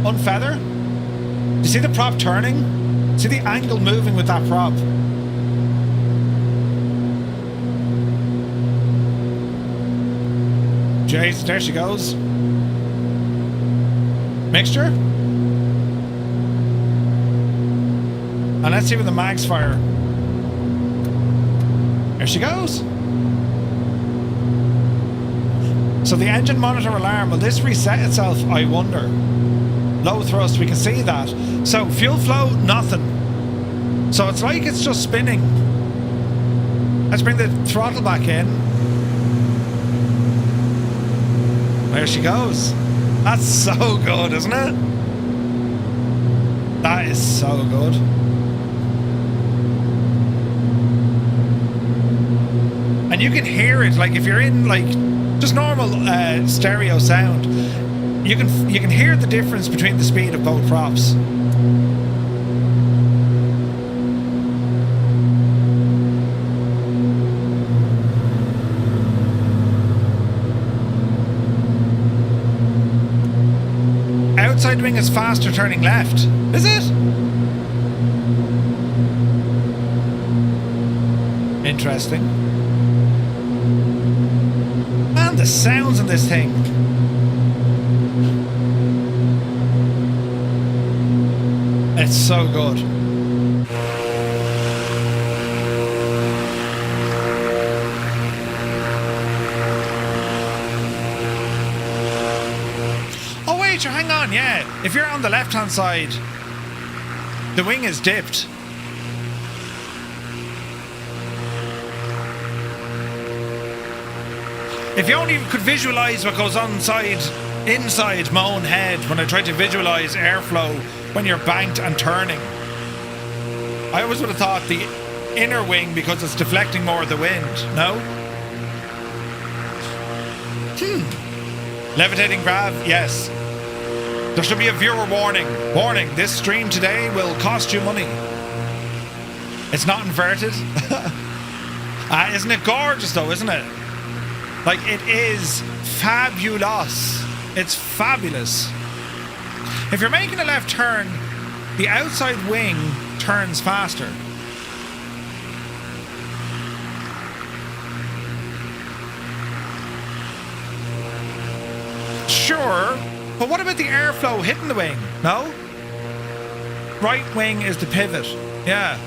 Unfeather. Do you see the prop turning? See the angle moving with that prop? Jace, there she goes. Mixture. And let's see where the mags fire. There she goes. So the engine monitor alarm, will this reset itself, I wonder? Low thrust, we can see that. So fuel flow, nothing. So it's like it's just spinning. Let's bring the throttle back in. There she goes. That's so good, isn't it? That is so good. And you can hear it, like if you're in like just normal stereo sound, you can hear the difference between the speed of both props. Outside wing is faster turning left. Is it? Interesting. Man, the sounds of this thing. It's so good. Oh wait, hang on, yeah. If you're on the left-hand side, the wing is dipped. If you only could visualise what goes on inside my own head when I try to visualise airflow when you're banked and turning. I always would have thought the inner wing because it's deflecting more of the wind, no? Levitating Grav, yes. There should be a viewer warning. Warning, this stream today will cost you money. It's not inverted. Isn't it gorgeous though, isn't it? Like, it is fabulous. It's fabulous. If you're making a left turn, the outside wing turns faster. Sure, but what about the airflow hitting the wing? No? Right wing is the pivot. Yeah.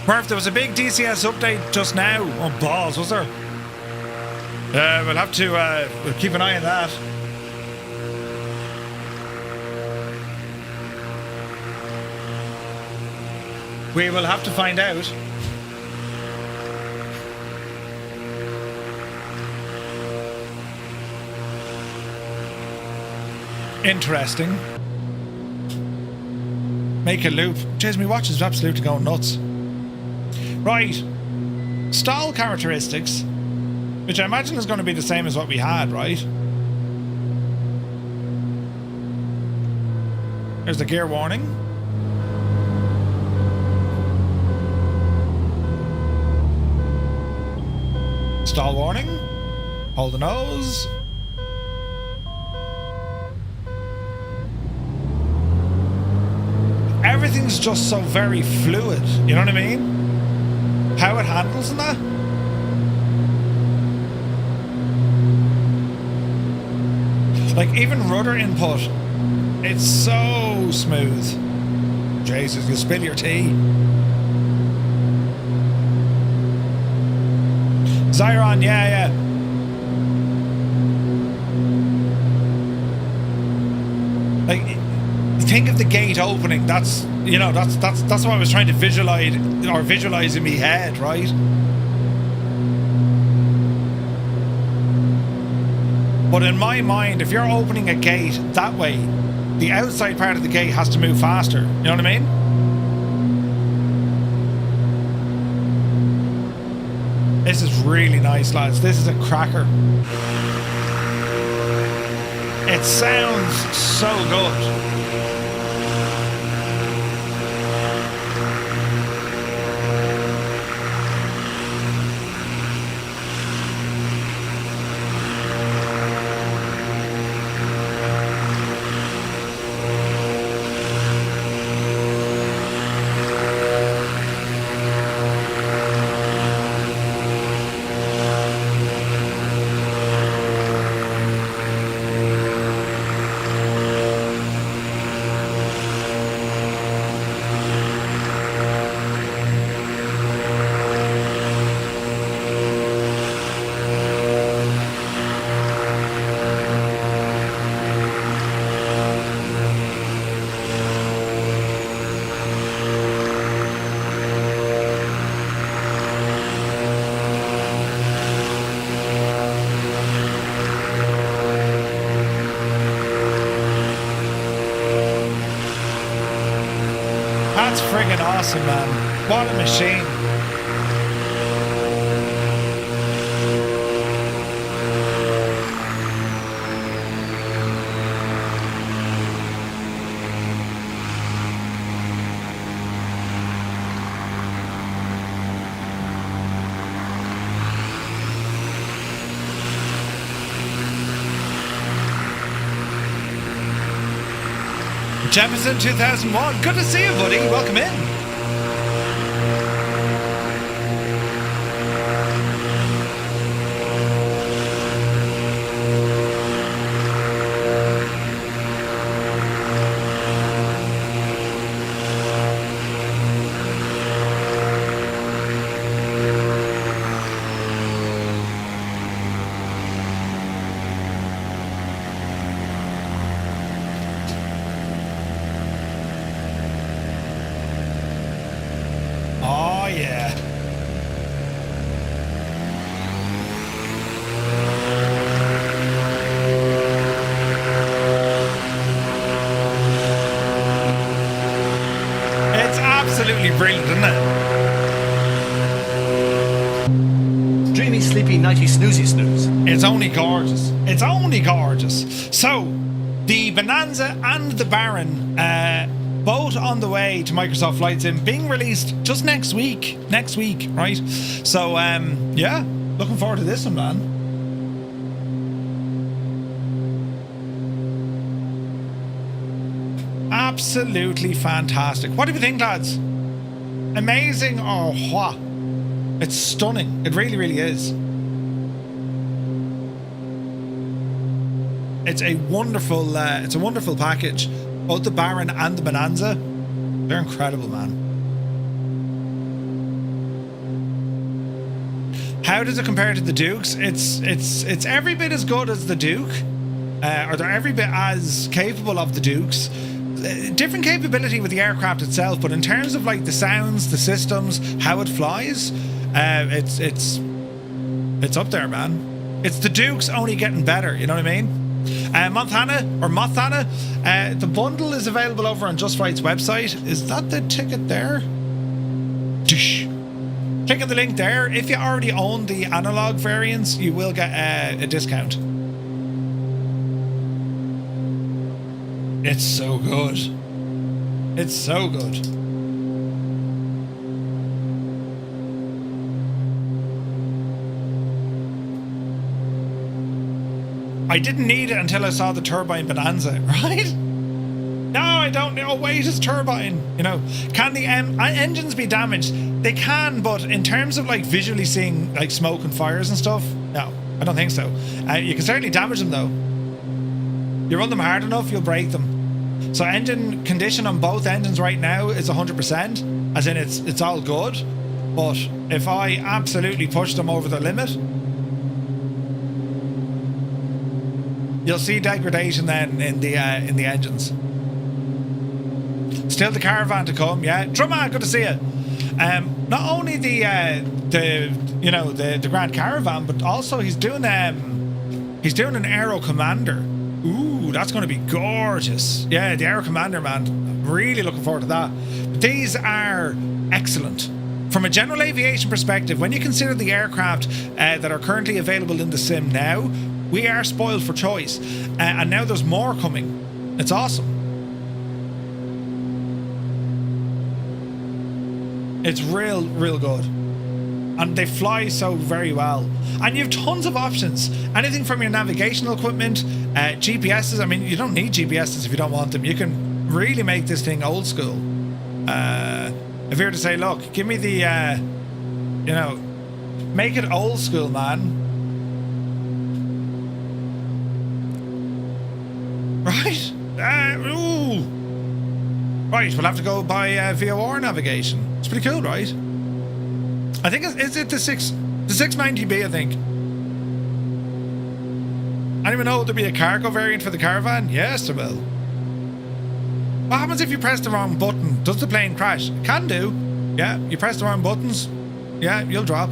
Where if there was a big DCS update just now, oh balls, was there? We'll have to we'll keep an eye on that. We will have to find out. Interesting. Make a loop. Jeez, my watch is absolutely going nuts. Right. Stall characteristics, which I imagine is going to be the same as what we had, right? There's the gear warning. Stall warning. Hold the nose. Everything's just so very fluid, you know what I mean? How it handles and that. Like even rudder input, it's so smooth. Jesus, you spill your tea. Zyron, yeah. Like, think of the gate opening. That's, you know, that's what I was trying to visualize in my head, right? But in my mind, if you're opening a gate that way, the outside part of the gate has to move faster. You know what I mean? This is really nice, lads. This is a cracker. It sounds so good. That's friggin' awesome, man. What a machine. Jefferson 2001, good to see you, buddy. Welcome in. Absolutely brilliant, isn't it? Dreamy, sleepy, nighty, snoozy, snooze. It's only gorgeous. It's only gorgeous. So, the Bonanza and the Baron, both on the way to Microsoft Flight Sim, being released just next week. Next week, right? So, yeah, looking forward to this one, man. Absolutely fantastic. What do you think, lads? Amazing or what? It's stunning. It really, really is. It's a wonderful package. Both the Baron and the Bonanza, they're incredible, man. How does it compare to the Dukes? It's every bit as good as the Duke, or they're every bit as capable of the Dukes. different capability with the aircraft itself, but in terms of like the sounds, the systems, how it flies, it's up there, man. It's the Duke's only getting better, you know what I mean? Mothana, the bundle is available over on Just Right's website. Is that the ticket there? Dish. Click on the link there. If you already own the analog variants, you will get a discount. It's so good. It's so good. I didn't need it until I saw the turbine Bonanza, right? No, I don't know. Wait, it's turbine. You know, can the engines be damaged? They can, but in terms of like visually seeing like smoke and fires and stuff, no, I don't think so. You can certainly damage them though. You run them hard enough, you'll break them. So engine condition on both engines right now is 100%, as in it's all good. But if I absolutely push them over the limit, you'll see degradation then in the engines. Still the caravan to come, yeah. Drummer, good to see you. Not only the Grand Caravan, but also he's doing an Aero Commander. Ooh, that's going to be gorgeous. Yeah, the Aero Commander, man. I'm really looking forward to that. But these are excellent. From a general aviation perspective, when you consider the aircraft that are currently available in the sim now, we are spoiled for choice. And now there's more coming. It's awesome. It's real good. And they fly so very well. And you have tons of options. Anything from your navigational equipment, GPSs. I mean, you don't need GPSs if you don't want them. You can really make this thing old school. If you were to say, look, give me the, make it old school, man. Right? Ooh. Right, we'll have to go by VOR navigation. It's pretty cool, right? I think is it the 690B, I think. Anyone know there'll be a cargo variant for the caravan? Yes, there will. What happens if you press the wrong button? Does the plane crash? It can do. Yeah, you press the wrong buttons. Yeah, you'll drop.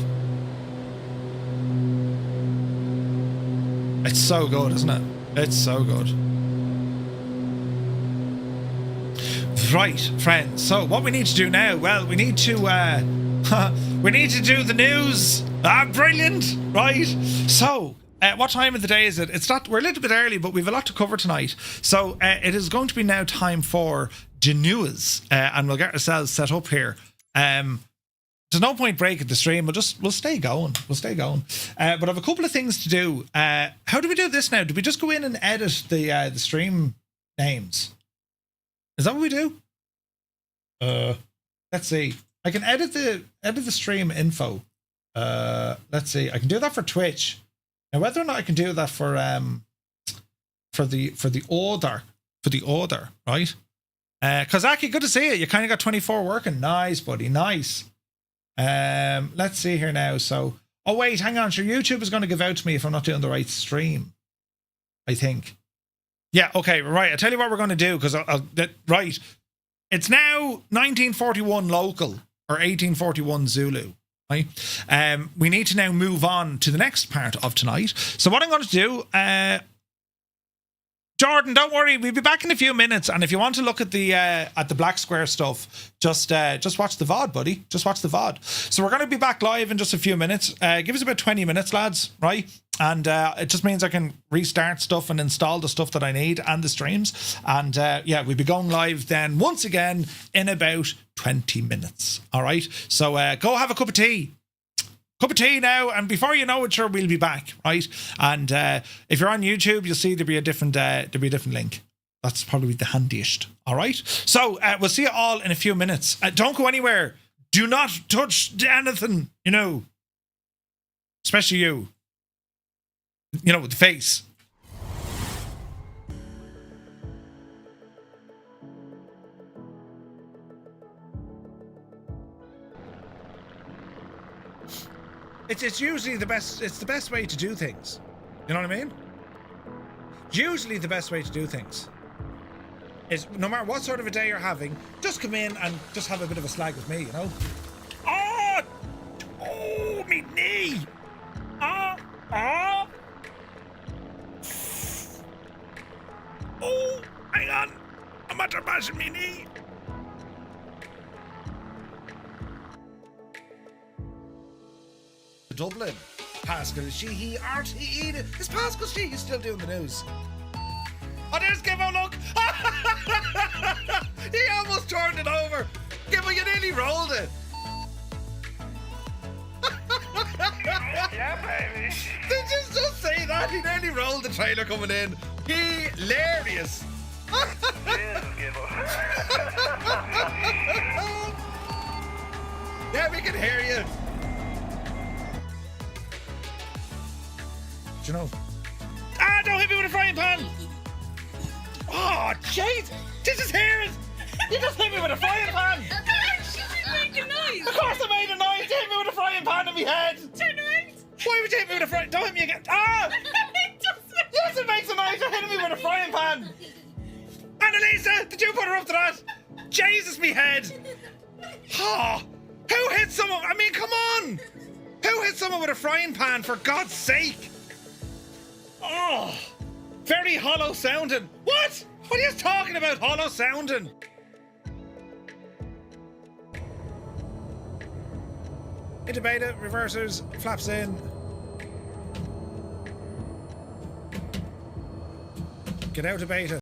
It's so good, isn't it? It's so good. Right, friends. So what we need to do now? Well, we need to we need to do the news. Brilliant, right? So, what time of the day is it? It's not. We're a little bit early, but we've a lot to cover tonight. So it is going to be now time for the news, and we'll get ourselves set up here. There's no point breaking the stream. We'll stay going. We'll stay going. But I have a couple of things to do. How do we do this now? Do we just go in and edit the stream names? Is that what we do? Let's see. I can edit the stream info. Let's see. I can do that for Twitch. Now, whether or not I can do that for the order, right? Kozaki, good to see you. You kind of got 24 working. Nice, buddy. Nice. Let's see here now. So, oh wait, hang on. Sure, YouTube is going to give out to me if I'm not doing the right stream. I think. Yeah. Okay. Right. I'll tell you what we're going to do because right. It's now 1941 local or 1841 Zulu. Right? We need to now move on to the next part of tonight. So what I'm going to do, Jordan, don't worry, we'll be back in a few minutes. And if you want to look at the black square stuff, just watch the VOD, buddy. Just watch the VOD. So we're going to be back live in just a few minutes. Give us about 20 minutes, lads, right? And it just means I can restart stuff and install the stuff that I need and the streams. And yeah, we'll be going live then once again in about 20 minutes. All right. So go have a cup of tea. Cup of tea now, and before you know it, sure, we'll be back, right? And if you're on YouTube, you'll see there'll be a different link. That's probably the handiest. All right. So we'll see you all in a few minutes. Don't go anywhere. Do not touch anything. You know, especially you. You know, with the face. It's usually the best. It's the best way to do things. You know what I mean? Usually the best way to do things. is no matter what sort of a day you're having, just come in and just have a bit of a slag with me, you know? Oh! Oh, me knee! Oh! Oh! Oh! Hang on! I'm after bashing me knee! Dublin. Pascal Sheehy, RTE. Is Pascal Sheehy still doing the news? Oh, there's Gibbo, look! He almost turned it over! Gibbo, you nearly rolled it! Yeah, baby. Did you just say that? He nearly rolled the trailer coming in. Hilarious! Cheers, Gibbo. Yeah, we can hear you. Do you know? Ah, don't hit me with a frying pan! Oh, jeez! Did you just hear it? You just hit me with a frying pan! She made a noise. Of course I made a noise! You hit me with a frying pan in my head! Turn around. Why would you hit me with a frying? Don't hit me again! Ah! It doesn't. Yes, it makes a noise! You're hitting me with a frying pan! Annalisa, did you put her up to that? Jesus, me head! Oh, who hit someone? I mean, come on! Who hit someone with a frying pan, for God's sake? Oh, very hollow sounding. What? What are you talking about, hollow sounding? Into beta, reversers, flaps in. Get out of beta.